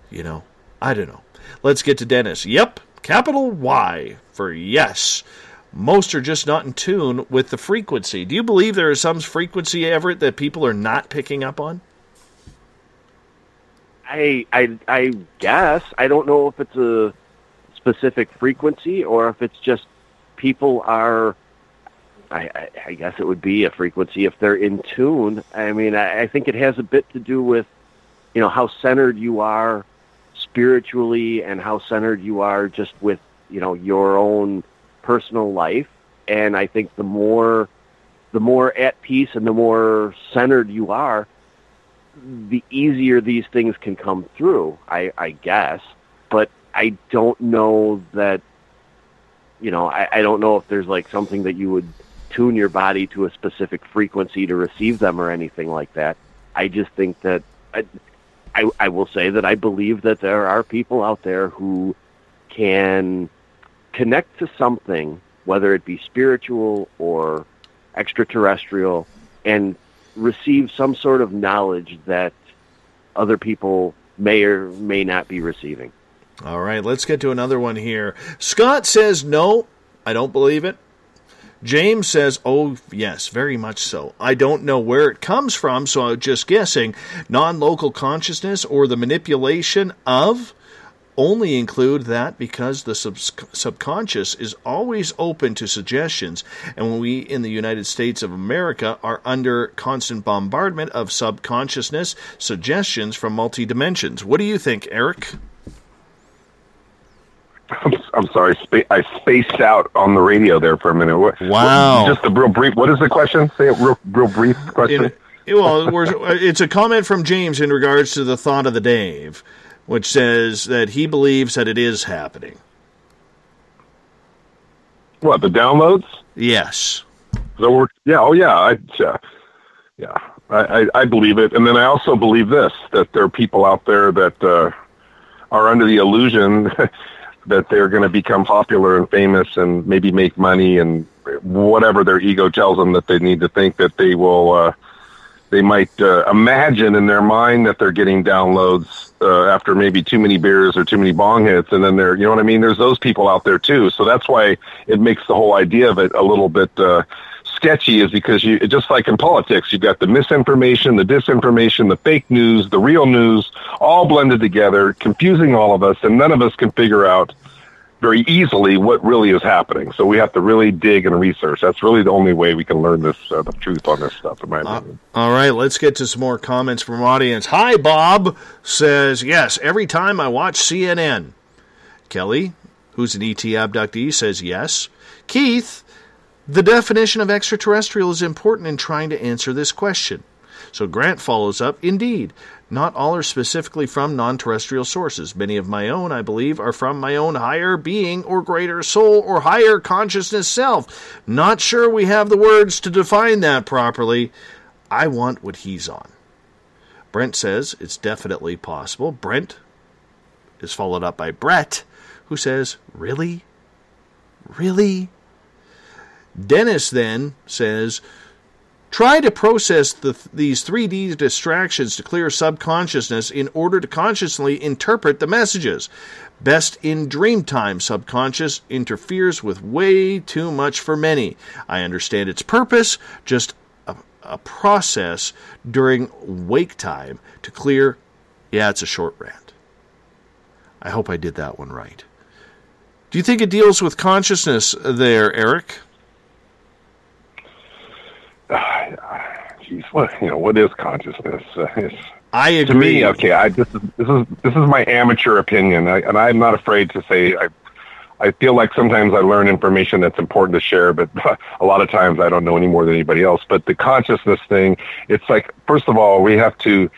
You know, I don't know. Let's get to Dennis. Yep, capital Y for yes. Most are just not in tune with the frequency. Do you believe there is some frequency, Everett, that people are not picking up on? I guess. I don't know if it's a specific frequency or if it's just people are, I guess it would be a frequency if they're in tune. I mean, I think it has a bit to do with, you know, how centered you are spiritually and how centered you are just with, you know, your own personal life. And I think the more at peace and the more centered you are, the easier these things can come through, I guess. But I don't know that, you know, I don't know if there's like something that you would tune your body to a specific frequency to receive them or anything like that. I just think that I will say that I believe that there are people out there who can connect to something, whether it be spiritual or extraterrestrial, and receive some sort of knowledge that other people may or may not be receiving. All right, let's get to another one here. Scott says, no, I don't believe it. James says, oh, yes, very much so. I don't know where it comes from, so I'm just guessing. Non-local consciousness or the manipulation of only include that because the subconscious is always open to suggestions, and when we in the United States of America are under constant bombardment of subconsciousness suggestions from multi-dimensions. What do you think, Eric? I'm sorry, I spaced out on the radio there for a minute. Wow. Just a real brief, what is the question? Say a real brief question. It's a comment from James in regards to the Thought of the Dave, which says that he believes that it is happening. What, the downloads? Yes. I believe it. And then I also believe this, that there are people out there that are under the illusion that they're going to become popular and famous and maybe make money and whatever their ego tells them that they need to think that they will, they might imagine in their mind that they're getting downloads after maybe too many beers or too many bong hits, and then they're, you know what I mean? There's those people out there too. So that's why it makes the whole idea of it a little bit sketchy, is because you, just like in politics, you've got the misinformation, the disinformation, the fake news, the real news, all blended together, confusing all of us, and none of us can figure out very easily what really is happening. So we have to really dig and research. That's really the only way we can learn this, the truth on this stuff, in my opinion. All right, let's get to some more comments from audience. Hi, Bob says, yes, every time I watch CNN. Kelly, who's an ET abductee, says yes. Keith, the definition of extraterrestrial is important in trying to answer this question. So Grant follows up, indeed, not all are specifically from non-terrestrial sources. Many of my own, I believe, are from my own higher being or greater soul or higher consciousness self. Not sure we have the words to define that properly. I want what he's on. Brent says it's definitely possible. Brent is followed up by Brett, who says, really? Really? Dennis then says, try to process these 3D distractions to clear subconsciousness in order to consciously interpret the messages. Best in dream time. Subconscious interferes with way too much for many. I understand its purpose, just a process during wake time to clear. Yeah, it's a short rant. I hope I did that one right. Do you think it deals with consciousness there, Eric? geez, what is consciousness? I agree. To me, okay, this is my amateur opinion, and I'm not afraid to say I feel like sometimes I learn information that's important to share, but a lot of times I don't know any more than anybody else. But the consciousness thing, it's like, first of all, we have to,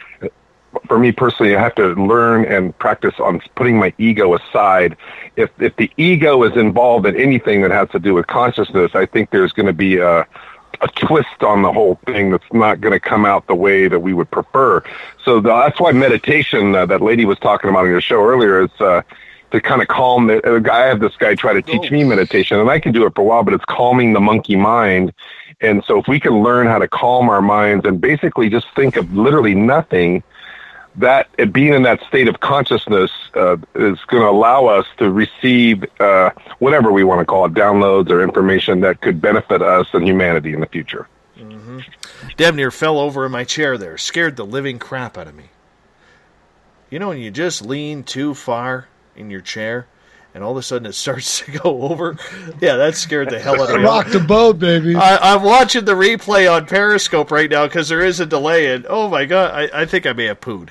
for me personally, I have to learn and practice on putting my ego aside. If the ego is involved in anything that has to do with consciousness, I think there's going to be a twist on the whole thing that's not going to come out the way that we would prefer. So that's why meditation, that lady was talking about in your show earlier, is to kind of calm I have this guy try to teach me meditation, and I can do it for a while, but it's calming the monkey mind. And so if we can learn how to calm our minds and basically just think of literally nothing, that being in that state of consciousness is going to allow us to receive whatever we want to call it, downloads or information that could benefit us and humanity in the future. Mm-hmm. Deb near fell over in my chair there, scared the living crap out of me. You know when you just lean too far in your chair and all of a sudden it starts to go over? Yeah, that scared the hell out of me. Rock the boat, baby. I'm watching the replay on Periscope right now because there is a delay, and oh my God, I think I may have pooed.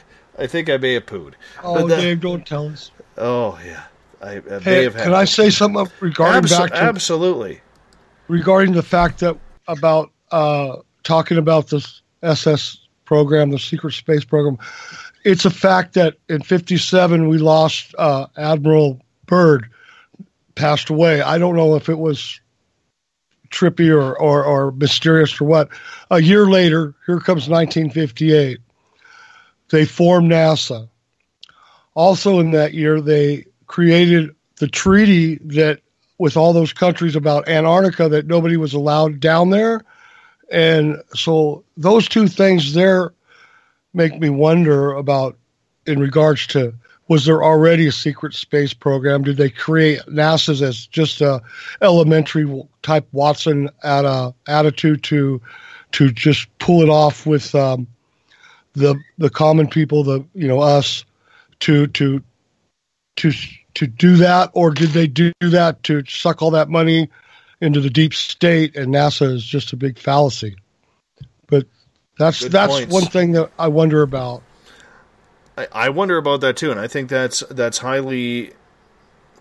Oh, Dave, don't tell us. Oh, yeah. I may have had. Can I say something regarding Absolutely. Regarding the fact that about talking about this SS program, the secret space program, it's a fact that in 1957 we lost Admiral Byrd, passed away. I don't know if it was trippy or mysterious or what. A year later, here comes 1958. They formed NASA. Also in that year, they created the treaty that with all those countries about Antarctica that nobody was allowed down there. And so those two things there make me wonder about in regards to, was there already a secret space program? Did they create NASA's as just a elementary type Watson attitude to just pull it off with the common people, us, to do that, or did they do that to suck all that money into the deep state, and NASA is just a big fallacy? But that's one thing that I wonder about. I wonder about that too, and I think that's highly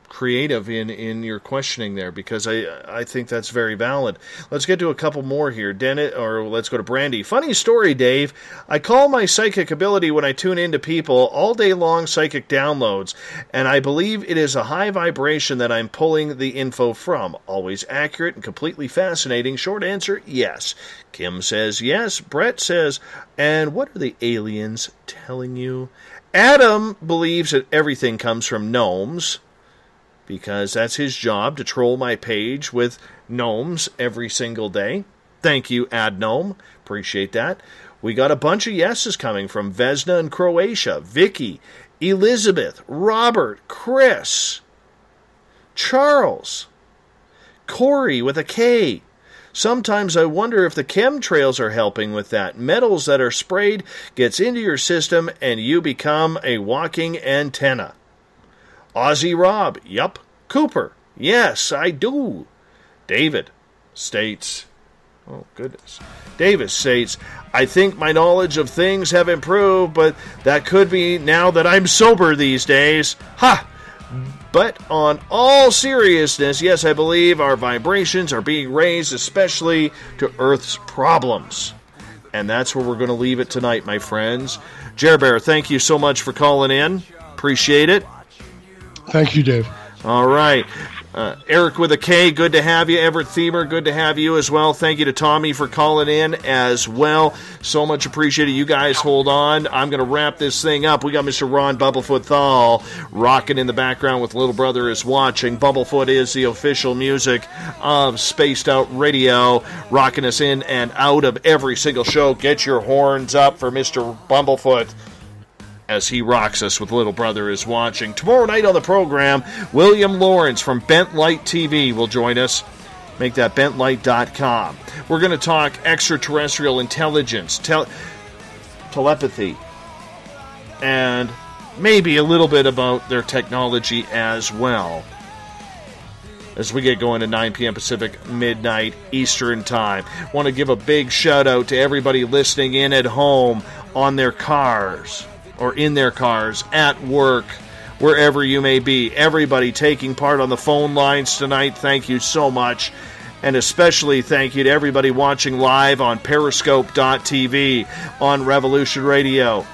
creative in your questioning there, because I think that's very valid. Let's get to a couple more here. Let's go to Brandy. Funny story, Dave. I call my psychic ability when I tune into people all day long psychic downloads, and I believe it is a high vibration that I'm pulling the info from. Always accurate and completely fascinating. Short answer, yes. Kim says yes. Brett says, and what are the aliens telling you? Adam believes that everything comes from gnomes, because that's his job, to troll my page with gnomes every single day. Thank you, AdGnome. Appreciate that. We got a bunch of yeses coming from Vesna in Croatia, Vicky, Elizabeth, Robert, Chris, Charles, Corey with a K. Sometimes I wonder if the chemtrails are helping with that. Metals that are sprayed gets into your system and you become a walking antenna. Aussie Rob, yup. Cooper, yes, I do. David states, oh goodness. Davis states, I think my knowledge of things have improved, but that could be now that I'm sober these days. Ha! But on all seriousness, yes, I believe our vibrations are being raised, especially to Earth's problems. And that's where we're going to leave it tonight, my friends. Jer Bear, thank you so much for calling in. Appreciate it. Thank you, Dave. All right. Eric with a K, good to have you. Everett Thiemer, good to have you as well. Thank you to Tommy for calling in as well. So much appreciated. You guys hold on. I'm going to wrap this thing up. We got Mr. Ron Bumblefoot THAL rocking in the background with Little Brother is Watching. Bumblefoot is the official music of Spaced Out Radio, rocking us in and out of every single show. Get your horns up for Mr. Bumblefoot as he rocks us with Little Brother is Watching. Tomorrow night on the program, William Lawrence from Bent Light TV will join us. Make that bentlight.com. We're going to talk extraterrestrial intelligence, telepathy, and maybe a little bit about their technology as well. as we get going to 9 p.m. Pacific, midnight Eastern Time. Want to give a big shout-out to everybody listening in at home, on their cars, or in their cars, at work, wherever you may be. Everybody taking part on the phone lines tonight, thank you so much. And especially thank you to everybody watching live on Periscope.tv, on Revolution Radio,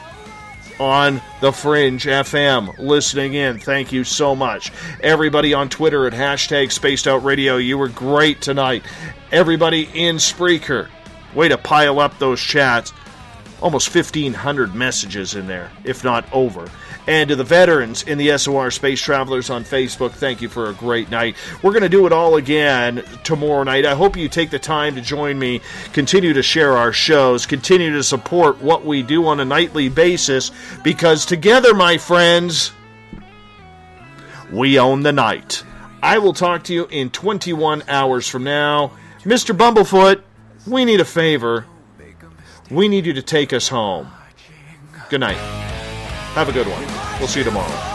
on The Fringe FM, listening in. Thank you so much. Everybody on Twitter at hashtag Spaced Out Radio, you were great tonight. Everybody in Spreaker, way to pile up those chats. Almost 1,500 messages in there, if not over. And to the veterans in the SOR Space Travelers on Facebook, thank you for a great night. We're going to do it all again tomorrow night. I hope you take the time to join me, continue to share our shows, continue to support what we do on a nightly basis, because together, my friends, we own the night. I will talk to you in 21 hours from now. Mr. Bumblefoot, we need a favor. We need you to take us home. Good night. Have a good one. We'll see you tomorrow.